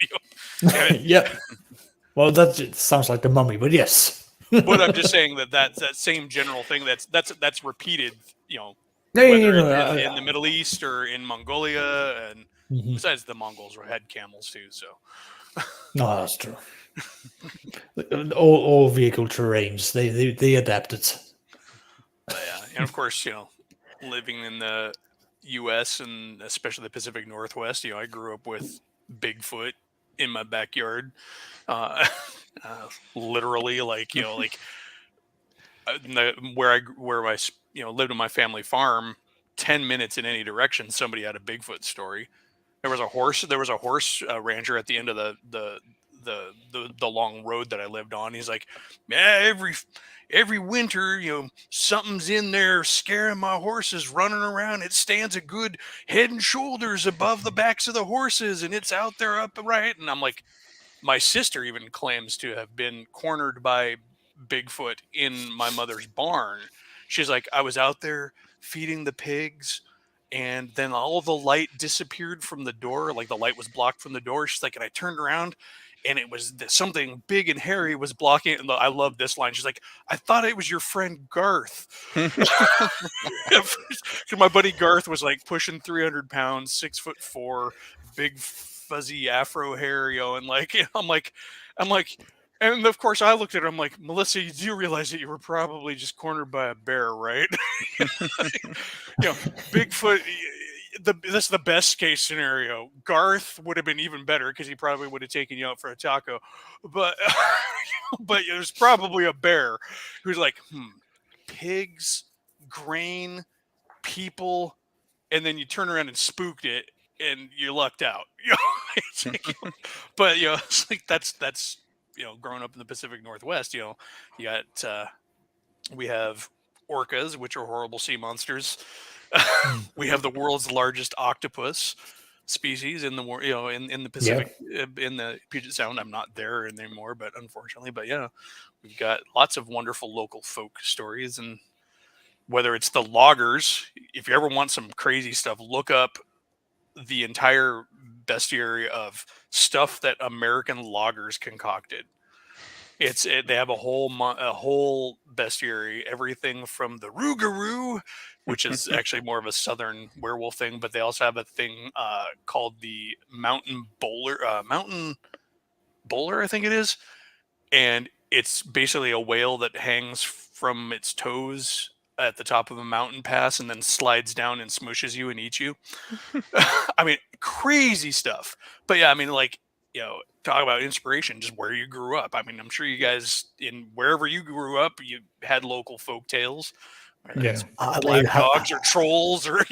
yeah. Well, that sounds like the Mummy, but yes. But I'm just saying that's that same general thing that's repeated. Yeah, Whether no, it's in the Middle East or in Mongolia, and besides the Mongols had camels too. So no, that's true. all vehicle terrains they adapted. yeah, and of course living in the U.S. and especially the Pacific Northwest, I grew up with Bigfoot in my backyard, literally, like where I lived on my family farm. 10 minutes in any direction, somebody had a Bigfoot story. There was a horse rancher at the end of the long road that I lived on. He's like, yeah, every winter, something's in there scaring my horses, running around. It stands a good head and shoulders above the backs of the horses, and it's out there upright. And I'm like, my sister even claims to have been cornered by Bigfoot in my mother's barn. She's like, I was out there feeding the pigs, and then all the light disappeared from the door. Like the light was blocked from the door. She's like, and I turned around, and it was something big and hairy was blocking it. And I love this line. She's like, I thought it was your friend Garth. My buddy Garth was like pushing 300 pounds, 6'4", big fuzzy afro hair, and like I'm like, and of course I looked at her. I'm like, Melissa, you do realize that you were probably just cornered by a bear, right? Bigfoot. This is the best case scenario. Garth would have been even better because he probably would have taken you out for a taco, but there's probably a bear who's like, pigs, grain, people, and then you turn around and spooked it, and you lucked out. But it's like that's growing up in the Pacific Northwest. You got we have orcas, which are horrible sea monsters. We have the world's largest octopus species in the in the Pacific, in the Puget Sound. I'm not there anymore, but unfortunately, we've got lots of wonderful local folk stories. And whether it's the loggers, if you ever want some crazy stuff, look up the entire bestiary of stuff that American loggers concocted. They have a whole bestiary, everything from the Rougarou, which is actually more of a southern werewolf thing, but they also have a thing called the mountain bowler, I think it is, and it's basically a whale that hangs from its toes at the top of a mountain pass and then slides down and smooshes you and eats you. I mean, crazy stuff. But yeah, I mean, like, talk about inspiration, just where you grew up. I mean, I'm sure you guys, in wherever you grew up, you had local folk tales. Yeah. Black dogs or trolls or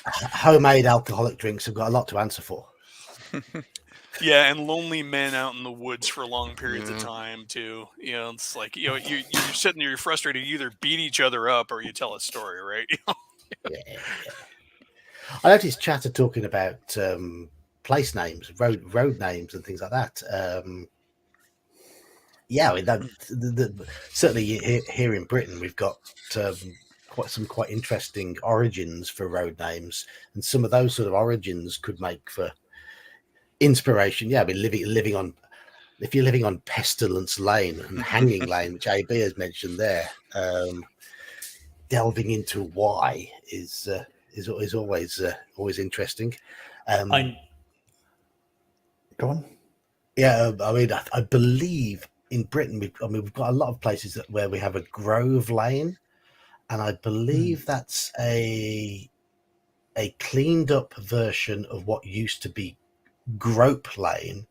homemade alcoholic drinks have got a lot to answer for. Yeah, and lonely men out in the woods for long periods of time too. It's like you're sitting there, you're frustrated. You either beat each other up or you tell a story, right? Yeah. I noticed chatter talking about place names, road names, and things like that. I mean, certainly here in Britain, we've got quite interesting origins for road names, and some of those sort of origins could make for inspiration. Yeah, I mean, if you're living on Pestilence Lane and Hanging Lane, which AB has mentioned there, delving into why is always interesting. Go on. Yeah, I mean, I believe in Britain we've got a lot of places where we have a Grove Lane, and I believe that's a cleaned up version of what used to be Grope Lane,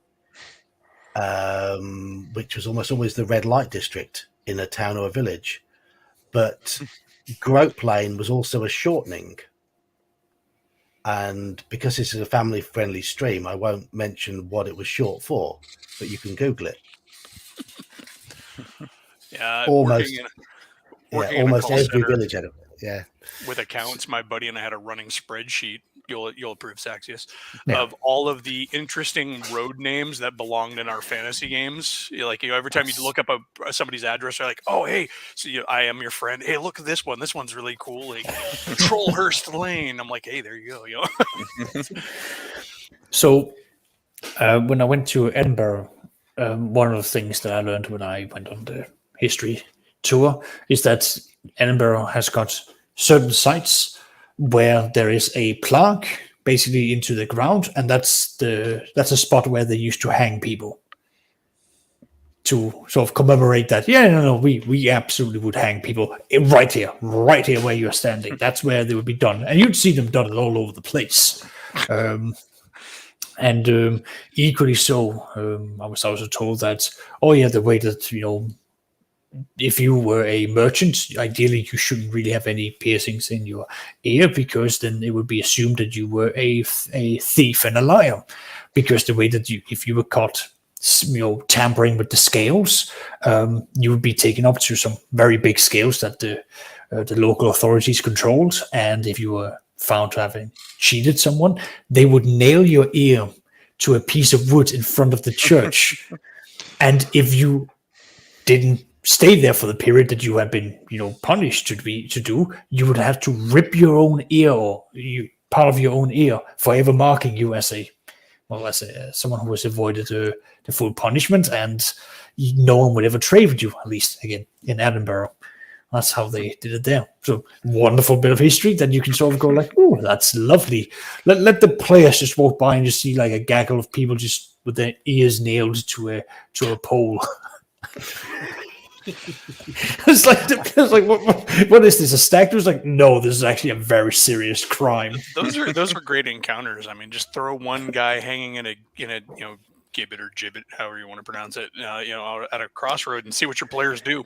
which was almost always the red light district in a town or a village. But Grope Lane was also a shortening. And because this is a family-friendly stream, I won't mention what it was short for, but you can Google it. Yeah, almost working in almost a call every center. village had it. Yeah. with accounts. My buddy and I had a running spreadsheet. You'll approve, Saxius, Yeah. of all of the interesting road names that belonged in our fantasy games. Every time you look up somebody's address, you're like, oh hey, so I am your friend. Hey, look at this one. This one's really cool. Like Trollhurst Lane. I'm like, hey, there you go. So when I went to Edinburgh, one of the things that I learned when I went on the history tour is that Edinburgh has got certain sites where there is a plaque basically into the ground, and that's a spot where they used to hang people to sort of commemorate that. Yeah, no, we absolutely would hang people right here where you're standing. That's where they would be done, and you'd see them done all over the place. And equally so, I was also told that, the way that, if you were a merchant, ideally you shouldn't really have any piercings in your ear, because then it would be assumed that you were a thief and a liar. Because the way that if you were caught, tampering with the scales, you would be taken up to some very big scales that the local authorities controlled. And if you were found to having cheated someone, they would nail your ear to a piece of wood in front of the church. And if you didn't stay there for the period that you had been, punished to do, you would have to rip your own ear, or part of your own ear, forever marking you as someone who has avoided the full punishment, and no one would ever trade with you, at least again in Edinburgh. That's how they did it there. So wonderful bit of history that you can sort of go like, oh, that's lovely. Let the players just walk by and just see like a gaggle of people just with their ears nailed to a pole. it's like what is this, a stack? It was like, no, this is actually a very serious crime. Those are great encounters. I mean, just throw one guy hanging in a gibbet or gibbet, however you want to pronounce it, out at a crossroad, and see what your players do.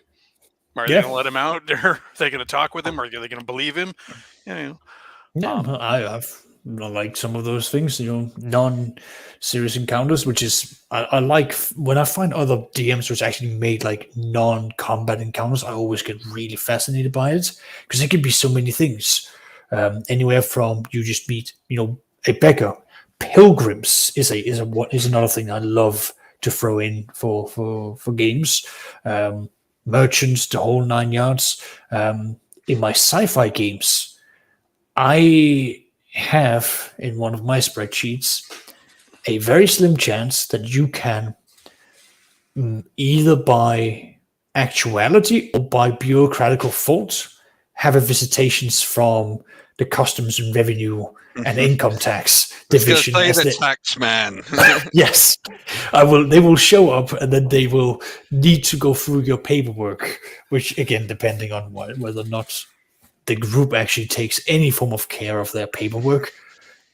Are they going to let him out? Are they going to talk with him? Are they going to believe him? Yeah, I've like some of those things, non-serious encounters, which is I like when I find other DMs which actually made like non-combat encounters. I always get really fascinated by it, because it can be so many things. Anywhere from you just meet, a beggar. Pilgrims is another thing I love to throw in for games. Merchants, the whole 9 yards. In my sci-fi games, I have in one of my spreadsheets a very slim chance that you can either by actuality or by bureaucratical fault have a visitations from the customs and revenue and income tax division. The tax man. Yes, they will show up, and then they will need to go through your paperwork, which again, depending on whether or not the group actually takes any form of care of their paperwork.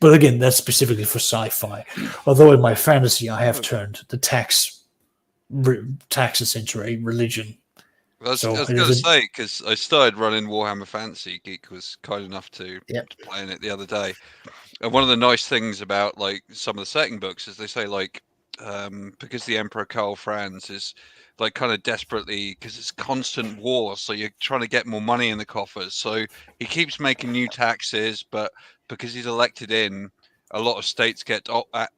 But again, that's specifically for sci-fi. Although in my fantasy, I have turned the taxes into a religion. I was going to say, because I started running Warhammer Fantasy. Geek was kind enough to play in it the other day. And one of the nice things about like some of the setting books is they say like, because the Emperor Karl Franz is like kind of desperately, because it's constant war, so you're trying to get more money in the coffers. So he keeps making new taxes, but because he's elected in, a lot of states get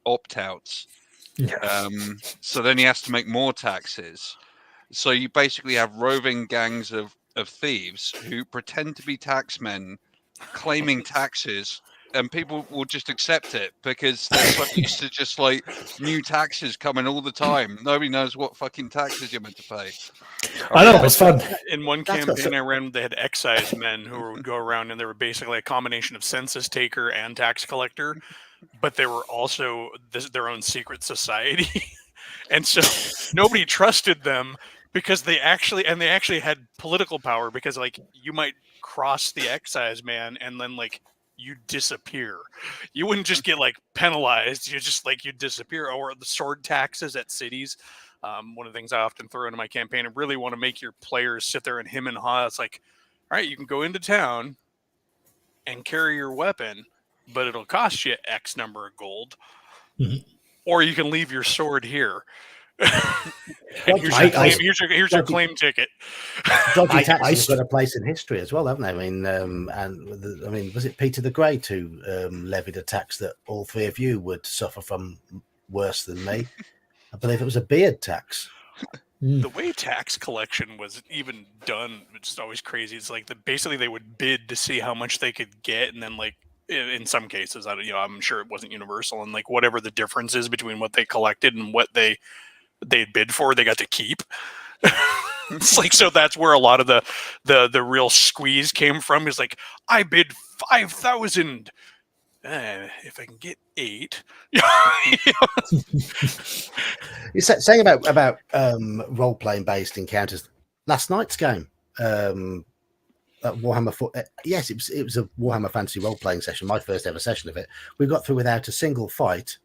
opt-outs. So then he has to make more taxes. So you basically have roving gangs of thieves who pretend to be taxmen, claiming taxes, and people will just accept it because they're so used to just like new taxes coming all the time. Nobody knows what fucking taxes you're meant to pay. I know, it's fun. In one campaign I ran, they had excise men who would go around, and they were basically a combination of census taker and tax collector, but they were also their own secret society. And so nobody trusted them because they actually had political power, because like you might cross the excise man and then like you disappear. You wouldn't just get like penalized. You just like you disappear. Or the sword taxes at cities. One of the things I often throw into my campaign, and really want to make your players sit there and hem and haw. It's like, all right, you can go into town and carry your weapon, but it'll cost you X number of gold. Mm-hmm. Or you can leave your sword here. And here's your claim ticket. Dodgy I taxes st- have got a place in history as well, haven't they? I mean, was it Peter the Great who levied a tax that all three of you would suffer from worse than me? I believe it was a beard tax. The way tax collection was even done, it's just always crazy. It's like basically they would bid to see how much they could get, and then like in some cases, I'm sure it wasn't universal, and like whatever the difference is between what they collected and what they bid for, they got to keep. It's like, so that's where a lot of the real squeeze came from. Is like, I bid 5,000. If I can get 8. You're saying about role playing based encounters. Last night's game, Warhammer. Yes, it was a Warhammer Fantasy role playing session. My first ever session of it. We got through without a single fight,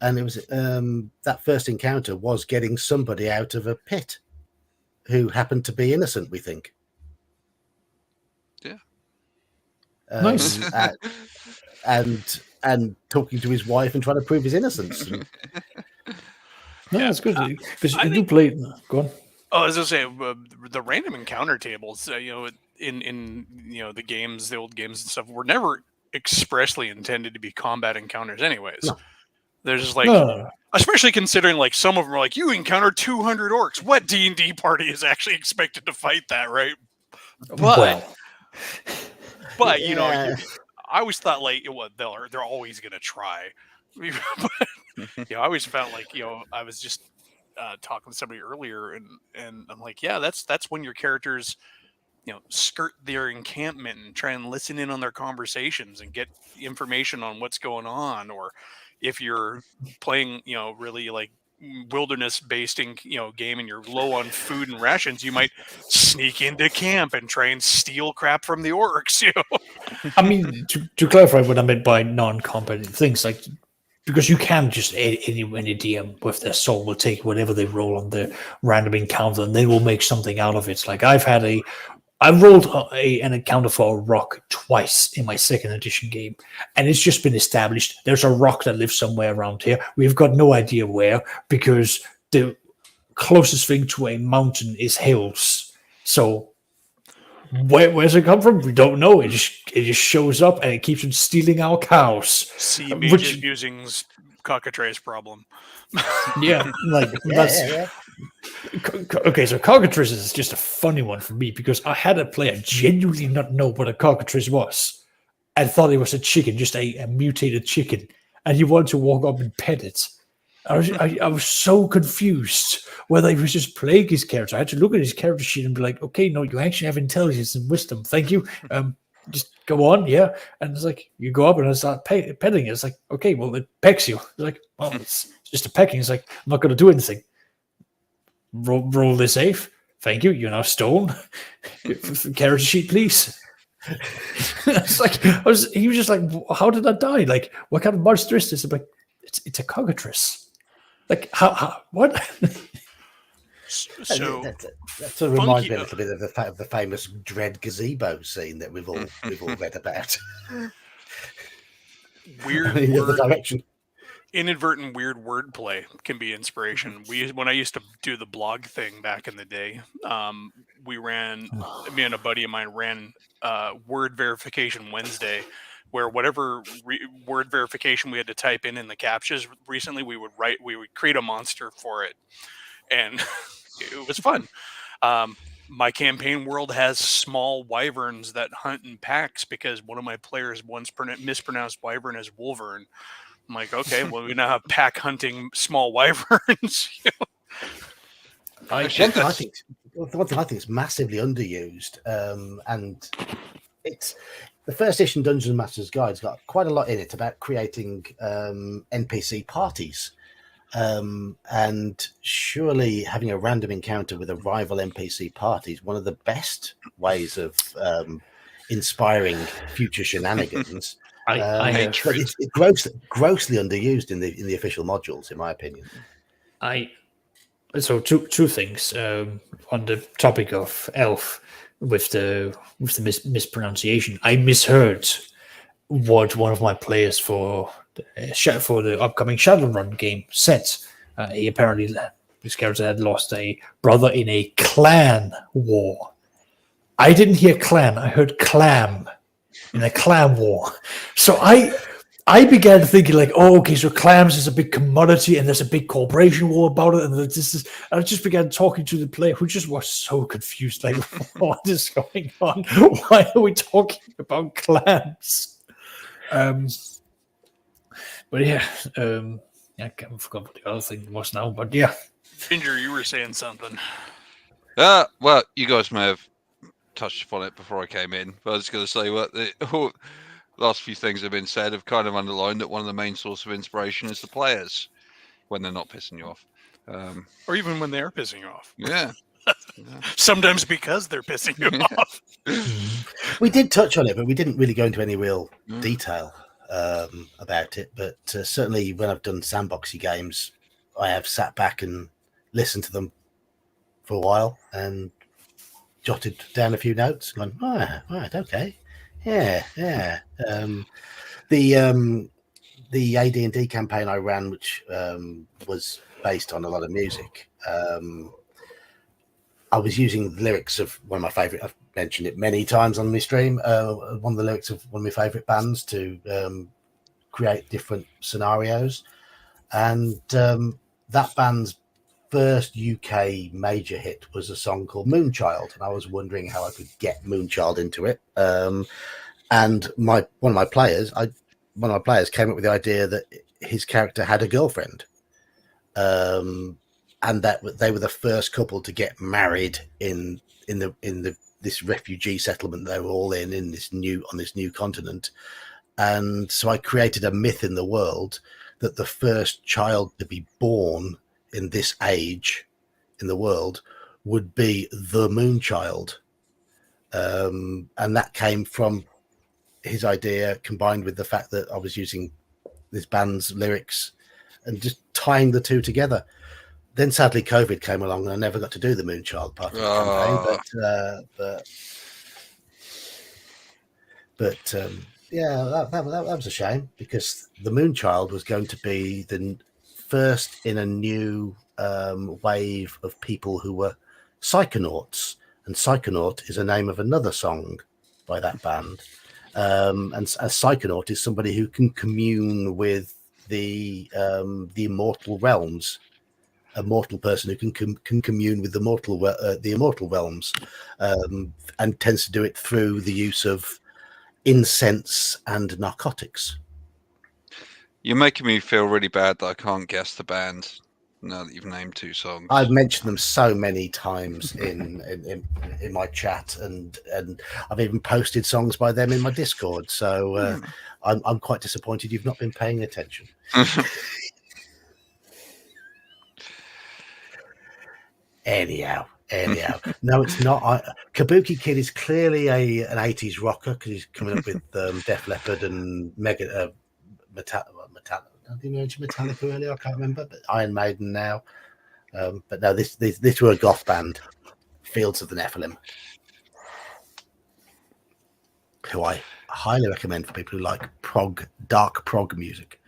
and it was that first encounter was getting somebody out of a pit who happened to be innocent. We think. Yeah. Nice. And talking to his wife and trying to prove his innocence. No, that's good because you do play. Go on. Oh, as I say, the random encounter tables, in the games, the old games and stuff, were never expressly intended to be combat encounters, anyways. No. They're just like, No. especially considering like some of them are like, you encounter 200 orcs. What D&D party is actually expected to fight that, right? But Yeah. I always thought like, they're always gonna try. But, I always felt like I was just talking with somebody earlier, and I'm like, yeah, that's when your characters skirt their encampment and try and listen in on their conversations and get information on what's going on. Or if you're playing really like wilderness based game and you're low on food and rations, you might sneak into camp and try and steal crap from the orcs. I mean, to clarify what I meant by non-competent things, like, because you can just any DM with their soul will take whatever they roll on the random encounter and they will make something out of it. Like I rolled an encounter for a rock twice in my 2nd edition game, and it's just been established there's a rock that lives somewhere around here. We've got no idea where, because the closest thing to a mountain is hills. So where's it come from? We don't know. It just shows up and it keeps on stealing our cows. See, Mage's Musing's cockatrice problem. Yeah, like that's. Yeah. Okay, so cockatrice is just a funny one for me because I had a player genuinely not know what a cockatrice was and thought it was a chicken, just a mutated chicken, and he wanted to walk up and pet it. I was so confused whether he was just playing his character. I had to look at his character sheet and be like, okay, no, you actually have intelligence and wisdom. Thank you. Just go on, yeah. And it's like, you go up and I start petting it. It's like, okay, well, it pecks you. It's like, well, it's just a pecking. It's like, I'm not going to do anything. Roll this safe. Thank you. You're now stone. Character sheet, please. It's like he was just like, how did that die? Like, what kind of monster is this? I'm like, it's a cockatrice. Like, how what? So that reminds me a little bit of the famous Dread gazebo scene that we've all read about. Weird the other direction. Inadvertent weird wordplay can be inspiration. When I used to do the blog thing back in the day, me and a buddy of mine ran word verification Wednesday, where whatever word verification we had to type in the captchas recently, we would create a monster for it, and it was fun. My campaign world has small wyverns that hunt in packs because one of my players once mispronounced wyvern as wolvern. I'm like, okay, well, we now have pack hunting small wyverns. One thing I think is massively underused, and it's the first edition Dungeons and Masters Guide's got quite a lot in it about creating NPC parties, and surely having a random encounter with a rival NPC party is one of the best ways of inspiring future shenanigans. It's grossly underused in the official modules, in my opinion. So two things on the topic of elf with the mispronunciation. I misheard what one of my players for the upcoming Shadowrun game said. He apparently his character had lost a brother in a clan war. I didn't hear clan, I heard clam in a clan war. So I began thinking like, oh, okay, so clams is a big commodity and there's a big corporation war about it. And this is, I just began talking to the player who just was so confused. Like, what is going on? Why are we talking about clams? But yeah, I forgot what the other thing was now. But yeah, Ginger, you were saying something. Well, you guys may have touched upon it before I came in, but I was going to say what the last few things have been said have kind of underlined that one of the main sources of inspiration is the players when they're not pissing you off. Or even when they're pissing you off. Yeah. Sometimes because they're pissing you Yeah. off. We did touch on it, but we didn't really go into any real Mm. detail about it. But certainly when I've done sandboxy games, I have sat back and listened to them for a while and jotted down a few notes. Gone, right, okay, yeah. The AD&D campaign I ran, which was based on a lot of music. I was using the lyrics of one of my favorite. I've mentioned it many times on my stream. One of the lyrics of one of my favorite bands to create different scenarios, and that band's first UK major hit was a song called Moonchild, and I was wondering how I could get Moonchild into it. And one of my players came up with the idea that his character had a girlfriend, and that they were the first couple to get married in this refugee settlement they were all in this new continent. And so I created a myth in the world that the first child to be born in this age in the world would be the Moonchild, and that came from his idea combined with the fact that I was using this band's lyrics and just tying the two together. Then sadly COVID came along and I never got to do the Moonchild part of the campaign, but yeah, that was a shame, because the Moonchild was going to be the first in a new wave of people who were psychonauts, and Psychonaut is a name of another song by that band. And a psychonaut is somebody who can commune with the immortal realms. A mortal person who can commune with the immortal realms, and tends to do it through the use of incense and narcotics. You're making me feel really bad that I can't guess the band now that you've named two songs. I've mentioned them so many times in my chat, and I've even posted songs by them in my Discord. So I'm quite disappointed you've not been paying attention. Anyhow, no, it's not. Kabuki Kid is clearly an 80s rocker, because he's coming up with Def Leppard and Metallica. Did you mention Metallica earlier? I can't remember, but Iron Maiden now. But no, this were a goth band, Fields of the Nephilim, who I highly recommend for people who like dark prog music.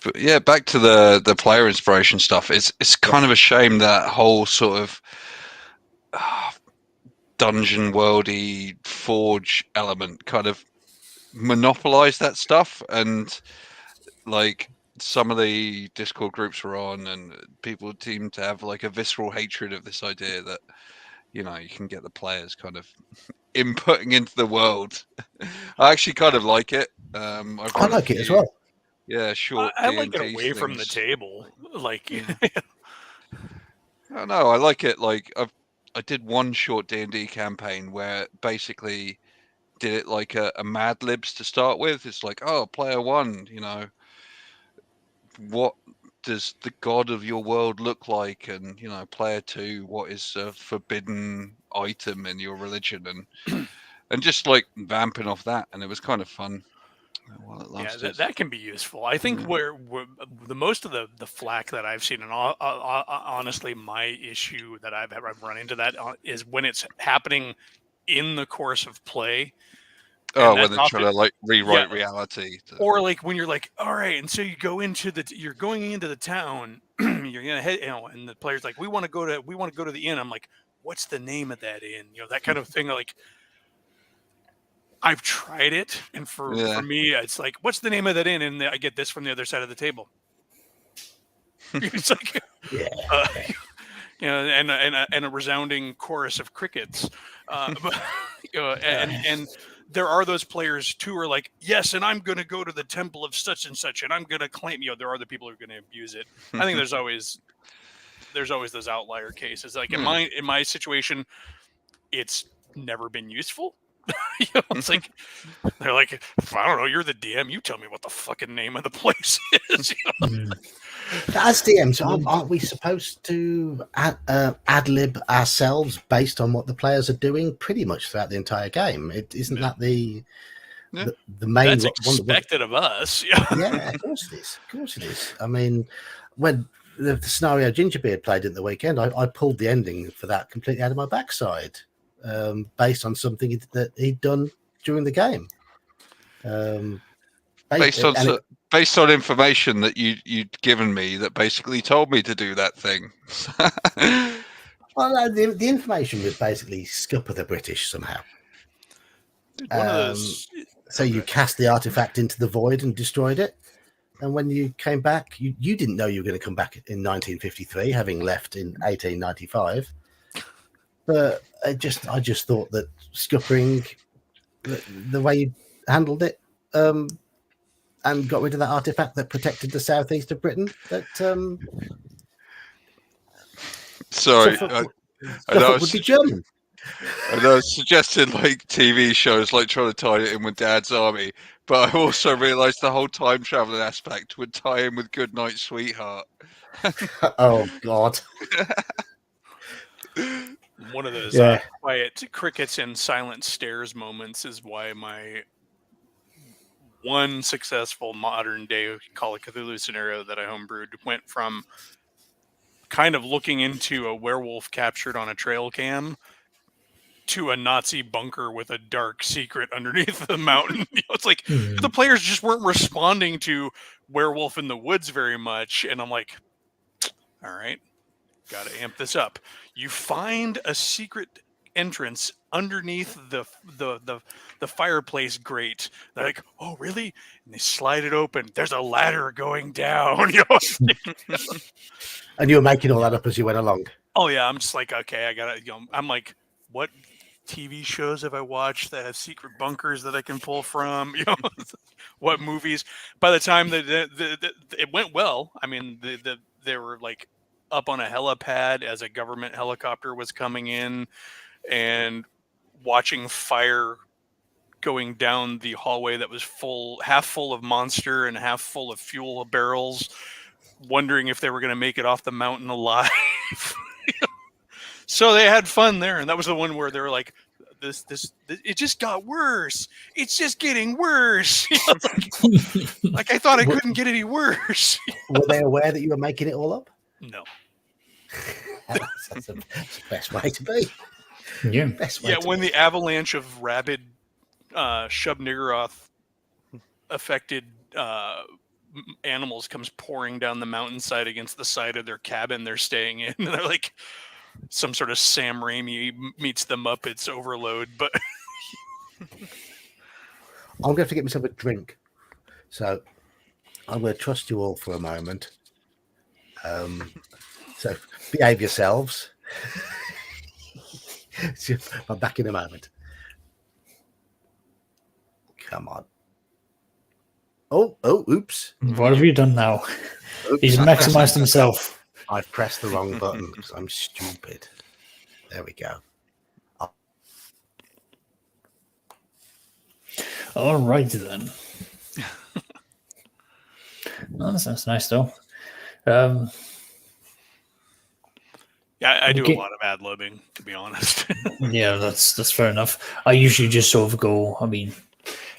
But yeah, back to the player inspiration stuff. It's kind of a shame that whole sort of dungeon worldy forge element kind of monopolized that stuff, and like some of the Discord groups we're on, and people seem to have like a visceral hatred of this idea that, you know, you can get the players kind of inputting into the world. I actually kind of like it. I like it as well. Yeah, short. I like it D&D away from the things. table. Like, Yeah. I don't know. I like it. Like I did one short D&D campaign where basically did it like a Mad Libs to start with. It's like, oh, player one, you know, what does the god of your world look like? And, you know, player two, what is a forbidden item in your religion? And just like vamping off that. And it was kind of fun while it yeah, lasted. that can be useful. I think Yeah. where the most of the flack that I've seen, and honestly, my issue that I've run into that is when it's happening in the course of play. Oh, And when that's they're trying to often, like rewrite yeah, reality. or like when you're like, all right, and so you go into you're going into the town, you're gonna head, and the player's like, we want to go to the inn. I'm like, what's the name of that inn? That kind of thing. Like, I've tried it, and for Yeah. me, it's like, what's the name of that inn? And I get this from the other side of the table. It's like, Yeah. and a resounding chorus of crickets. But and there are those players too who are like, yes, and I'm going to go to the temple of such and such, and I'm going to claim. There are the people who are going to abuse it. I think there's always those outlier cases. Like in my situation, it's never been useful. It's like they're like, I don't know, you're the DM, you tell me what the fucking name of the place is. As DMs, aren't we supposed to ad lib ourselves based on what the players are doing pretty much throughout the entire game? Isn't that the main? That's expected of us. Yeah, of course it is. Of course it is. I mean, when the scenario Gingerbeard played at the weekend, I pulled the ending for that completely out of my backside, based on something that he'd done during the game. Based on information that you'd given me that basically told me to do that thing. Well, the information was basically scupper the British somehow. One of those. So you cast the artifact into the void and destroyed it. And when you came back, you didn't know you were going to come back in 1953, having left in 1895. But I just thought that scuppering, the way you handled it, and got rid of that artifact that protected the southeast of Britain, that sorry, I know would be German. I know, suggesting like TV shows, like trying to tie it in with Dad's Army, but I also realised the whole time traveling aspect would tie in with Goodnight Sweetheart. Oh God! One of those quiet crickets and silent stares moments is why my one successful modern day Call of Cthulhu scenario that I homebrewed went from kind of looking into a werewolf captured on a trail cam to a Nazi bunker with a dark secret underneath the mountain. It's like the players just weren't responding to werewolf in the woods very much. And I'm like, all right, got to amp this up. You find a secret entrance underneath the fireplace grate. They're like, oh really? And they slide it open. There's a ladder going down. And you were making all that up as you went along. Oh yeah, I'm just like, okay, I gotta. I'm like, what TV shows have I watched that have secret bunkers that I can pull from? What movies? By the time that it went well, I mean, they were like up on a helipad as a government helicopter was coming in, and watching fire going down the hallway that was half full of monster and half full of fuel barrels, wondering if they were going to make it off the mountain alive. So they had fun there, and that was the one where they were like, "This, it just got worse. It's just getting worse." Like I thought it couldn't get any worse. Were they aware that you were making it all up? No. That's the best way to be. Yeah. Best way when the avalanche of rabid Shub-Niggurath affected animals comes pouring down the mountainside against the side of their cabin they're staying in, and they're like some sort of Sam Raimi meets the Muppets overload. But I'm going to have to get myself a drink, so I'm going to trust you all for a moment. So behave yourselves. I'm back in a moment. Come on. Oh, oops. What have you done now? Oops, He's maximized himself. I've pressed the wrong button because I'm stupid. There we go. All right then. Oh, that sounds nice though. yeah, I do a lot of ad-libbing, to be honest. Yeah, that's fair enough. I usually just sort of go, I mean,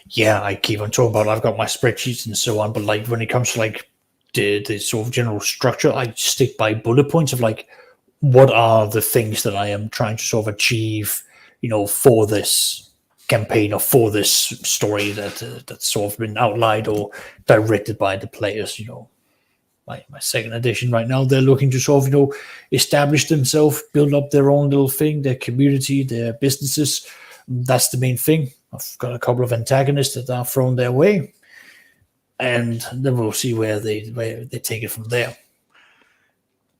yeah, I keep on talking about I've got my spreadsheets and so on, but like when it comes to like the sort of general structure, I stick by bullet points of like what are the things that I am trying to sort of achieve, for this campaign or for this story that's sort of been outlined or directed by the players. My second edition right now, they're looking to sort of establish themselves, build up their own little thing, their community, their businesses. That's the main thing. I've got a couple of antagonists that are thrown their way, and then we'll see where they take it from there.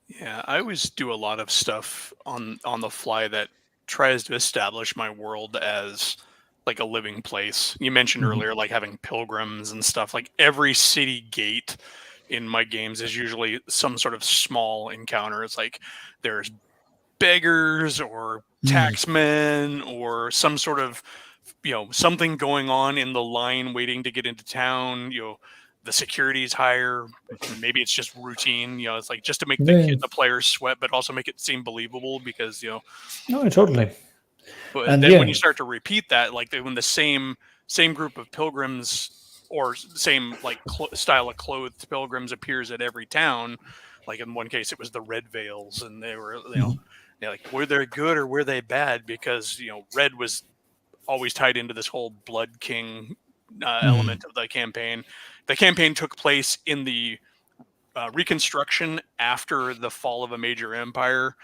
Yeah, I always do a lot of stuff on the fly that tries to establish my world as like a living place. You mentioned earlier, like having pilgrims and stuff. Like every city gate in my games is usually some sort of small encounter. It's like there's beggars or taxmen or some sort of something going on in the line waiting to get into town. The security is higher. Maybe it's just routine. It's like just to make the players sweat, but also make it seem believable because No, totally. But and then when you start to repeat that, like when the same group of pilgrims or same like style of clothed pilgrims appears at every town, like in one case it was the Red Veils, and they were like, were they good or were they bad? Because red was always tied into this whole Blood King element of the campaign. The campaign took place in the Reconstruction after the fall of a major empire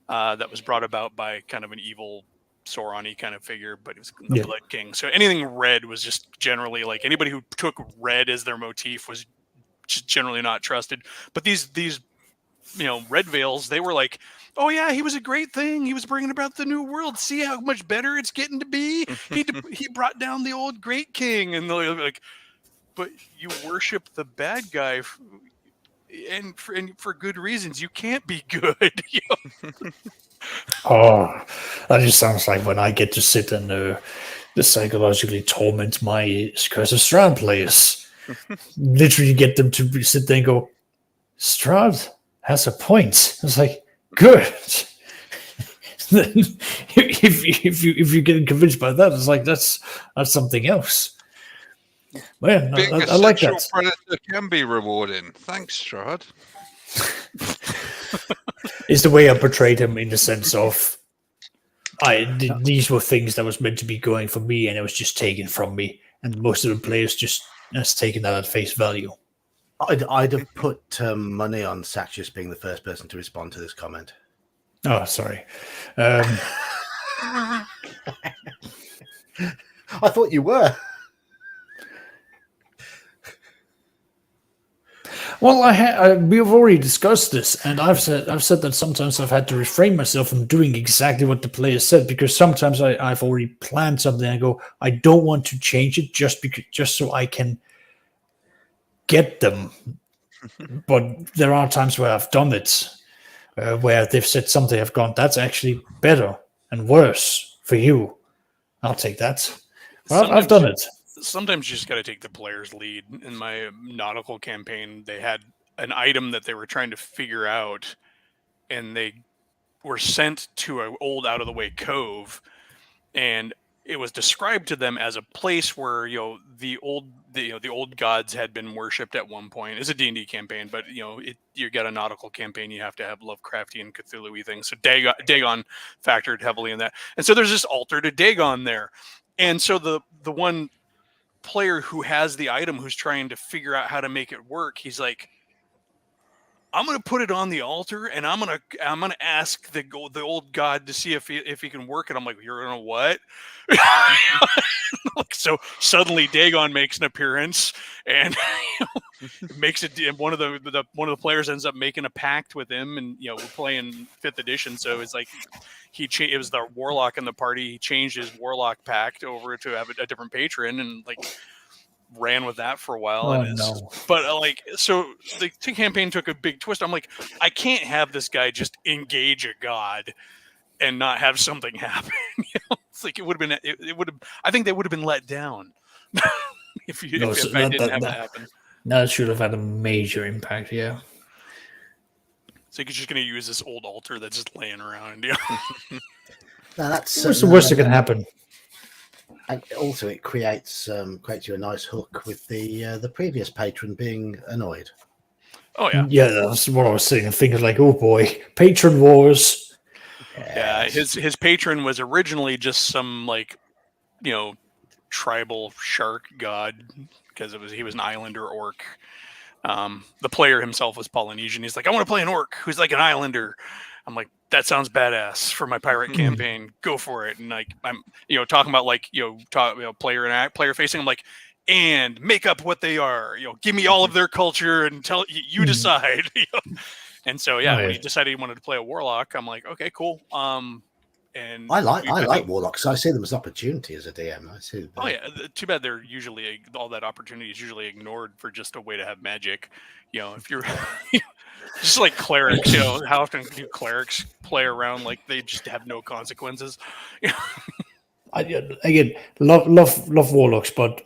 that was brought about by kind of an evil Sauron-y kind of figure, but it was the Blood King. So anything red was just generally like anybody who took red as their motif was just generally not trusted. But these Red Veils, they were like, oh yeah, he was a great thing. He was bringing about the new world. See how much better it's getting to be. He brought down the old great king, and they're like, but you worship the bad guy, and for good reasons. You can't be good. Oh, that just sounds like when I get to sit and psychologically torment my Curse of Strahd players. Literally get them to sit there and go, Strahd has a point. It's like, good. if you get convinced by that, it's like that's something else. Man, I like that. Predator can be rewarding. Thanks, Strahd. Is the way I portrayed him in the sense of these were things that was meant to be going for me, and it was just taken from me, and most of the players just has taken that at face value. I'd have put money on Saxius being the first person to respond to this comment. Oh, sorry. I thought you were. Well, we've already discussed this, and I've said that sometimes I've had to refrain myself from doing exactly what the player said, because sometimes I've already planned something. I go, I don't want to change it just so I can get them. But there are times where I've done it, where they've said something, I've gone, that's actually better and worse for you. I'll take that. Well, I've done it. Sometimes you just got to take the player's lead. In my nautical campaign, they had an item that they were trying to figure out, and they were sent to an old out-of-the-way cove, and it was described to them as a place where the old gods had been worshipped at one point. It's a D&D campaign, but you get a nautical campaign, you have to have Lovecraftian Cthulhu-y things. So Dagon factored heavily in that, and so there's this altar to Dagon there, and so the one player who has the item, who's trying to figure out how to make it work, he's like, I'm gonna put it on the altar, and I'm gonna ask the old god to see if he can work it. I'm like, you're gonna what? So suddenly Dagon makes an appearance, and makes it. And one of the players ends up making a pact with him, and we're playing 5th edition, so it's like it was the warlock in the party. He changed his warlock pact over to have a different patron, and like ran with that for a while. But so the campaign took a big twist. I'm like, I can't have this guy just engage a god and not have something happen. It's like it would have been. It would have. I think they would have been let down if I didn't have that happen. That should have had a major impact. Yeah. So you're just going to use this old altar that's just laying around. What's the worst that can happen? And also, it creates you a nice hook with the previous patron being annoyed. Oh yeah, yeah. That's what I was saying. Thinking like, oh boy, patron wars. Yeah, his patron was originally just some like tribal shark god because he was an islander orc. The player himself was Polynesian. He's like, I want to play an orc who's like an islander. I'm like, that sounds badass for my pirate campaign. Go for it. And like, I'm talking about like player facing. I'm like, and make up what they are. Give me all of their culture and tell you decide. And so when he decided he wanted to play a warlock, I'm like, okay, cool. And I like warlocks. I see them as opportunity as a DM. I see. Oh yeah, too bad they're usually all that opportunity is usually ignored for just a way to have magic. If you're just like clerics, how often do clerics play around like they just have no consequences? Again, love warlocks, but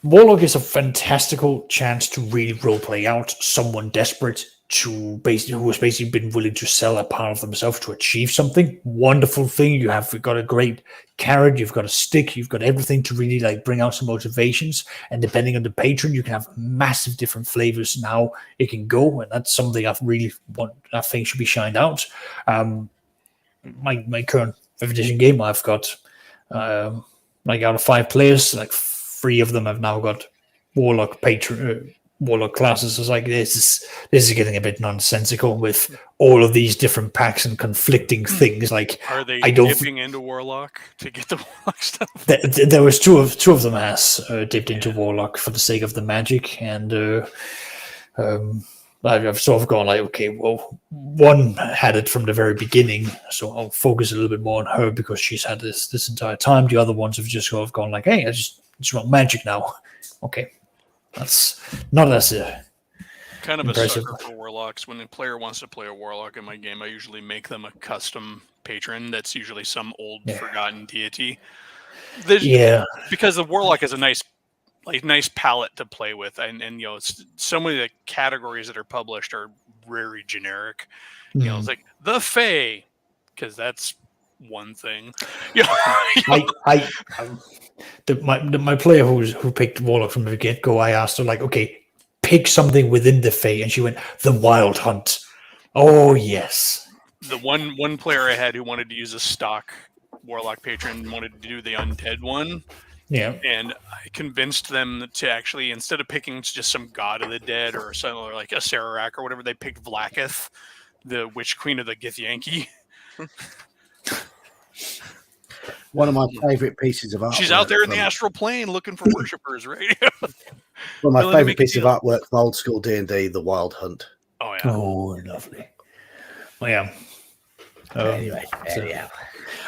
warlock is a fantastical chance to really roleplay out someone desperate who has basically been willing to sell a part of themselves to achieve something. Wonderful thing. You've got a great carrot, you've got a stick, you've got everything to really like bring out some motivations. And depending on the patron, you can have massive different flavors and how it can go. And that's something I think should be shined out. My current 5th edition game, I've got like out of 5 players, like 3 of them have now got warlock patron. Warlock classes. Is like this is getting a bit nonsensical with all of these different packs and conflicting things. Like, are they dipping into warlock to get the warlock stuff? There was two of them has dipped into warlock for the sake of the magic, and I've sort of gone like, okay, well, one had it from the very beginning, so I'll focus a little bit more on her because she's had this entire time. The other ones have just sort of gone like, hey, I just want magic now. Okay. That's not as kind of impressive. A sucker for warlocks. When a player wants to play a warlock in my game, I usually make them a custom patron. That's usually some old forgotten deity. Because the warlock is a nice palette to play with, and so many of the categories that are published are very generic. It's like the Fae, because that's one thing. My player who picked warlock from the get go, I asked her like, okay, pick something within the Fae, and she went the Wild Hunt. Oh yes. The one player I had who wanted to use a stock warlock patron wanted to do the undead one. Yeah. And I convinced them to actually, instead of picking just some god of the dead or something like a Sararak or whatever, they picked Vlaakith, the witch queen of the Githyanki. One of my favorite pieces of art. She's out there in the astral plane looking for worshippers, right? One of my favorite pieces of artwork from old school D&D, The Wild Hunt. Oh yeah. Oh, lovely. Oh yeah. Anyway.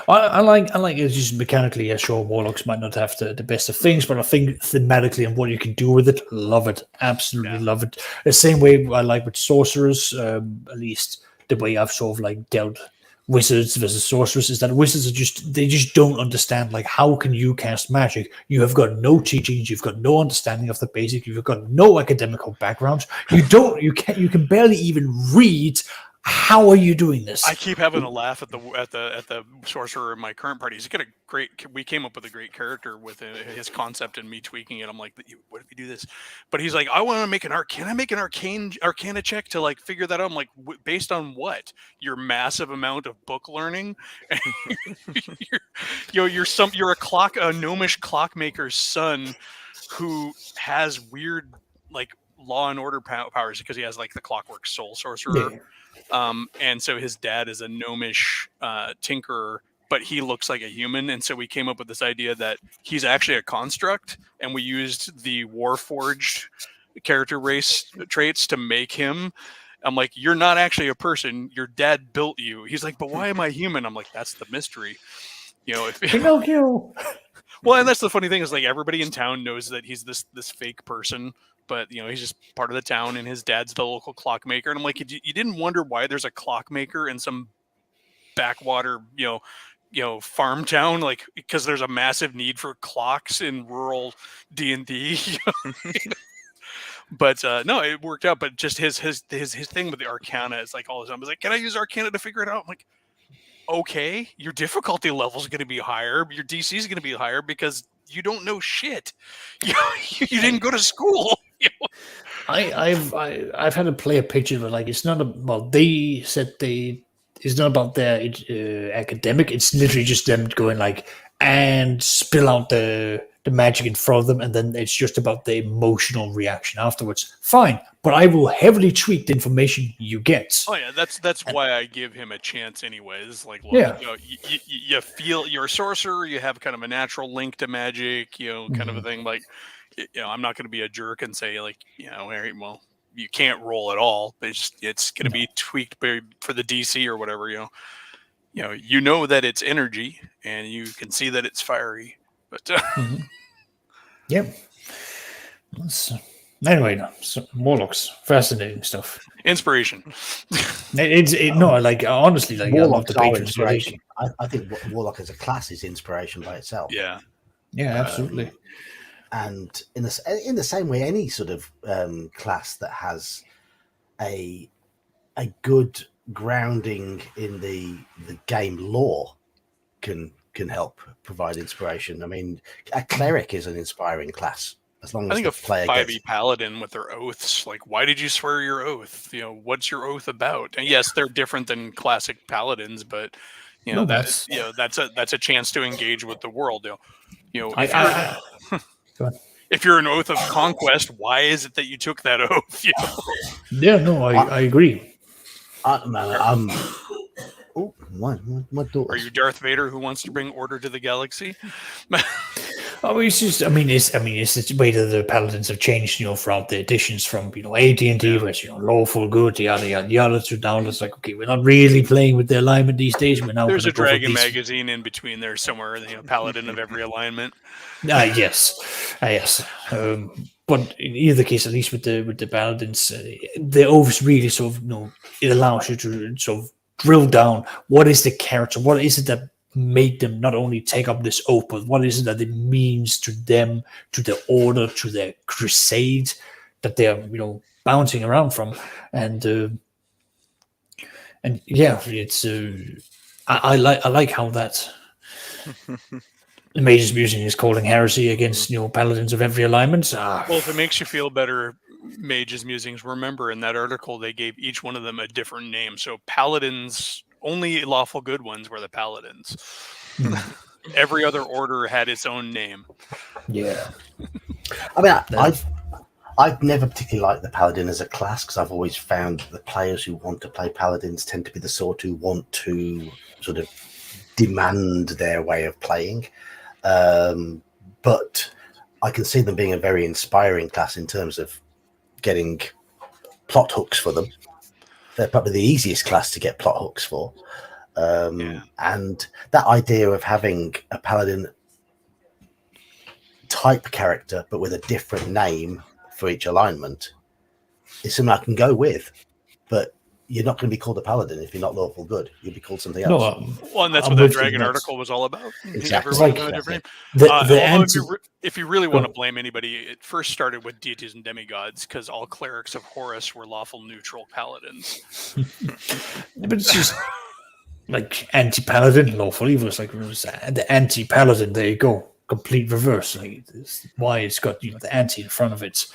I like it just mechanically. Sure, warlocks might not have the best of things, but I think thematically and what you can do with it, love it. Absolutely love it. The same way I like with sorcerers, at least the way I've sort of like dealt wizards versus sorcerers is that wizards are they just don't understand like how can you cast magic. You have got no teachings, you've got no understanding of the basic, you've got no academical background, you can barely even read. How are you doing this? I keep having a laugh at the sorcerer in my current party. We came up with a great character with his concept and me tweaking it. I'm like, what if you do this? But he's like, I want to make can I make an arcana check to like figure that out? I'm like, based on what? Your massive amount of book learning? you're a gnomish clockmaker's son who has weird like law and order powers because he has like the clockwork soul sorcerer. Yeah. And so his dad is a gnomish tinkerer, but he looks like a human. And so we came up with this idea that he's actually a construct, and we used the Warforged character race traits to make him. I'm like, you're not actually a person. Your dad built you. He's like, but why am I human? I'm like, that's the mystery. Pinocchio. Well, and that's the funny thing is like everybody in town knows that he's this fake person. But, he's just part of the town, and his dad's the local clockmaker. And I'm like, you didn't wonder why there's a clockmaker in some backwater, farm town? Like, because there's a massive need for clocks in rural D&D. But no, it worked out. But just his thing with the Arcana is like all the time. He's like, can I use Arcana to figure it out? I'm like, okay, your difficulty level is going to be higher. Your DC is going to be higher because you don't know shit. You didn't go to school. I've had a player picture, but like it's not they said they it's not about their academic. It's literally just them going like and spill out the magic in front of them, and then it's just about the emotional reaction afterwards. Fine, but I will heavily tweak the information you get. Oh yeah, that's why I give him a chance anyways. Like, look, Yeah. you know, you feel you're a sorcerer, you have kind of a natural link to magic, you know, kind of a thing. Like, you know, I'm not going to be a jerk and say like, you know, well, you can't roll at all. But it's going to be tweaked for the DC or whatever. You know that it's energy, and you can see that it's fiery. But Yep. Anyway, no, so Morlocks, fascinating stuff. inspiration. No, like honestly, like I love Warlocks the are Patriots. inspiration. I think Warlock as a class is inspiration by itself. Yeah. Yeah, absolutely. And in the same way, any sort of class that has a good grounding in the game lore can help provide inspiration. I mean, a cleric is an inspiring class as long as I think the a player 5e gets. paladin with their oaths, like, why did you swear your oath? You know, what's your oath about? And yes, they're different than classic paladins, but you know that's a chance to engage with the world. If you're an oath of conquest, why is it that you took that oath? You know? Yeah, no, I agree. I'm. Oh, my daughter. Are you Darth Vader who wants to bring order to the galaxy? Oh, it's just, it's the way that the paladins have changed, throughout the editions from, AT&T, where it's, lawful good, yada, yada, yada, to now it's like, okay, we're not really playing with the alignment these days. We're now There's a gonna go for Dragon these- magazine in between there somewhere, paladin of every alignment. Yes. But in either case, at least with the paladins, the oaths really sort of, it allows you to sort of drill down what is the character, what is it that make them not only take up this oath, but what is it that it means to them, to the order, to their crusade that they're bouncing around from, and yeah, it's I like how that the Mage's Musing is calling heresy against paladins of every alignment. Well, if it makes you feel better, Mage's Musings, remember in that article they gave each one of them a different name. So paladins, only lawful good ones were the paladins. Every other order had its own name. Yeah. I mean, I've never particularly liked the paladin as a class because I've always found the players who want to play paladins tend to be the sort who want to sort of demand their way of playing. But I can see them being a very inspiring class in terms of getting plot hooks for them. They're probably the easiest class to get plot hooks for. And that idea of having a paladin type character but with a different name for each alignment is something I can go with. But you're not going to be called a paladin if you're not lawful good. You'll be called something else. Well, and that's what the Dragon article was all about. Exactly. If you really want to blame anybody, it first started with deities and demigods because all clerics of Horus were lawful neutral paladins. But it's just like anti-paladin, lawful evil. It's like the anti-paladin. There you go. Complete reverse. Like why it's got the anti in front of it.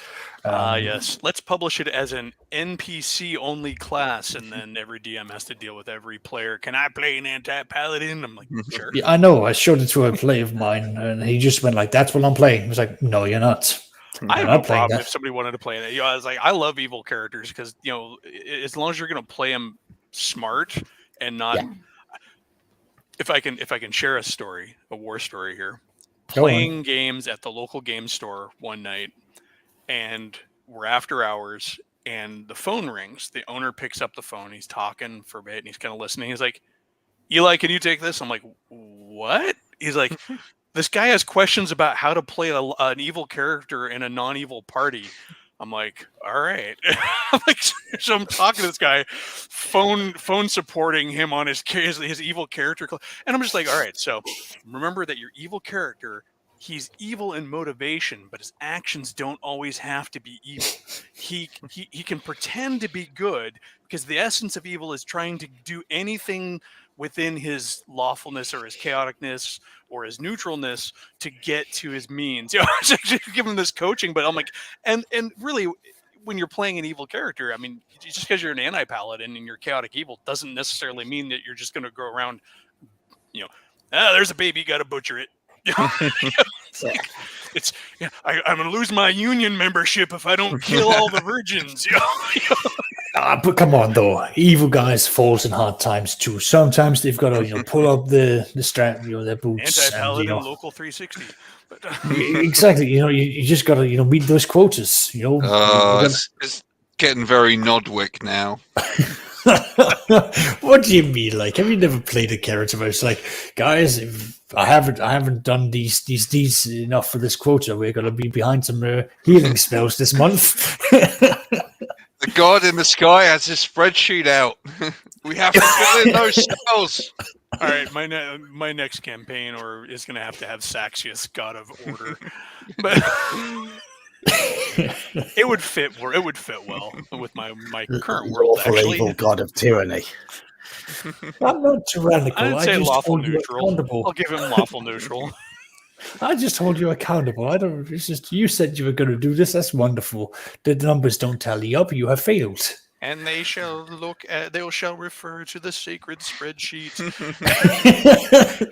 Yes. Let's publish it as an NPC only class, and then every DM has to deal with every player. Can I play an anti-paladin? I'm like, sure. Yeah, I know. I showed it to a play of mine, and he just went like, "That's what I'm playing." I was like, "No, you're not." I have no problem if somebody wanted to play it. I was like, I love evil characters because as long as you're going to play them smart and not. Yeah. If I can share a war story here. Playing games at the local game store one night, and we're after hours, and the phone rings. The owner picks up the phone. He's talking for a bit, and he's kind of listening. He's like, "Eli, can you take this?" I'm like, "What?" He's like, "This guy has questions about how to play an evil character in a non-evil party." I'm like, all right. So I'm talking to this guy, phone supporting him on his evil character. And I'm just like, all right, so remember that your evil character, he's evil in motivation, but his actions don't always have to be evil. He can pretend to be good because the essence of evil is trying to do anything within his lawfulness or his chaoticness or his neutralness to get to his means. Give him this coaching, but I'm like, and really when you're playing an evil character, I mean, just because you're an anti-paladin and you're chaotic evil doesn't necessarily mean that you're just going to go around, there's a baby, got to butcher it. I'm going to lose my union membership if I don't kill all the virgins. But come on, though, evil guys falls in hard times too. Sometimes they've got to pull up the strap, their boots. Anti-paladin local 360. But, exactly. You just got to meet those quotas. It's getting very Nodwick now. What do you mean? Like, have you never played a character where it's like, guys, if I haven't done these deeds enough for this quota, we're gonna be behind some healing spells this month. The god in the sky has his spreadsheet out. We have to fill in those spells. All right, my next campaign is going to have Saxius, god of order, but it would fit well with my current world. Lawful Actually, evil god of tyranny. I'm not tyrannical. I'd say just lawful hold you neutral. accountable. I'll give him lawful neutral. I just hold you accountable. It's just you said you were going to do this. That's wonderful. The numbers don't tally up. You have failed. And they shall refer to the sacred spreadsheet.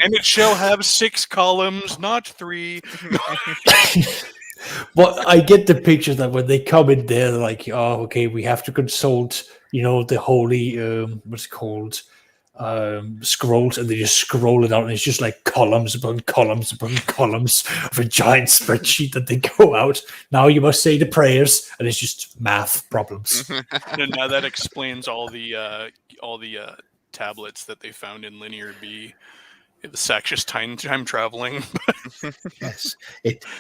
And it shall have 6 columns, not 3. Well, I get the picture that when they come in there, they're like, oh, okay, we have to consult, the holy, what's it called, scrolls, and they just scroll it out, and it's just like columns upon columns upon columns of a giant spreadsheet that they go out. Now you must say the prayers, and it's just math problems. And now that explains all the tablets that they found in Linear B. The Saxius time traveling. Yes,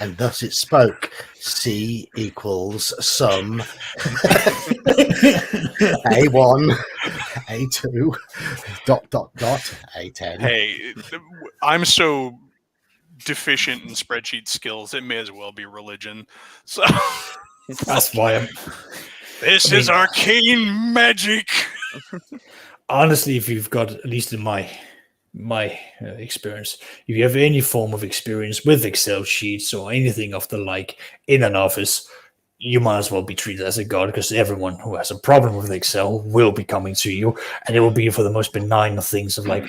and thus it spoke. C equals sum A1, A2, ... A10. Hey, I'm so deficient in spreadsheet skills. It may as well be religion. So That's why this is arcane magic. Honestly, if you've got, at least in my experience, if you have any form of experience with Excel sheets or anything of the like in an office, you might as well be treated as a god, because everyone who has a problem with Excel will be coming to you, and it will be for the most benign of things of like,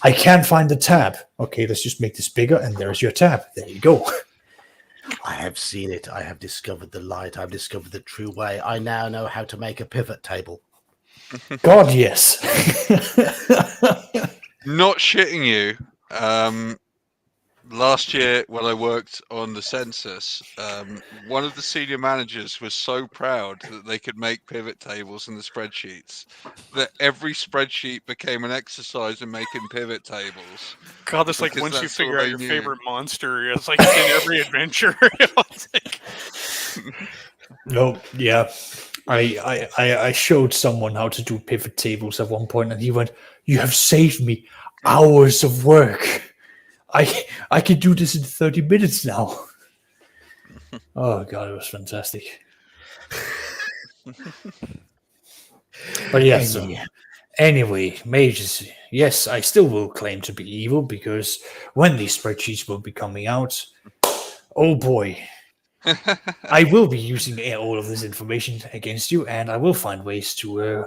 I can't find the tab. Okay, let's just make this bigger, and there's your tab. There you go. I have seen it. I have discovered the light. I've discovered the true way. I now know how to make a pivot table. God, yes. Not shitting you. Last year, when I worked on the census, one of the senior managers was so proud that they could make pivot tables in the spreadsheets that every spreadsheet became an exercise in making pivot tables. God, that's like Because once you that's all figure out they your knew. favorite monster, it's like in every adventure. It's like, No, yeah. I showed someone how to do pivot tables at one point, and he went, "You have saved me hours of work. I can do this in 30 minutes now." Oh god, it was fantastic. But yes, anyway, mages, yes, I still will claim to be evil, because when these spreadsheets will be coming out, oh boy, I will be using all of this information against you, and I will find ways to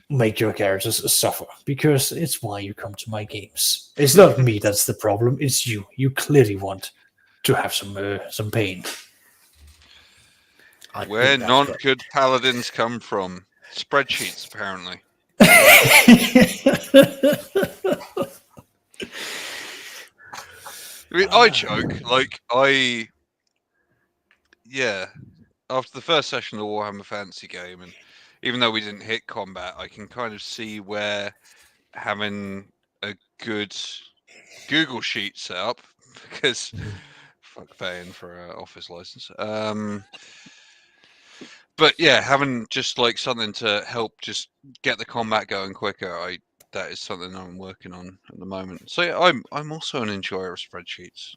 make your characters suffer, because it's why you come to my games. It's not me that's the problem, it's you. You clearly want to have some pain. Where non-good paladins come from. Spreadsheets, apparently. I mean, I joke, after the first session of the Warhammer Fantasy game, and even though we didn't hit combat, I can kind of see where having a good Google sheet set up, because fuck paying for an office license. But yeah, having just like something to help just get the combat going quicker, that is something I'm working on at the moment. So yeah, I'm also an enjoyer of spreadsheets.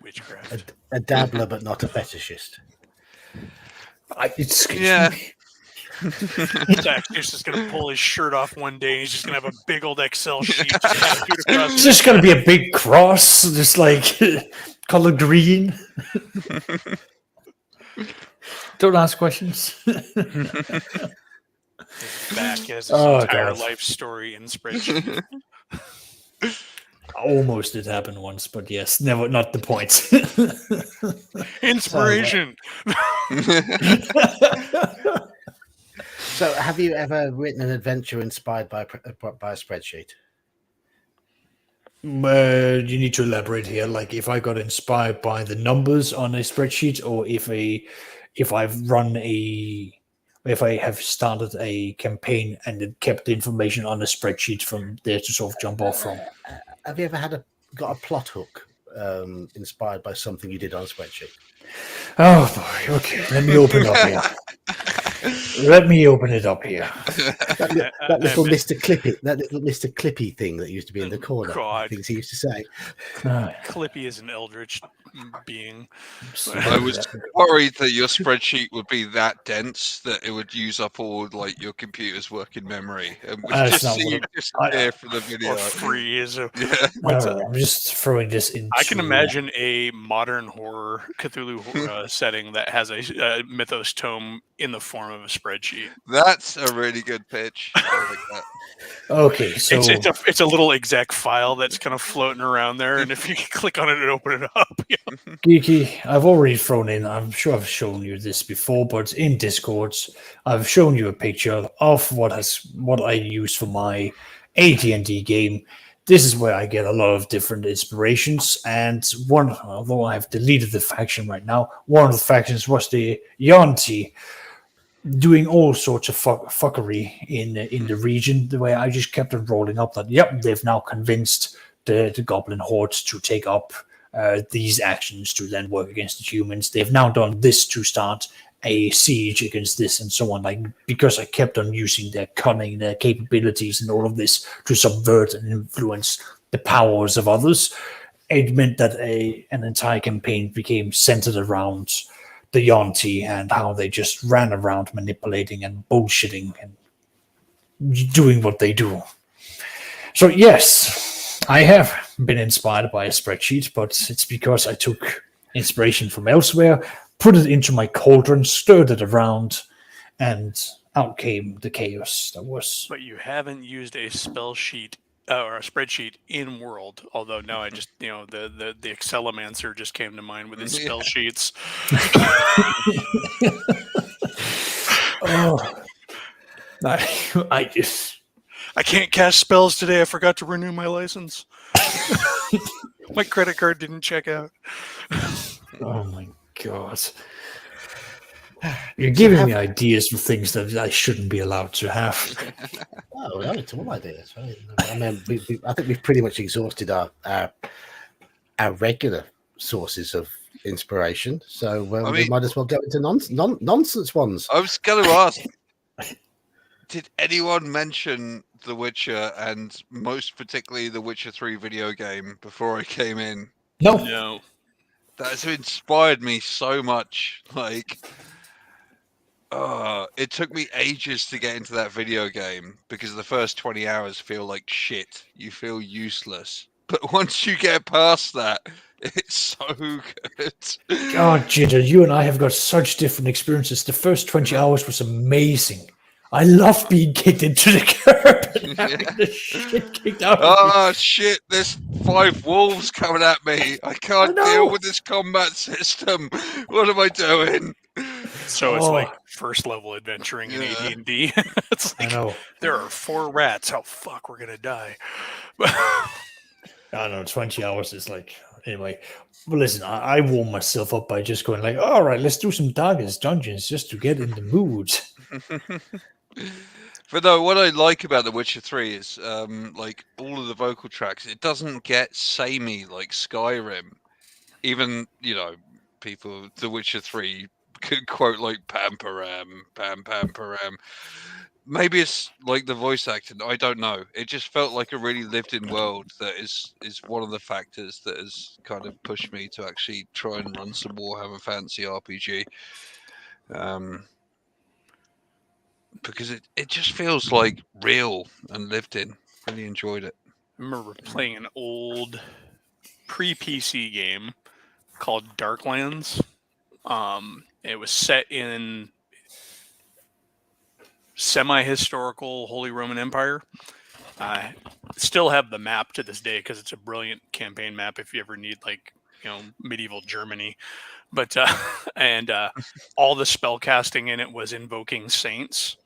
witchcraft. A dabbler, but not a fetishist. Yeah. Zach's just going to pull his shirt off one day, and he's just going to have a big old Excel sheet. It's just going to be a big cross, just like color green. Don't ask questions. His back has his Oh, entire God. life story in spreadsheet. Almost did happen once, but yes, never. Not the point. Inspiration. So, have you ever written an adventure inspired by a spreadsheet? You need to elaborate here. Like, if I got inspired by the numbers on a spreadsheet, or if I have started a campaign and it kept the information on a spreadsheet from there to sort of jump off from. Have you ever got a plot hook inspired by something you did on a spreadsheet? Oh boy. Okay, let me open up here. Let me open it up here. That little Mr. Clippy, that little Mr. Clippy thing that used to be in the corner. God. Things he used to say. Clippy is an eldritch being. I was worried that your spreadsheet would be that dense that it would use up all like your computer's working memory and would That's just not see what you it- disappear from the video. Or freeze. Yeah. I'm just throwing this into. I can imagine a modern horror Cthulhu setting that has a mythos tome in the form of a spreadsheet. That's a really good pitch. I like that. Okay, so It's a little exec file that's kind of floating around there, and if you click on it and open it up, Geeky, I've already thrown in. I'm sure I've shown you this before, but in Discord, I've shown you a picture of what I use for my AT&T game. This is where I get a lot of different inspirations, and although I've deleted the faction right now, one of the factions was the Yanti, doing all sorts of fuckery in the region. The way I just kept on rolling up that, yep, they've now convinced the Goblin hordes to take up these actions to then work against the humans. They've now done this to start a siege against this and so on. Like, because I kept on using their cunning, their capabilities, and all of this to subvert and influence the powers of others, it meant that an entire campaign became centered around the Yonti and how they just ran around manipulating and bullshitting and doing what they do. So yes, I have been inspired by a spreadsheet, but it's because I took inspiration from elsewhere, put it into my cauldron, stirred it around, and out came the chaos that was. but you haven't used a spell sheet or a spreadsheet in world. Although now I just the Excelomancer just came to mind with his spell sheets. Oh, I can't cast spells today. I forgot to renew my license. My credit card didn't check out. Oh my god. You're giving me ideas for things that I shouldn't be allowed to have. Oh, no, it's all ideas. Right? I mean, I think we've pretty much exhausted our regular sources of inspiration, so we might as well go into nonsense ones. I was going to ask, did anyone mention The Witcher, and most particularly The Witcher 3 video game, before I came in? No. That has inspired me so much. Like, it took me ages to get into that video game because the first 20 hours feel like shit. You feel useless. But once you get past that, it's so good. God, Ginger, you and I have got such different experiences. The first 20 hours was amazing. I love being kicked into the curb and having the shit kicked out of me. Oh, shit, there's 5 wolves coming at me. I can't deal with this combat system. What am I doing? So it's like first level adventuring in AD&D. It's like, there are 4 rats. Oh, fuck, we're going to die. I don't know, 20 hours is like... Anyway, well, listen, I warm myself up by just going like, all right, let's do some Darkest Dungeons just to get in the mood. But no, what I like about The Witcher 3 is like all of the vocal tracks, it doesn't get samey like Skyrim. Even, people, The Witcher 3 could quote like Pam Param, Pam Pam Param. Maybe it's like the voice acting. I don't know. It just felt like a really lived-in world that is one of the factors that has kind of pushed me to actually try and run some Warhammer Fantasy RPG. Because it just feels like real and lived in. Really enjoyed it. I remember playing an old pre-PC game called Darklands. It was set in semi-historical Holy Roman Empire. I still have the map to this day because it's a brilliant campaign map if you ever need medieval Germany. But and all the spell casting in it was invoking saints,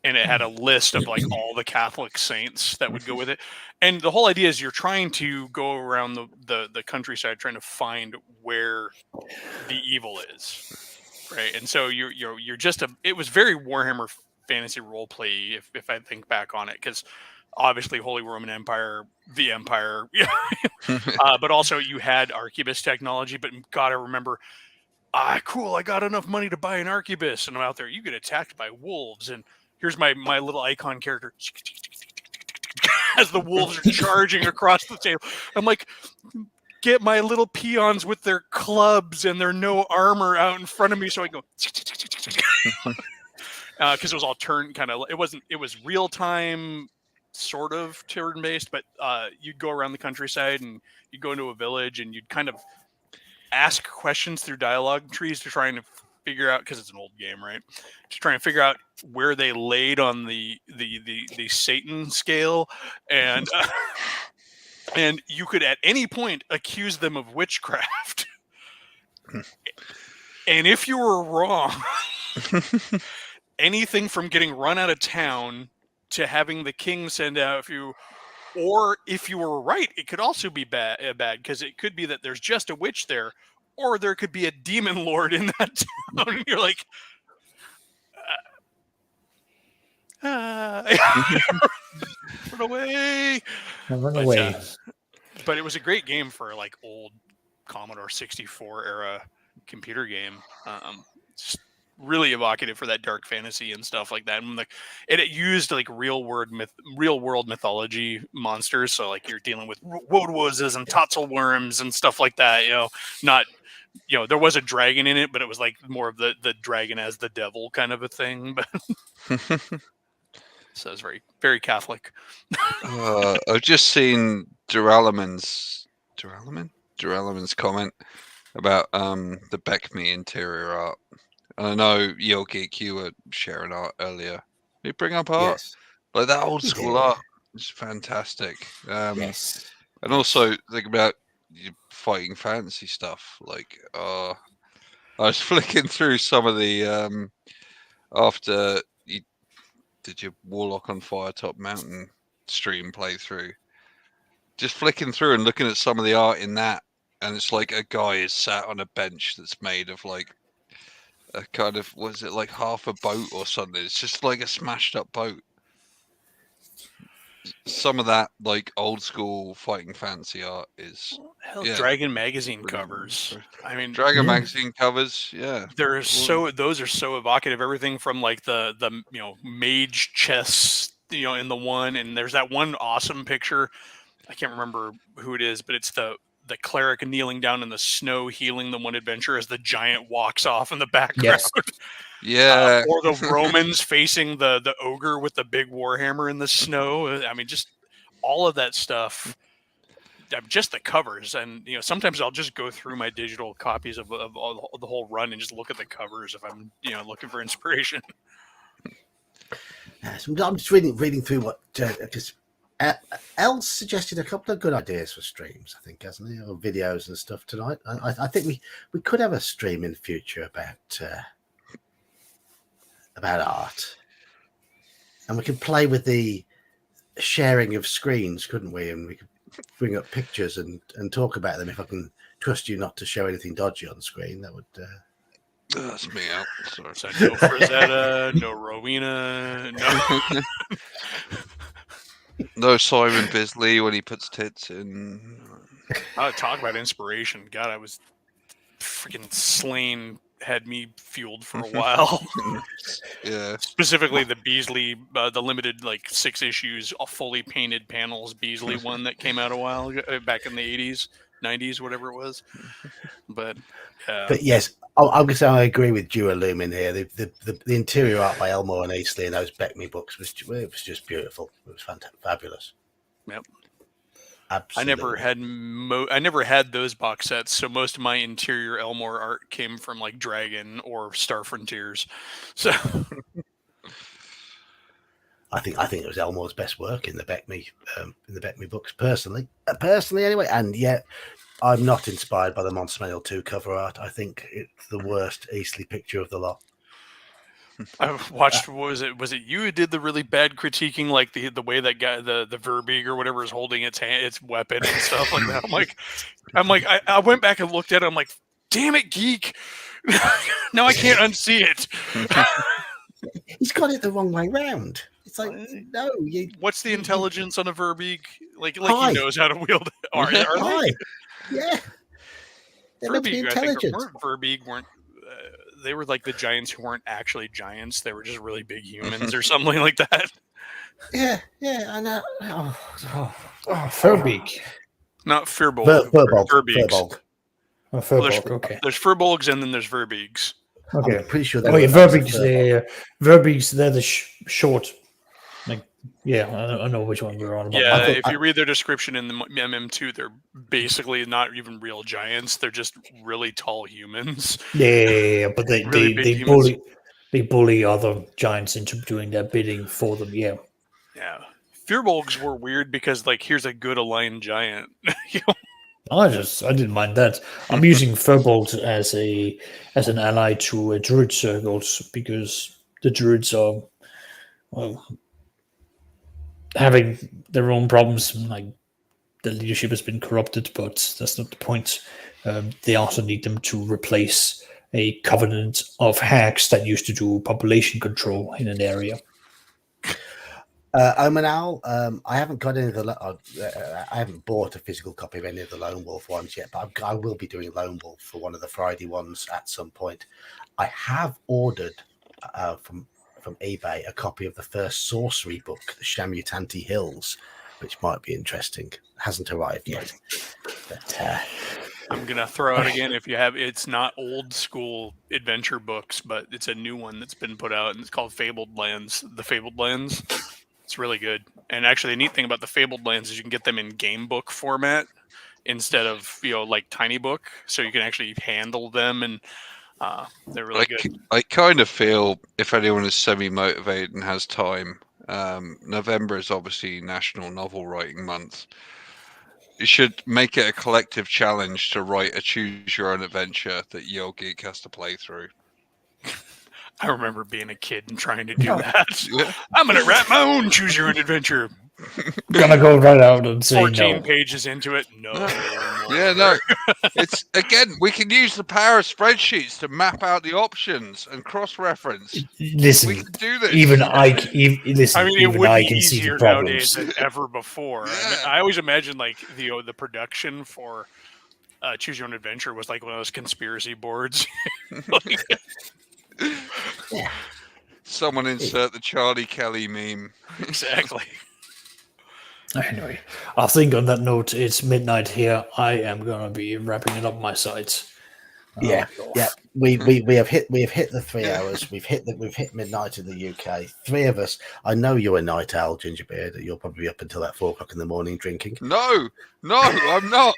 and it had a list of like all the Catholic saints that would go with it. And the whole idea is you're trying to go around the countryside trying to find where the evil is, right? And so you're just it was very Warhammer Fantasy roleplay if I think back on it, because obviously Holy Roman Empire, the Empire, but also you had arquebus technology. But gotta remember, cool, I got enough money to buy an arquebus, and I'm out there. You get attacked by wolves, and here's my little icon character as the wolves are charging across the table. I'm like, get my little peons with their clubs and their no armor out in front of me so I can go. Because it was all it was real time, sort of turn based, but you'd go around the countryside and you'd go into a village and you'd kind of ask questions through dialogue trees to try and figure out, because it's an old game, right? To try and figure out where they laid on the Satan scale, and and you could at any point accuse them of witchcraft. And if you were wrong, anything from getting run out of town to having the king send out you, or if you were right, it could also be bad because it could be that there's just a witch there, or there could be a demon lord in that town. And you're like, run away. Run away. But it was a great game for like old Commodore 64 era computer game. Just really evocative for that dark fantasy and stuff like that. And like it used like real world mythology monsters. So like you're dealing with woodwoses and totzelworms and stuff like that. There was a dragon in it, but it was like more of the dragon as the devil kind of a thing. But so it's very, very Catholic. I've just seen Duralaman's comment about the Beckme interior art. And I know Geek, you were sharing art earlier. Did you bring up art? Yes. Like that old school art is fantastic. Yes. And also think about fighting fantasy stuff. Like I was flicking through some of the after you did your Warlock on Firetop Mountain stream playthrough. Just flicking through and looking at some of the art in that, and it's like a guy is sat on a bench that's made of like a kind of, was it like half a boat or something? It's just like a smashed up boat. Some of that like old school fighting fantasy art is Dragon magazine covers. I mean, Dragon magazine covers, those are so evocative. Everything from like the mage chests, in the one, and there's that one awesome picture. I can't remember who it is, but it's the cleric kneeling down in the snow healing the one adventurer as the giant walks off in the background. Yes. Yeah. Or the Romans facing the ogre with the big warhammer in the snow. I mean, just all of that stuff. Just the covers, and sometimes I'll just go through my digital copies of all, the whole run and just look at the covers if I'm looking for inspiration. So I'm just reading through what because El suggested a couple of good ideas for streams, I think, hasn't he? Or videos and stuff tonight. I think we could have a stream in the future about art, and we could play with the sharing of screens, couldn't we? And we could bring up pictures and talk about them. If I can trust you not to show anything dodgy on the screen, that would. That's me out. Sorry. So no Frazetta, no Rowena, no. No Simon Bisley when he puts tits in. Talk about inspiration. God, I was freaking slain. Had me fueled for a while. Yeah. Specifically the Beasley, the limited 6 issues, fully painted panels Beasley one that came out a while ago, back in the 80s, 90s, whatever it was. But yes, I'm going to say I agree with Dua Lumin here. The interior art by Elmore and Eastley in those Beckme books was just beautiful. It was fantastic, fabulous. Yep. Absolutely. I never had those box sets, so most of my interior Elmore art came from like Dragon or Star Frontiers. So I think it was Elmore's best work in the Beckme books, personally anyway. And yet, I'm not inspired by the Monster Manual 2 cover art. I think it's the worst Eastleigh picture of the lot. I watched. What was it? Was it you who did the really bad critiquing, like the way that guy, the Verbeeg or whatever, is holding its weapon and stuff like that? I went back and looked at it. I'm like, damn it, Geek! Now I can't unsee it. He's got it the wrong way round. It's like, no, What's the intelligence on a Verbeeg? Like High. he knows how to wield it. Are they? High. Yeah. They're meant to be Verbeeg, I think, intelligent. Verbeeg weren't. They were like the giants who weren't actually giants. They were just really big humans or something like that. Yeah, I know. Furbeak. Not Firbolg. Furbolg. Verbeegs. Furbolg. Oh, Furbolg, okay. There's Furbolgs and then there's Verbeegs. Okay. I'm pretty sure Oh, yeah, Verbeegs, they're the short. Like, yeah, I know which one we're on about. Yeah, if you read their description in the MM2, they're basically not even real giants. They're just really tall humans. Yeah, but they Really big humans. bully other giants into doing their bidding for them. Yeah. Yeah. Firbolgs were weird because, like, here's a good aligned giant. You know? I didn't mind that. I'm using Furbolt as an ally to druid circles because the druids are having their own problems. Like the leadership has been corrupted, but that's not the point. They also need them to replace a covenant of hags that used to do population control in an area. Omanal, I haven't got any of the. I haven't bought a physical copy of any of the Lone Wolf ones yet, but I will be doing Lone Wolf for one of the Friday ones at some point. I have ordered from eBay a copy of the first sorcery book, the Shamutanti Hills, which might be interesting. It hasn't arrived yet. But, I'm gonna throw out again. If you have, it's not old school adventure books, but it's a new one that's been put out, and it's called Fabled Lands. The Fabled Lands. It's really good. And actually, the neat thing about the Fabled Lands is you can get them in game book format instead of, like Tiny Book. So you can actually handle them, and they're really good. I kind of feel if anyone is semi-motivated and has time, November is obviously National Novel Writing Month. You should make it a collective challenge to write a choose-your-own adventure that Yale Geek has to play through. I remember being a kid and trying to do that. Yeah. I'm going to write my own choose your own adventure. Gonna go right out and say 14 no. pages into it. No. Yeah, no. It's again, we can use the power of spreadsheets to map out the options and cross-reference. Listen, we can do this. Even I can see the problems nowadays than ever before. Yeah. I always imagine like the production for Choose Your Own Adventure was like one of those conspiracy boards. Yeah. Someone insert the Charlie Kelly meme. Exactly. Anyway, I think on that note, it's midnight here. I am gonna be wrapping it up my sides. Yeah. We have hit the 3 hours. We've hit midnight in the UK. Three of us. I know you're a night owl, Gingerbeard. You're probably up until that 4 o'clock in the morning drinking. No, I'm not.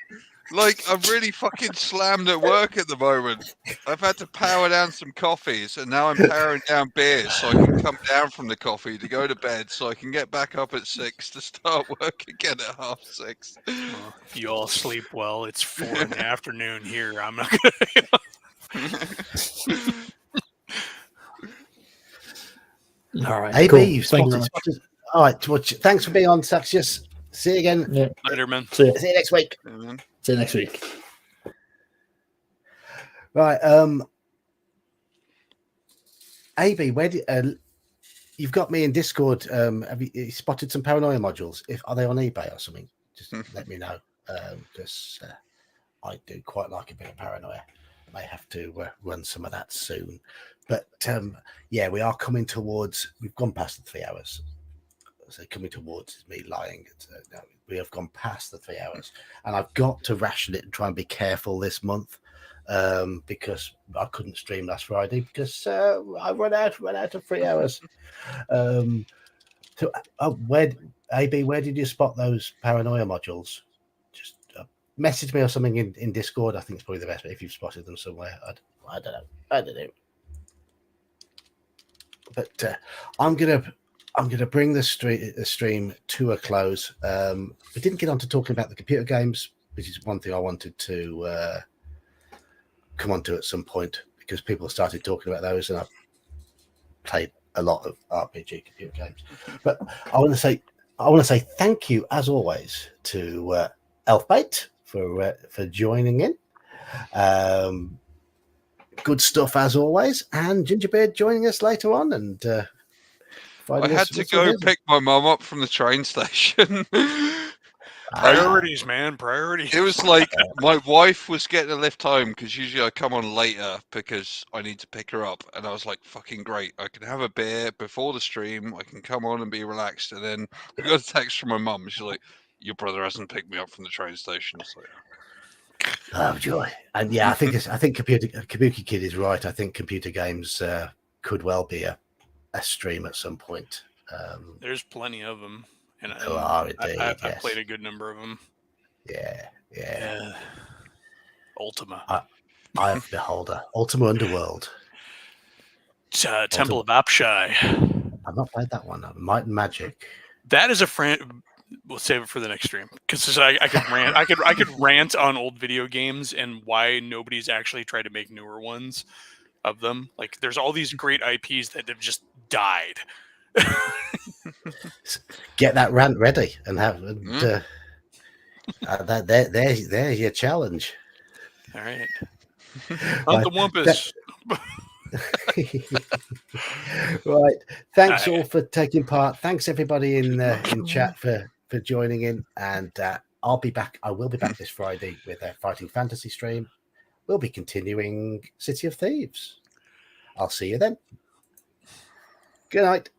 Like, I'm really fucking slammed at work at the moment. I've had to power down some coffees, and now I'm powering down beers so I can come down from the coffee to go to bed so I can get back up at 6 to start work again at 5:30. Well, if you all sleep well, it's 4 in the afternoon here. I'm not gonna. All right. AB, Cool. you've spotted. All right. Thanks for being on, Saxius. See you again. Yeah. Later, man. See you next week. See you next week. Right. AB, where you've got me in Discord? Have you spotted some paranoia modules? Are they on eBay or something? Just let me know. Because I do quite like a bit of paranoia. I may have to run some of that soon. But yeah, we are coming towards. We've gone past the 3 hours. So coming towards is me lying. No, we have gone past the 3 hours, and I've got to ration it and try and be careful this month because I couldn't stream last Friday because I ran out of 3 hours. Where did you spot those paranoia modules? message me or something in Discord. I think it's probably the best if you've spotted them somewhere. I don't know. But I'm gonna bring the stream to a close. We didn't get on to talking about the computer games, which is one thing I wanted to come on to at some point because people started talking about those, and I've played a lot of RPG computer games. But I want to say thank you as always to Elfbait for joining in. Good stuff as always, and Gingerbeard joining us later on, and I had to go pick my mum up from the train station. Priorities, man. Priorities. It was like my wife was getting a lift home because usually I come on later because I need to pick her up, and I was like, "Fucking great! I can have a beer before the stream. I can come on and be relaxed." And then I got a text from my mum. She's like, "Your brother hasn't picked me up from the train station." I was like, oh joy! And yeah, I think Kabuki Kid is right. I think computer games could well be a stream at some point. There's plenty of them, and indeed, I played a good number of them. Yeah. Ultima. Eye of the Beholder, Ultima Underworld, Temple of Apshai. I've not played that one. Might and Magic. That is a friend. We'll save it for the next stream because I could rant. I could rant on old video games and why nobody's actually tried to make newer ones of them. Like there's all these great IPs that have just died. Get that rant ready and have there's your challenge. All right. Hunt the Wumpus. Right. Thanks all for taking part. Thanks everybody in chat for joining in. And I'll be back. I will be back this Friday with a Fighting Fantasy stream. We'll be continuing City of Thieves. I'll see you then. Good night.